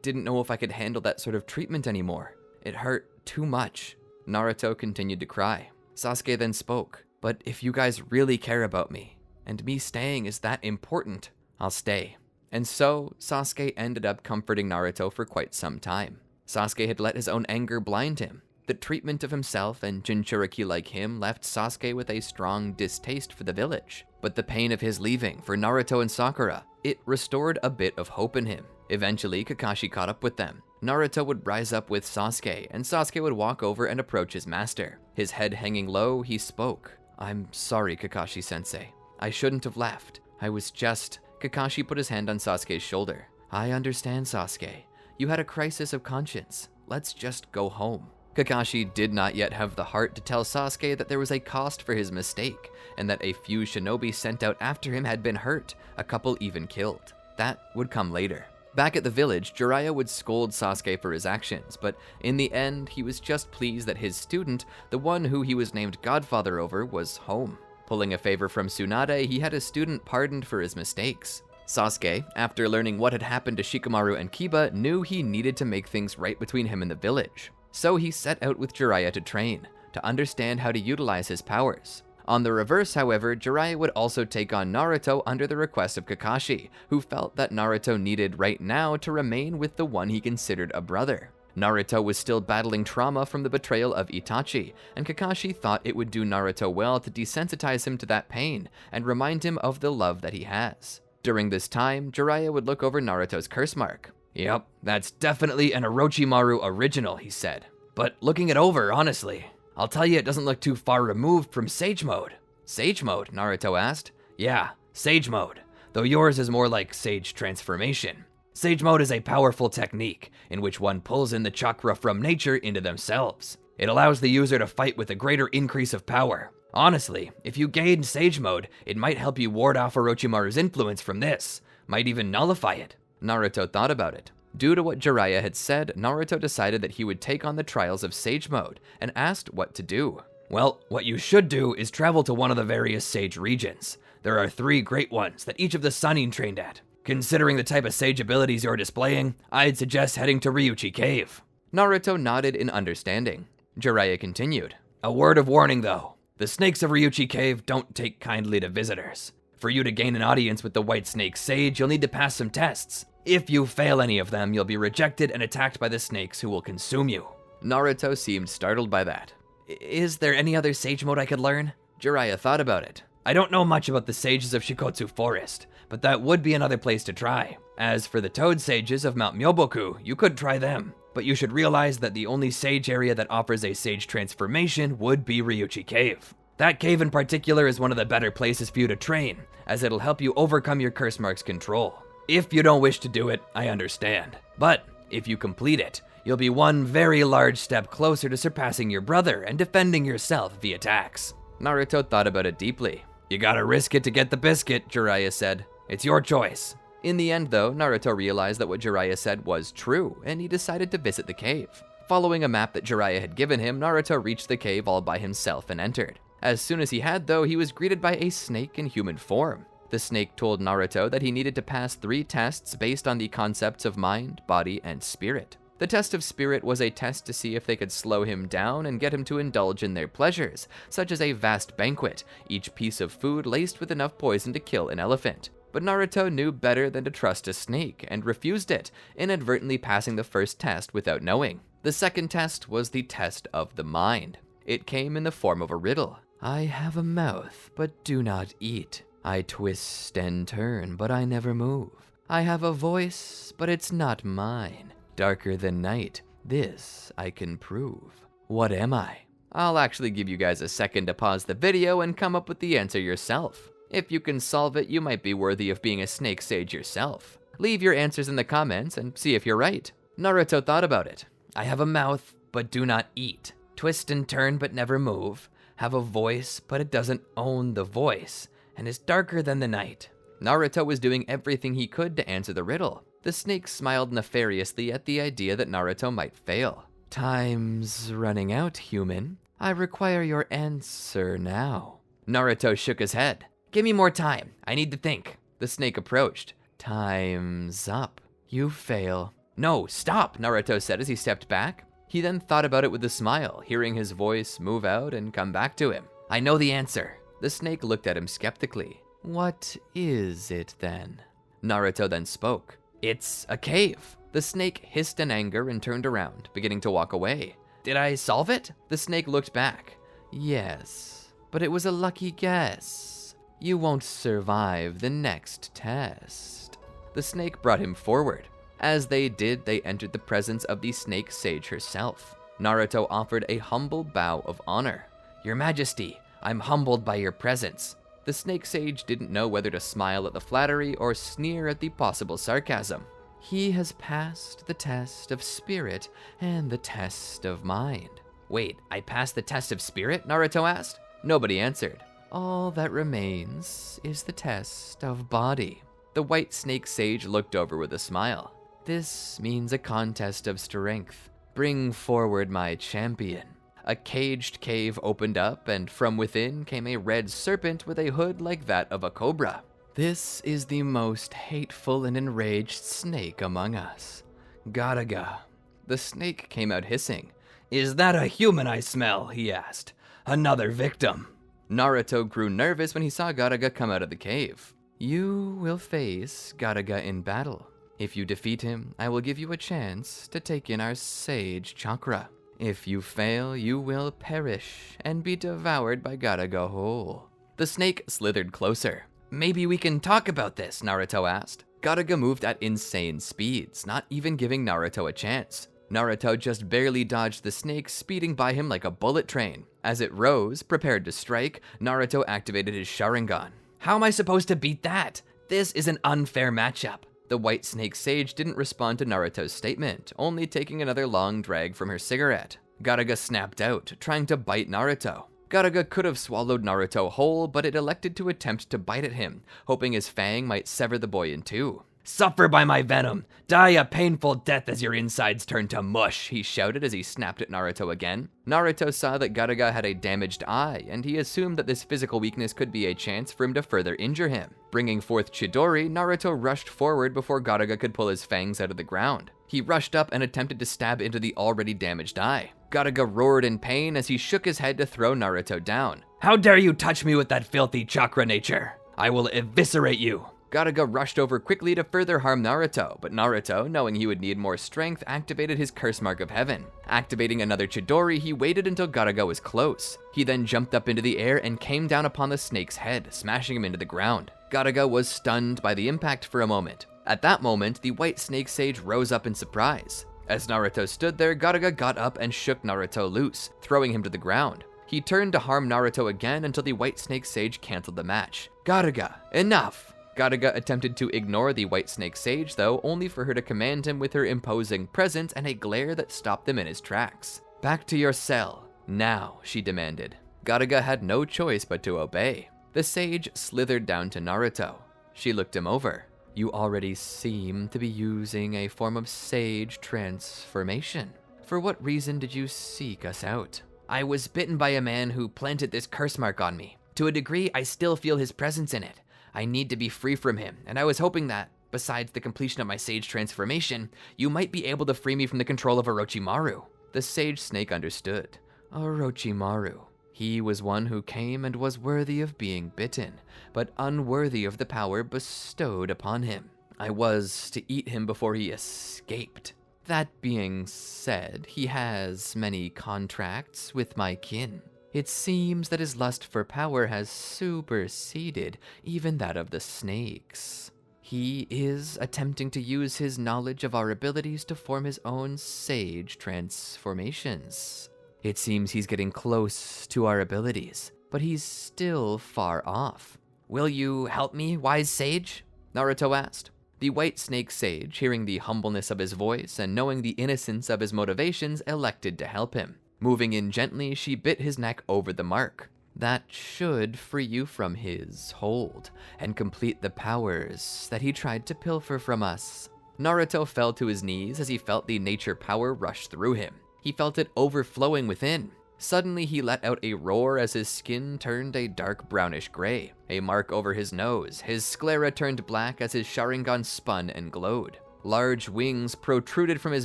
didn't know if I could handle that sort of treatment anymore. It hurt too much." Naruto continued to cry. Sasuke then spoke. "But if you guys really care about me, and me staying is that important, I'll stay." And so, Sasuke ended up comforting Naruto for quite some time. Sasuke had let his own anger blind him. The treatment of himself and Jinchuriki like him left Sasuke with a strong distaste for the village. But the pain of his leaving for Naruto and Sakura, it restored a bit of hope in him. Eventually, Kakashi caught up with them. Naruto would rise up with Sasuke, and Sasuke would walk over and approach his master. His head hanging low, he spoke. "I'm sorry, Kakashi-sensei. I shouldn't have left. I was just..." Kakashi put his hand on Sasuke's shoulder. "I understand, Sasuke. You had a crisis of conscience. Let's just go home." Kakashi did not yet have the heart to tell Sasuke that there was a cost for his mistake, and that a few shinobi sent out after him had been hurt, a couple even killed. That would come later. Back at the village, Jiraiya would scold Sasuke for his actions, but in the end, he was just pleased that his student, the one who he was named Godfather over, was home. Pulling a favor from Tsunade, he had his student pardoned for his mistakes. Sasuke, after learning what had happened to Shikamaru and Kiba, knew he needed to make things right between him and the village. So he set out with Jiraiya to train, to understand how to utilize his powers. On the reverse, however, Jiraiya would also take on Naruto under the request of Kakashi, who felt that Naruto needed right now to remain with the one he considered a brother. Naruto was still battling trauma from the betrayal of Itachi, and Kakashi thought it would do Naruto well to desensitize him to that pain and remind him of the love that he has. During this time, Jiraiya would look over Naruto's curse mark. "Yep, that's definitely an Orochimaru original," he said. "But looking it over, honestly, I'll tell you it doesn't look too far removed from Sage Mode." "Sage Mode?" Naruto asked. "Yeah, Sage Mode, though yours is more like Sage Transformation. Sage Mode is a powerful technique in which one pulls in the chakra from nature into themselves. It allows the user to fight with a greater increase of power. Honestly, if you gain Sage Mode, it might help you ward off Orochimaru's influence from this, might even nullify it." Naruto thought about it. Due to what Jiraiya had said, Naruto decided that he would take on the trials of Sage Mode and asked what to do. "Well, what you should do is travel to one of the various Sage regions. There are 3 great ones that each of the Sannin trained at. Considering the type of Sage abilities you're displaying, I'd suggest heading to Ryuchi Cave." Naruto nodded in understanding. Jiraiya continued. "A word of warning though, the snakes of Ryuchi Cave don't take kindly to visitors. For you to gain an audience with the White Snake Sage, you'll need to pass some tests. If you fail any of them, you'll be rejected and attacked by the snakes who will consume you." Naruto seemed startled by that. "Is there any other Sage Mode I could learn?" Jiraiya thought about it. "I don't know much about the sages of Shikotsu Forest, but that would be another place to try. As for the Toad Sages of Mount Myoboku, you could try them, but you should realize that the only sage area that offers a sage transformation would be Ryuchi Cave. That cave in particular is one of the better places for you to train, as it'll help you overcome your curse mark's control. If you don't wish to do it, I understand. But if you complete it, you'll be one very large step closer to surpassing your brother and defending yourself via attacks." Naruto thought about it deeply. "You gotta risk it to get the biscuit," Jiraiya said. "It's your choice." In the end, though, Naruto realized that what Jiraiya said was true, and he decided to visit the cave. Following a map that Jiraiya had given him, Naruto reached the cave all by himself and entered. As soon as he had, though, he was greeted by a snake in human form. The snake told Naruto that he needed to pass 3 tests based on the concepts of mind, body, and spirit. The test of spirit was a test to see if they could slow him down and get him to indulge in their pleasures, such as a vast banquet, each piece of food laced with enough poison to kill an elephant. But Naruto knew better than to trust a snake and refused it, inadvertently passing the first test without knowing. The second test was the test of the mind. It came in the form of a riddle. "I have a mouth, but do not eat. I twist and turn, but I never move. I have a voice, but it's not mine. Darker than night, this I can prove. What am I?" I'll actually give you guys a second to pause the video and come up with the answer yourself. If you can solve it, you might be worthy of being a snake sage yourself. Leave your answers in the comments and see if you're right. Naruto thought about it. "I have a mouth, but do not eat. Twist and turn, but never move. Have a voice, but it doesn't own the voice, and is darker than the night." Naruto was doing everything he could to answer the riddle. The snake smiled nefariously at the idea that Naruto might fail. "Time's running out, human. I require your answer now." Naruto shook his head. "Give me more time. I need to think." The snake approached. "Time's up. You fail." "No, stop," Naruto said as he stepped back. He then thought about it with a smile, hearing his voice move out and come back to him. "I know the answer." The snake looked at him skeptically. "What is it then?" Naruto then spoke. "It's a cave." The snake hissed in anger and turned around, beginning to walk away. "Did I solve it?" The snake looked back. "Yes, but it was a lucky guess. You won't survive the next test." The snake brought him forward. As they did, they entered the presence of the snake sage herself. Naruto offered a humble bow of honor. "Your Majesty, I'm humbled by your presence." The snake sage didn't know whether to smile at the flattery or sneer at the possible sarcasm. "He has passed the test of spirit and the test of mind." "Wait, I passed the test of spirit?" Naruto asked. Nobody answered. "All that remains is the test of body." The white snake sage looked over with a smile. "This means a contest of strength. Bring forward my champion." A caged cave opened up, and from within came a red serpent with a hood like that of a cobra. "This is the most hateful and enraged snake among us. Garaga." The snake came out hissing. "Is that a human I smell?" he asked. "Another victim." Naruto grew nervous when he saw Gattaga come out of the cave. You will face Gattaga in battle. If you defeat him, I will give you a chance to take in our sage chakra. If you fail, you will perish and be devoured by Gattaga whole. The snake slithered closer. Maybe we can talk about this, Naruto asked. Gattaga moved at insane speeds, not even giving Naruto a chance. Naruto just barely dodged the snake speeding by him like a bullet train. As it rose, prepared to strike, Naruto activated his Sharingan. How am I supposed to beat that? This is an unfair matchup. The white snake sage didn't respond to Naruto's statement, only taking another long drag from her cigarette. Gattaga snapped out, trying to bite Naruto. Gattaga could have swallowed Naruto whole, but it elected to attempt to bite at him, hoping his fang might sever the boy in two. Suffer by my venom! Die a painful death as your insides turn to mush, he shouted as he snapped at Naruto again. Naruto saw that Gattaga had a damaged eye, and he assumed that this physical weakness could be a chance for him to further injure him. Bringing forth Chidori, Naruto rushed forward before Gattaga could pull his fangs out of the ground. He rushed up and attempted to stab into the already damaged eye. Gattaga roared in pain as he shook his head to throw Naruto down. How dare you touch me with that filthy chakra nature! I will eviscerate you! Gattaga rushed over quickly to further harm Naruto, but Naruto, knowing he would need more strength, activated his Curse Mark of Heaven. Activating another Chidori, he waited until Gattaga was close. He then jumped up into the air and came down upon the snake's head, smashing him into the ground. Gattaga was stunned by the impact for a moment. At that moment, the white snake sage rose up in surprise. As Naruto stood there, Gattaga got up and shook Naruto loose, throwing him to the ground. He turned to harm Naruto again until the white snake sage canceled the match. Gattaga, enough! Gattaga attempted to ignore the white snake sage though, only for her to command him with her imposing presence and a glare that stopped him in his tracks. Back to your cell, now, she demanded. Gattaga had no choice but to obey. The sage slithered down to Naruto. She looked him over. You already seem to be using a form of sage transformation. For what reason did you seek us out? I was bitten by a man who planted this curse mark on me. To a degree, I still feel his presence in it. I need to be free from him, and I was hoping that, besides the completion of my sage transformation, you might be able to free me from the control of Orochimaru. The sage snake understood. Orochimaru. He was one who came and was worthy of being bitten, but unworthy of the power bestowed upon him. I was to eat him before he escaped. That being said, he has many contracts with my kin. It seems that his lust for power has superseded even that of the snakes. He is attempting to use his knowledge of our abilities to form his own sage transformations. It seems he's getting close to our abilities, but he's still far off. Will you help me, wise sage? Naruto asked. The white snake sage, hearing the humbleness of his voice and knowing the innocence of his motivations, elected to help him. Moving in gently, she bit his neck over the mark. That should free you from his hold and complete the powers that he tried to pilfer from us. Naruto fell to his knees as he felt the nature power rush through him. He felt it overflowing within. Suddenly, he let out a roar as his skin turned a dark brownish gray. A mark over his nose, his sclera turned black as his Sharingan spun and glowed. Large wings protruded from his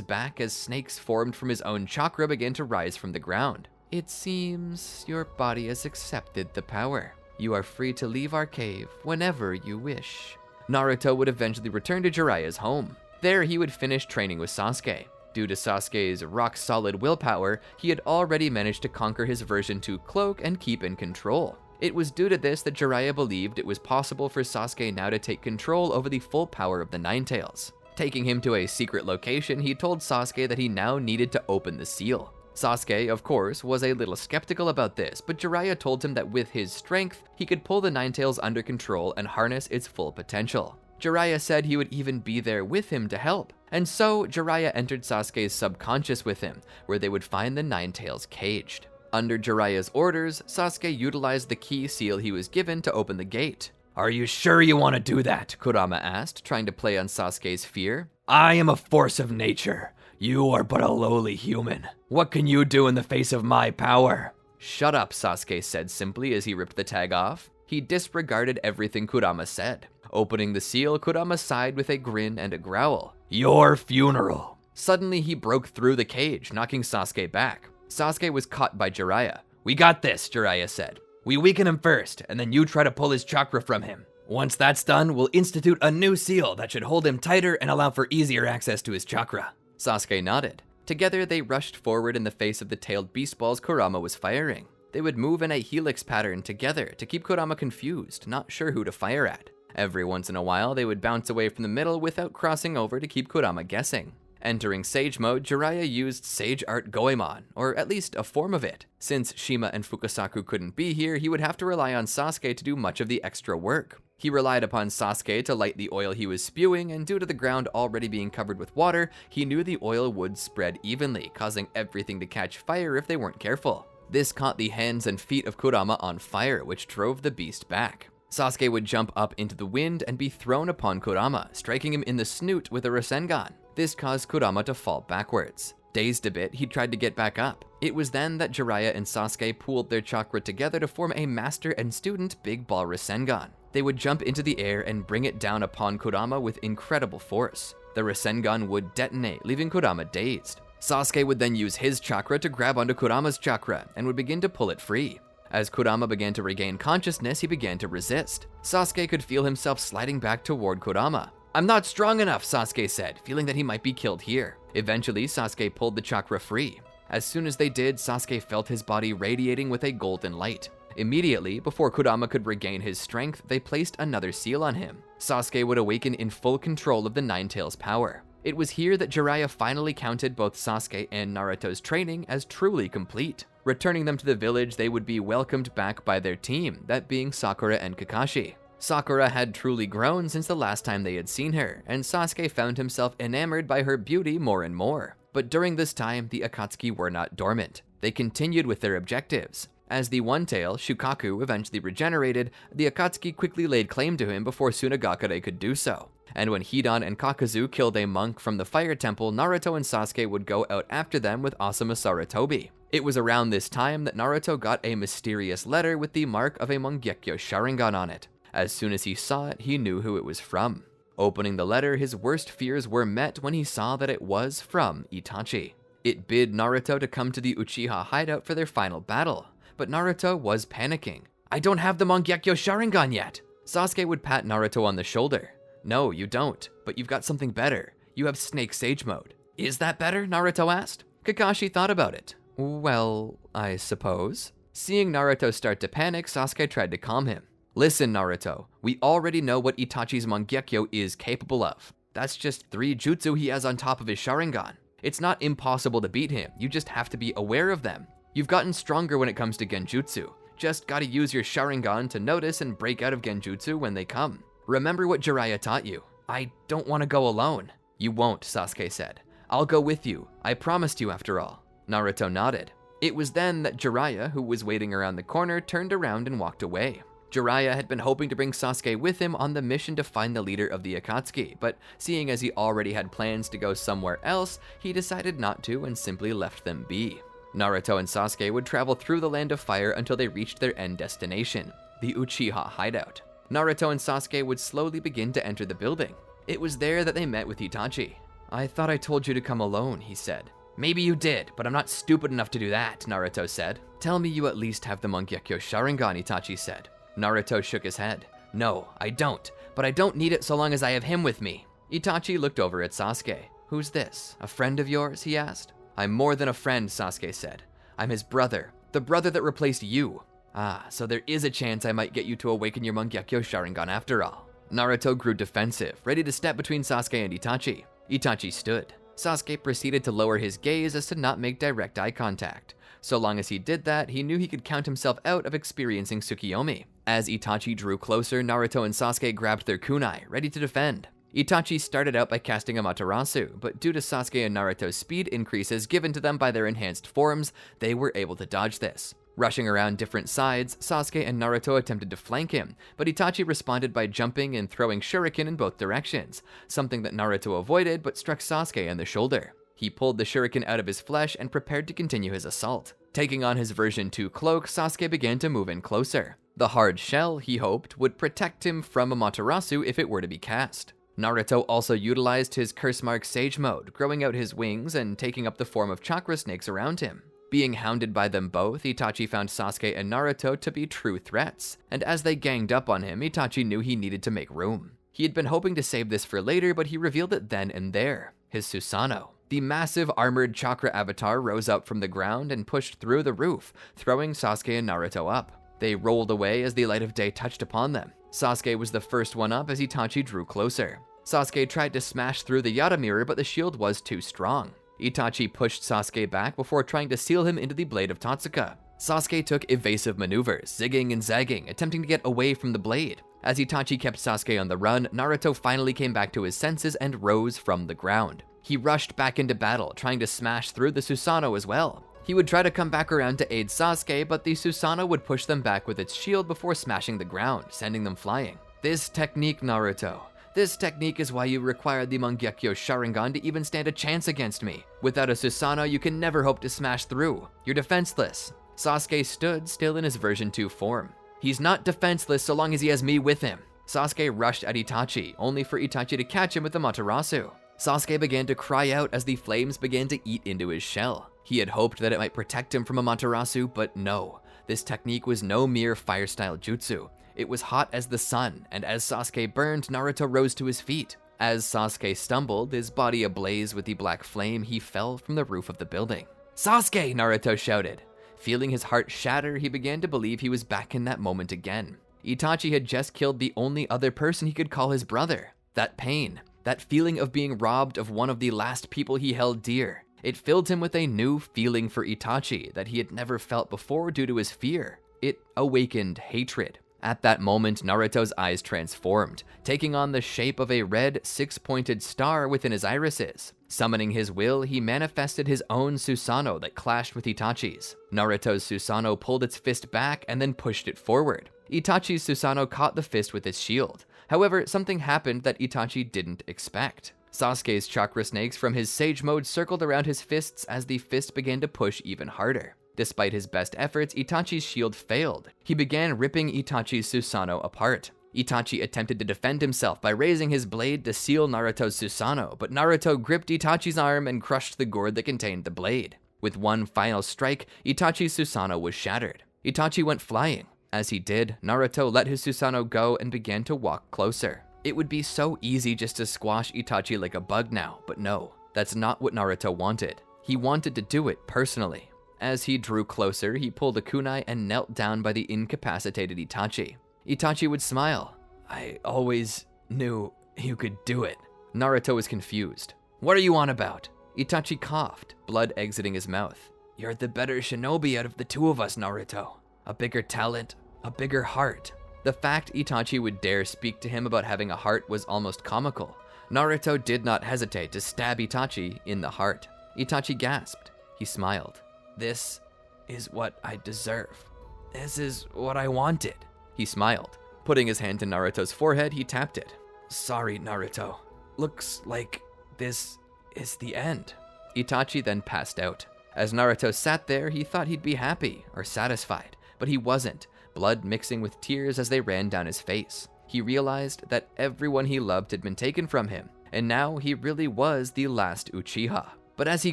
back as snakes formed from his own chakra began to rise from the ground. It seems your body has accepted the power. You are free to leave our cave whenever you wish. Naruto would eventually return to Jiraiya's home. There, he would finish training with Sasuke. Due to Sasuke's rock-solid willpower, he had already managed to conquer his aversion to cloak and keep in control. It was due to this that Jiraiya believed it was possible for Sasuke now to take control over the full power of the Nine Tails. Taking him to a secret location, he told Sasuke that he now needed to open the seal. Sasuke, of course, was a little skeptical about this, but Jiraiya told him that with his strength, he could pull the Nine Tails under control and harness its full potential. Jiraiya said he would even be there with him to help, and so Jiraiya entered Sasuke's subconscious with him, where they would find the Nine Tails caged. Under Jiraiya's orders, Sasuke utilized the key seal he was given to open the gate. Are you sure you want to do that? Kurama asked, trying to play on Sasuke's fear. I am a force of nature. You are but a lowly human. What can you do in the face of my power? Shut up, Sasuke said simply as he ripped the tag off. He disregarded everything Kurama said. Opening the seal, Kurama sighed with a grin and a growl. Your funeral. Suddenly, he broke through the cage, knocking Sasuke back. Sasuke was caught by Jiraiya. We got this, Jiraiya said. We weaken him first, and then you try to pull his chakra from him. Once that's done, we'll institute a new seal that should hold him tighter and allow for easier access to his chakra. Sasuke nodded. Together, they rushed forward in the face of the tailed beast balls Kurama was firing. They would move in a helix pattern together to keep Kurama confused, not sure who to fire at. Every once in a while, they would bounce away from the middle without crossing over to keep Kurama guessing. Entering Sage mode, Jiraiya used Sage Art Goemon, or at least a form of it. Since Shima and Fukasaku couldn't be here, he would have to rely on Sasuke to do much of the extra work. He relied upon Sasuke to light the oil he was spewing, and due to the ground already being covered with water, he knew the oil would spread evenly, causing everything to catch fire if they weren't careful. This caught the hands and feet of Kurama on fire, which drove the beast back. Sasuke would jump up into the wind and be thrown upon Kurama, striking him in the snoot with a Rasengan. This caused Kurama to fall backwards. Dazed a bit, he tried to get back up. It was then that Jiraiya and Sasuke pooled their chakra together to form a master and student big ball Rasengan. They would jump into the air and bring it down upon Kurama with incredible force. The Rasengan would detonate, leaving Kurama dazed. Sasuke would then use his chakra to grab onto Kurama's chakra and would begin to pull it free. As Kurama began to regain consciousness, he began to resist. Sasuke could feel himself sliding back toward Kurama. "I'm not strong enough," Sasuke said, feeling that he might be killed here. Eventually, Sasuke pulled the chakra free. As soon as they did, Sasuke felt his body radiating with a golden light. Immediately, before Kurama could regain his strength, they placed another seal on him. Sasuke would awaken in full control of the Nine Tails' power. It was here that Jiraiya finally counted both Sasuke and Naruto's training as truly complete. Returning them to the village, they would be welcomed back by their team, that being Sakura and Kakashi. Sakura had truly grown since the last time they had seen her, and Sasuke found himself enamored by her beauty more and more. But during this time, the Akatsuki were not dormant. They continued with their objectives. As the One-Tail, Shukaku, eventually regenerated, the Akatsuki quickly laid claim to him before Tsunagakure could do so. And when Hidan and Kakazu killed a monk from the Fire Temple, Naruto and Sasuke would go out after them with Asuma Sarutobi. It was around this time that Naruto got a mysterious letter with the mark of a Mangekyo Sharingan on it. As soon as he saw it, he knew who it was from. Opening the letter, his worst fears were met when he saw that it was from Itachi. It bid Naruto to come to the Uchiha hideout for their final battle, but Naruto was panicking. "I don't have the Mangekyo Sharingan yet!" Sasuke would pat Naruto on the shoulder. "No, you don't, but you've got something better. You have Snake Sage mode." "Is that better?" Naruto asked. Kakashi thought about it. "Well, I suppose." Seeing Naruto start to panic, Sasuke tried to calm him. "Listen, Naruto, we already know what Itachi's Mangekyo is capable of. That's just 3 jutsu he has on top of his Sharingan. It's not impossible to beat him, you just have to be aware of them. You've gotten stronger when it comes to Genjutsu. Just gotta use your Sharingan to notice and break out of Genjutsu when they come. Remember what Jiraiya taught you. I don't want to go alone." "You won't," Sasuke said. "I'll go with you. I promised you after all." Naruto nodded. It was then that Jiraiya, who was waiting around the corner, turned around and walked away. Jiraiya had been hoping to bring Sasuke with him on the mission to find the leader of the Akatsuki, but seeing as he already had plans to go somewhere else, he decided not to and simply left them be. Naruto and Sasuke would travel through the Land of Fire until they reached their end destination, the Uchiha hideout. Naruto and Sasuke would slowly begin to enter the building. It was there that they met with Itachi. "I thought I told you to come alone," he said. "Maybe you did, but I'm not stupid enough to do that," Naruto said. "Tell me you at least have the Mangekyo Sharingan," Itachi said. Naruto shook his head. "No, I don't, but I don't need it so long as I have him with me." Itachi looked over at Sasuke. "Who's this? A friend of yours?" he asked. "I'm more than a friend," Sasuke said. "I'm his brother, the brother that replaced you." "Ah, so there is a chance I might get you to awaken your Mangekyo Sharingan after all." Naruto grew defensive, ready to step between Sasuke and Itachi. Itachi stood. Sasuke proceeded to lower his gaze as to not make direct eye contact. So long as he did that, he knew he could count himself out of experiencing Tsukiyomi. As Itachi drew closer, Naruto and Sasuke grabbed their kunai, ready to defend. Itachi started out by casting a Materasu, but due to Sasuke and Naruto's speed increases given to them by their enhanced forms, they were able to dodge this. Rushing around different sides, Sasuke and Naruto attempted to flank him, but Itachi responded by jumping and throwing shuriken in both directions, something that Naruto avoided but struck Sasuke in the shoulder. He pulled the shuriken out of his flesh and prepared to continue his assault. Taking on his version 2 cloak, Sasuke began to move in closer. The hard shell, he hoped, would protect him from a Materasu if it were to be cast. Naruto also utilized his curse mark Sage mode, growing out his wings and taking up the form of chakra snakes around him. Being hounded by them both, Itachi found Sasuke and Naruto to be true threats, and as they ganged up on him, Itachi knew he needed to make room. He had been hoping to save this for later, but he revealed it then and there. His Susanoo. The massive armored chakra avatar rose up from the ground and pushed through the roof, throwing Sasuke and Naruto up. They rolled away as the light of day touched upon them. Sasuke was the first one up as Itachi drew closer. Sasuke tried to smash through the Yata mirror, but the shield was too strong. Itachi pushed Sasuke back before trying to seal him into the blade of Totsuka. Sasuke took evasive maneuvers, zigging and zagging, attempting to get away from the blade. As Itachi kept Sasuke on the run, Naruto finally came back to his senses and rose from the ground. He rushed back into battle, trying to smash through the Susanoo as well. He would try to come back around to aid Sasuke, but the Susanoo would push them back with its shield before smashing the ground, sending them flying. This technique, Naruto. This technique is why you require the Mangekyo Sharingan to even stand a chance against me. Without a Susanoo, you can never hope to smash through. You're defenseless. Sasuke stood still in his version 2 form. He's not defenseless so long as he has me with him. Sasuke rushed at Itachi, only for Itachi to catch him with the Materasu. Sasuke began to cry out as the flames began to eat into his shell. He had hoped that it might protect him from a Materasu, but no. This technique was no mere fire-style jutsu. It was hot as the sun, and as Sasuke burned, Naruto rose to his feet. As Sasuke stumbled, his body ablaze with the black flame, he fell from the roof of the building. "Sasuke!" Naruto shouted. Feeling his heart shatter, he began to believe he was back in that moment again. Itachi had just killed the only other person he could call his brother. That pain, that feeling of being robbed of one of the last people he held dear, it filled him with a new feeling for Itachi that he had never felt before due to his fear. It awakened hatred. At that moment, Naruto's eyes transformed, taking on the shape of a red, six-pointed star within his irises. Summoning his will, he manifested his own Susanoo that clashed with Itachi's. Naruto's Susanoo pulled its fist back and then pushed it forward. Itachi's Susanoo caught the fist with its shield. However, something happened that Itachi didn't expect. Sasuke's chakra snakes from his sage mode circled around his fists as the fist began to push even harder. Despite his best efforts, Itachi's shield failed. He began ripping Itachi's Susanoo apart. Itachi attempted to defend himself by raising his blade to seal Naruto's Susanoo, but Naruto gripped Itachi's arm and crushed the gourd that contained the blade. With one final strike, Itachi's Susanoo was shattered. Itachi went flying. As he did, Naruto let his Susanoo go and began to walk closer. It would be so easy just to squash Itachi like a bug now, but no, that's not what Naruto wanted. He wanted to do it personally. As he drew closer, he pulled a kunai and knelt down by the incapacitated Itachi. Itachi would smile. "I always knew you could do it." Naruto was confused. "What are you on about?" Itachi coughed, blood exiting his mouth. "You're the better shinobi out of the two of us, Naruto. A bigger talent, a bigger heart." The fact Itachi would dare speak to him about having a heart was almost comical. Naruto did not hesitate to stab Itachi in the heart. Itachi gasped. He smiled. "This is what I deserve. This is what I wanted." He smiled. Putting his hand to Naruto's forehead, he tapped it. "Sorry, Naruto. Looks like this is the end." Itachi then passed out. As Naruto sat there, he thought he'd be happy or satisfied, but he wasn't, blood mixing with tears as they ran down his face. He realized that everyone he loved had been taken from him, and now he really was the last Uchiha. But as he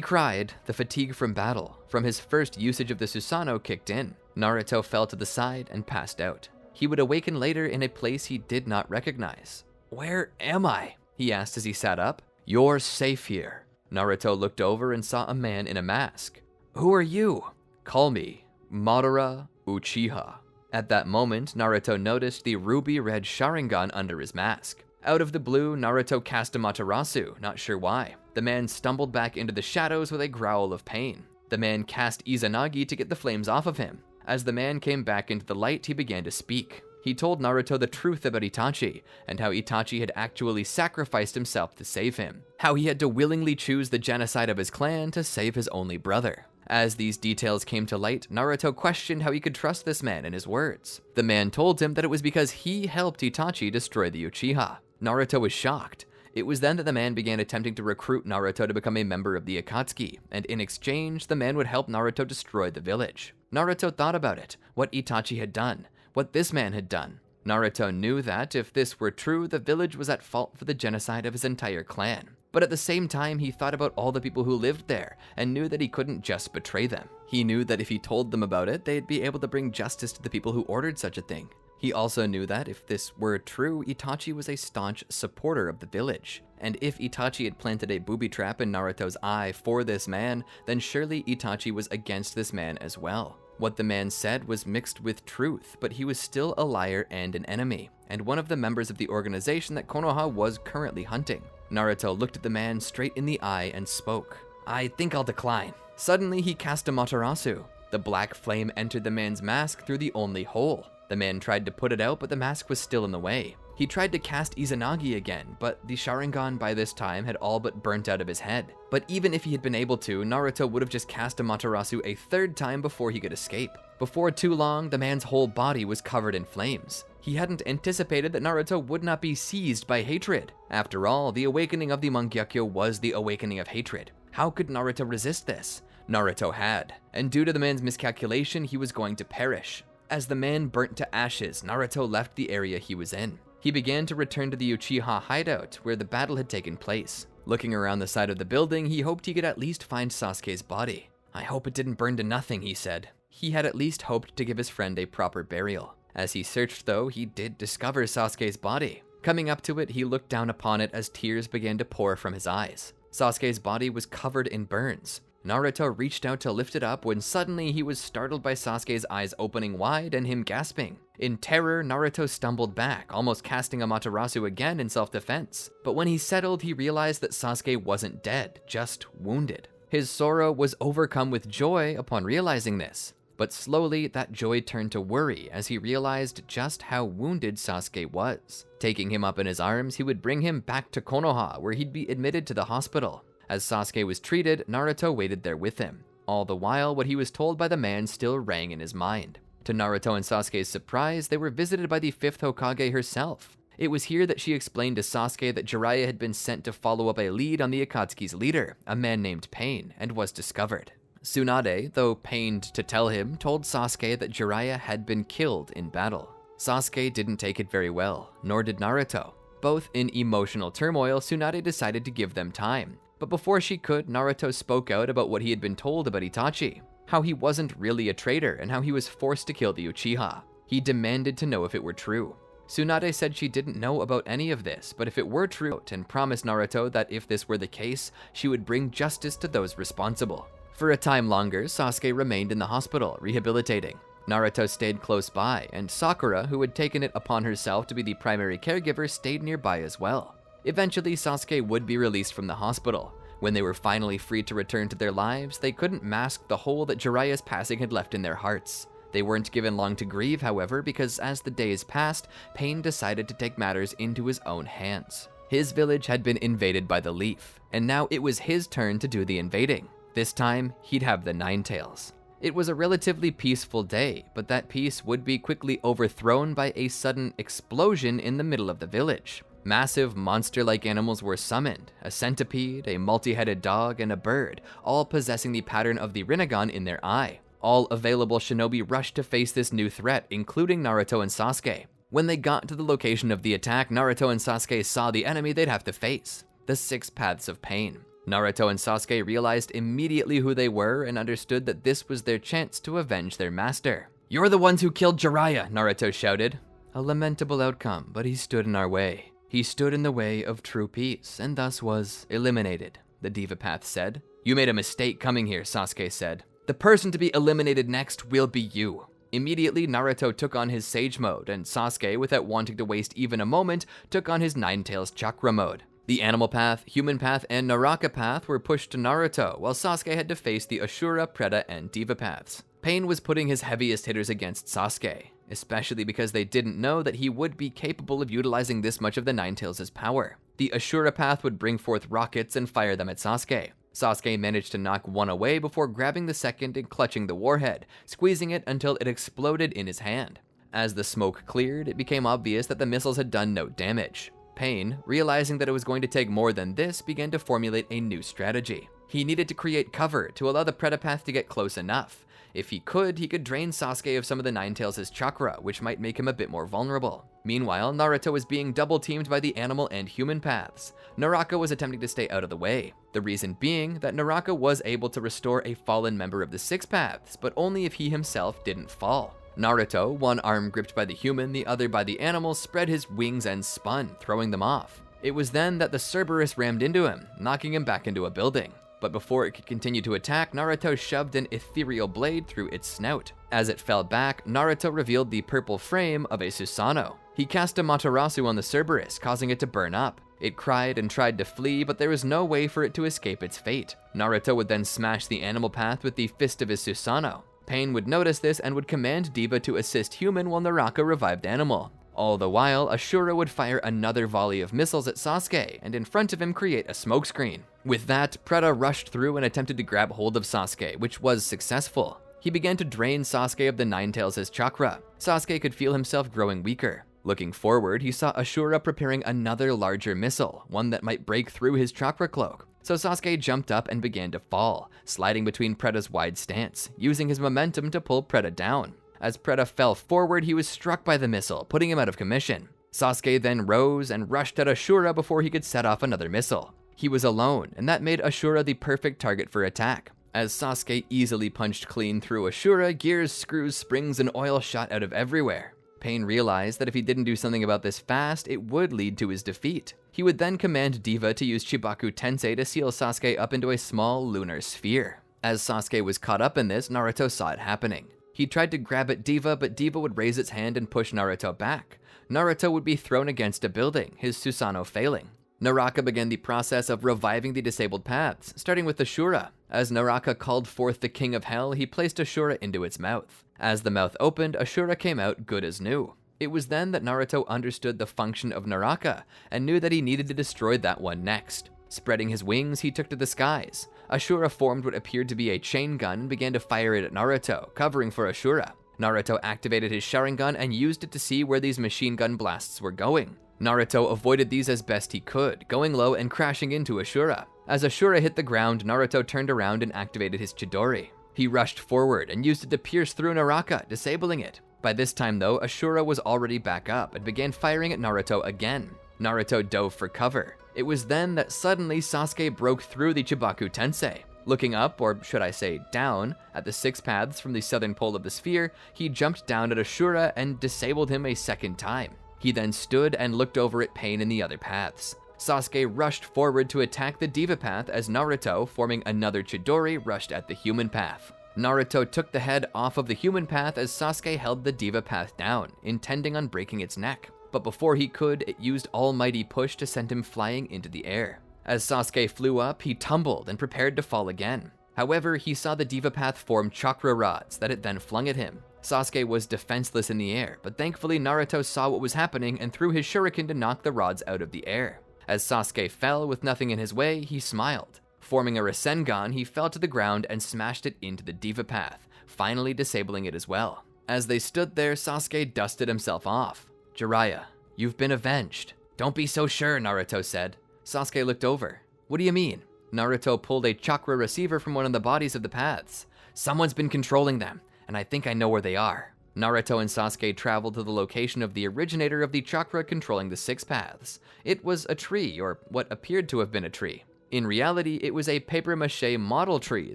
cried, the fatigue from battle, from his first usage of the Susanoo, kicked in. Naruto fell to the side and passed out. He would awaken later in a place he did not recognize. "Where am I?" he asked as he sat up. "You're safe here." Naruto looked over and saw a man in a mask. "Who are you?" "Call me Madara Uchiha." At that moment, Naruto noticed the ruby-red Sharingan under his mask. Out of the blue, Naruto cast a Materasu, not sure why. The man stumbled back into the shadows with a growl of pain. The man cast Izanagi to get the flames off of him. As the man came back into the light, he began to speak. He told Naruto the truth about Itachi, and how Itachi had actually sacrificed himself to save him. How he had to willingly choose the genocide of his clan to save his only brother. As these details came to light, Naruto questioned how he could trust this man and his words. The man told him that it was because he helped Itachi destroy the Uchiha. Naruto was shocked. It was then that the man began attempting to recruit Naruto to become a member of the Akatsuki, and in exchange, the man would help Naruto destroy the village. Naruto thought about it, what Itachi had done, what this man had done. Naruto knew that, if this were true, the village was at fault for the genocide of his entire clan. But at the same time, he thought about all the people who lived there and knew that he couldn't just betray them. He knew that if he told them about it, they'd be able to bring justice to the people who ordered such a thing. He also knew that if this were true, Itachi was a staunch supporter of the village. And if Itachi had planted a booby trap in Naruto's eye for this man, then surely Itachi was against this man as well. What the man said was mixed with truth, but he was still a liar and an enemy, and one of the members of the organization that Konoha was currently hunting. Naruto looked at the man straight in the eye and spoke. "I think I'll decline." Suddenly, he cast a Materasu. The black flame entered the man's mask through the only hole. The man tried to put it out, but the mask was still in the way. He tried to cast Izanagi again, but the Sharingan by this time had all but burnt out of his head. But even if he had been able to, Naruto would have just cast a Materasu a third time before he could escape. Before too long, the man's whole body was covered in flames. He hadn't anticipated that Naruto would not be seized by hatred. After all, the awakening of the Mangyakyo was the awakening of hatred. How could Naruto resist this? Naruto had, and due to the man's miscalculation, he was going to perish. As the man burnt to ashes, Naruto left the area he was in. He began to return to the Uchiha hideout, where the battle had taken place. Looking around the side of the building, he hoped he could at least find Sasuke's body. "I hope it didn't burn to nothing," he said. He had at least hoped to give his friend a proper burial. As he searched, though, he did discover Sasuke's body. Coming up to it, he looked down upon it as tears began to pour from his eyes. Sasuke's body was covered in burns. Naruto reached out to lift it up when suddenly he was startled by Sasuke's eyes opening wide and him gasping. In terror, Naruto stumbled back, almost casting a Materasu again in self-defense. But when he settled, he realized that Sasuke wasn't dead, just wounded. His sorrow was overcome with joy upon realizing this. But slowly, that joy turned to worry as he realized just how wounded Sasuke was. Taking him up in his arms, he would bring him back to Konoha, where he'd be admitted to the hospital. As Sasuke was treated, Naruto waited there with him. All the while, what he was told by the man still rang in his mind. To Naruto and Sasuke's surprise, they were visited by the 5th Hokage herself. It was here that she explained to Sasuke that Jiraiya had been sent to follow up a lead on the Akatsuki's leader, a man named Pain, and was discovered. Tsunade, though pained to tell him, told Sasuke that Jiraiya had been killed in battle. Sasuke didn't take it very well, nor did Naruto. Both in emotional turmoil, Tsunade decided to give them time. But before she could, Naruto spoke out about what he had been told about Itachi, how he wasn't really a traitor and how he was forced to kill the Uchiha. He demanded to know if it were true. Tsunade said she didn't know about any of this, but if it were true, and promised Naruto that if this were the case, she would bring justice to those responsible. For a time longer, Sasuke remained in the hospital, rehabilitating. Naruto stayed close by, and Sakura, who had taken it upon herself to be the primary caregiver, stayed nearby as well. Eventually, Sasuke would be released from the hospital. When they were finally free to return to their lives, they couldn't mask the hole that Jiraiya's passing had left in their hearts. They weren't given long to grieve, however, because as the days passed, Pain decided to take matters into his own hands. His village had been invaded by the Leaf, and now it was his turn to do the invading. This time, he'd have the Nine Tails. It was a relatively peaceful day, but that peace would be quickly overthrown by a sudden explosion in the middle of the village. Massive monster-like animals were summoned, a centipede, a multi-headed dog, and a bird, all possessing the pattern of the Rinnegan in their eye. All available shinobi rushed to face this new threat, including Naruto and Sasuke. When they got to the location of the attack, Naruto and Sasuke saw the enemy they'd have to face, the 6 Paths of Pain. Naruto and Sasuke realized immediately who they were and understood that this was their chance to avenge their master. "You're the ones who killed Jiraiya," Naruto shouted. "A lamentable outcome, but he stood in our way. He stood in the way of true peace, and thus was eliminated," the Diva Path said. "You made a mistake coming here," Sasuke said. "The person to be eliminated next will be you." Immediately, Naruto took on his Sage mode, and Sasuke, without wanting to waste even a moment, took on his Nine Tails Chakra mode. The Animal Path, Human Path, and Naraka Path were pushed to Naruto, while Sasuke had to face the Ashura, Preta, and Diva Paths. Pain was putting his heaviest hitters against Sasuke, especially because they didn't know that he would be capable of utilizing this much of the Nine Tails' power. The Ashura Path would bring forth rockets and fire them at Sasuke. Sasuke managed to knock one away before grabbing the second and clutching the warhead, squeezing it until it exploded in his hand. As the smoke cleared, it became obvious that the missiles had done no damage. Pain, realizing that it was going to take more than this, began to formulate a new strategy. He needed to create cover to allow the Preta Path to get close enough. If he could drain Sasuke of some of the Ninetales' chakra, which might make him a bit more vulnerable. Meanwhile, Naruto was being double-teamed by the animal and human paths. Naraka was attempting to stay out of the way. The reason being that Naraka was able to restore a fallen member of the Six Paths, but only if he himself didn't fall. Naruto, one arm gripped by the human, the other by the animal, spread his wings and spun, throwing them off. It was then that the Cerberus rammed into him, knocking him back into a building. But before it could continue to attack, Naruto shoved an ethereal blade through its snout. As it fell back, Naruto revealed the purple frame of a Susanoo. He cast a Materasu on the Cerberus, causing it to burn up. It cried and tried to flee, but there was no way for it to escape its fate. Naruto would then smash the animal path with the fist of his Susanoo. Pain would notice this and would command Diva to assist human while Naraka revived animal. All the while, Ashura would fire another volley of missiles at Sasuke, and in front of him create a smokescreen. With that, Preta rushed through and attempted to grab hold of Sasuke, which was successful. He began to drain Sasuke of the Ninetales' chakra. Sasuke could feel himself growing weaker. Looking forward, he saw Ashura preparing another larger missile, one that might break through his chakra cloak. So Sasuke jumped up and began to fall, sliding between Preta's wide stance, using his momentum to pull Preta down. As Preta fell forward, he was struck by the missile, putting him out of commission. Sasuke then rose and rushed at Ashura before he could set off another missile. He was alone, and that made Ashura the perfect target for attack. As Sasuke easily punched clean through Ashura, gears, screws, springs, and oil shot out of everywhere. Pain realized that if he didn't do something about this fast, it would lead to his defeat. He would then command Diva to use Chibaku Tensei to seal Sasuke up into a small lunar sphere. As Sasuke was caught up in this, Naruto saw it happening. He tried to grab at Diva, but Diva would raise its hand and push Naruto back. Naruto would be thrown against a building, his Susanoo failing. Naraka began the process of reviving the disabled paths, starting with Ashura. As Naraka called forth the King of Hell, he placed Ashura into its mouth. As the mouth opened, Ashura came out good as new. It was then that Naruto understood the function of Naraka, and knew that he needed to destroy that one next. Spreading his wings, he took to the skies. Ashura formed what appeared to be a chain gun and began to fire it at Naruto, covering for Ashura. Naruto activated his Sharingan and used it to see where these machine gun blasts were going. Naruto avoided these as best he could, going low and crashing into Ashura. As Ashura hit the ground, Naruto turned around and activated his Chidori. He rushed forward and used it to pierce through Naraka, disabling it. By this time though, Ashura was already back up and began firing at Naruto again. Naruto dove for cover. It was then that suddenly Sasuke broke through the Chibaku Tensei. Looking up, or should I say down, at the six paths from the southern pole of the sphere, he jumped down at Ashura and disabled him a second time. He then stood and looked over at Pain in the other paths. Sasuke rushed forward to attack the Diva path as Naruto, forming another Chidori, rushed at the human path. Naruto took the head off of the human path as Sasuke held the Diva path down, intending on breaking its neck. But before he could, it used almighty push to send him flying into the air. As Sasuke flew up, he tumbled and prepared to fall again. However, he saw the Diva path form chakra rods that it then flung at him. Sasuke was defenseless in the air, but thankfully Naruto saw what was happening and threw his shuriken to knock the rods out of the air. As Sasuke fell with nothing in his way, he smiled. Forming a Rasengan, he fell to the ground and smashed it into the Diva path, finally disabling it as well. As they stood there, Sasuke dusted himself off. "Jiraiya, you've been avenged." "Don't be so sure," Naruto said. Sasuke looked over. "What do you mean?" Naruto pulled a chakra receiver from one of the bodies of the paths. "Someone's been controlling them, and I think I know where they are." Naruto and Sasuke traveled to the location of the originator of the chakra controlling the six paths. It was a tree, or what appeared to have been a tree. In reality, it was a papier-mâché model tree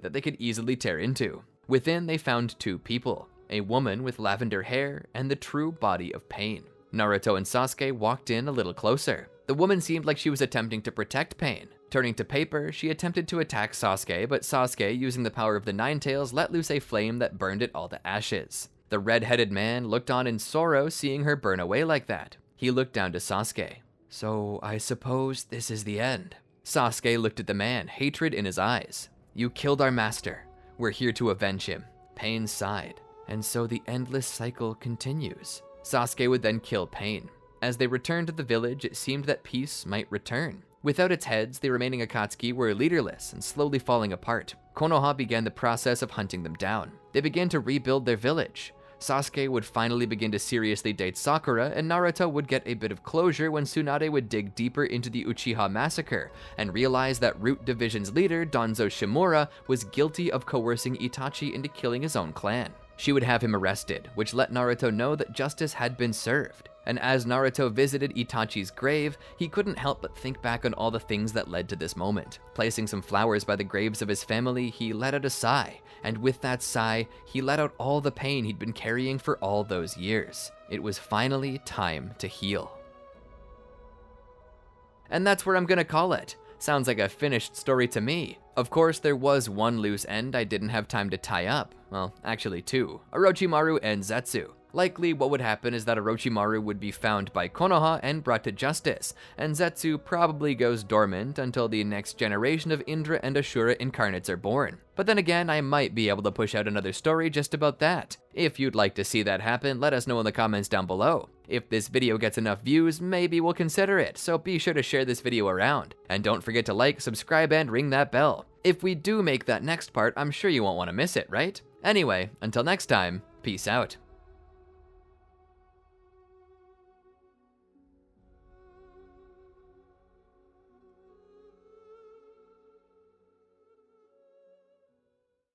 that they could easily tear into. Within, they found two people, a woman with lavender hair and the true body of Pain. Naruto and Sasuke walked in a little closer. The woman seemed like she was attempting to protect Pain. Turning to paper, she attempted to attack Sasuke, but Sasuke, using the power of the Ninetales, let loose a flame that burned it all to ashes. The red-headed man looked on in sorrow, seeing her burn away like that. He looked down to Sasuke. "So I suppose this is the end." Sasuke looked at the man, hatred in his eyes. "You killed our master. We're here to avenge him." Pain sighed. "And so the endless cycle continues." Sasuke would then kill Pain. As they returned to the village, it seemed that peace might return. Without its heads, the remaining Akatsuki were leaderless and slowly falling apart. Konoha began the process of hunting them down. They began to rebuild their village. Sasuke would finally begin to seriously date Sakura, and Naruto would get a bit of closure when Tsunade would dig deeper into the Uchiha massacre and realize that Root Division's leader, Danzo Shimura, was guilty of coercing Itachi into killing his own clan. She would have him arrested, which let Naruto know that justice had been served. And as Naruto visited Itachi's grave, he couldn't help but think back on all the things that led to this moment. Placing some flowers by the graves of his family, he let out a sigh, and with that sigh, he let out all the pain he'd been carrying for all those years. It was finally time to heal. And that's where I'm gonna call it. Sounds like a finished story to me. Of course, there was one loose end I didn't have time to tie up. Well, actually two. Orochimaru and Zetsu. Likely what would happen is that Orochimaru would be found by Konoha and brought to justice, and Zetsu probably goes dormant until the next generation of Indra and Ashura incarnates are born. But then again, I might be able to push out another story just about that. If you'd like to see that happen, let us know in the comments down below. If this video gets enough views, maybe we'll consider it, so be sure to share this video around. And don't forget to like, subscribe, and ring that bell. If we do make that next part, I'm sure you won't want to miss it, right? Anyway, until next time, peace out.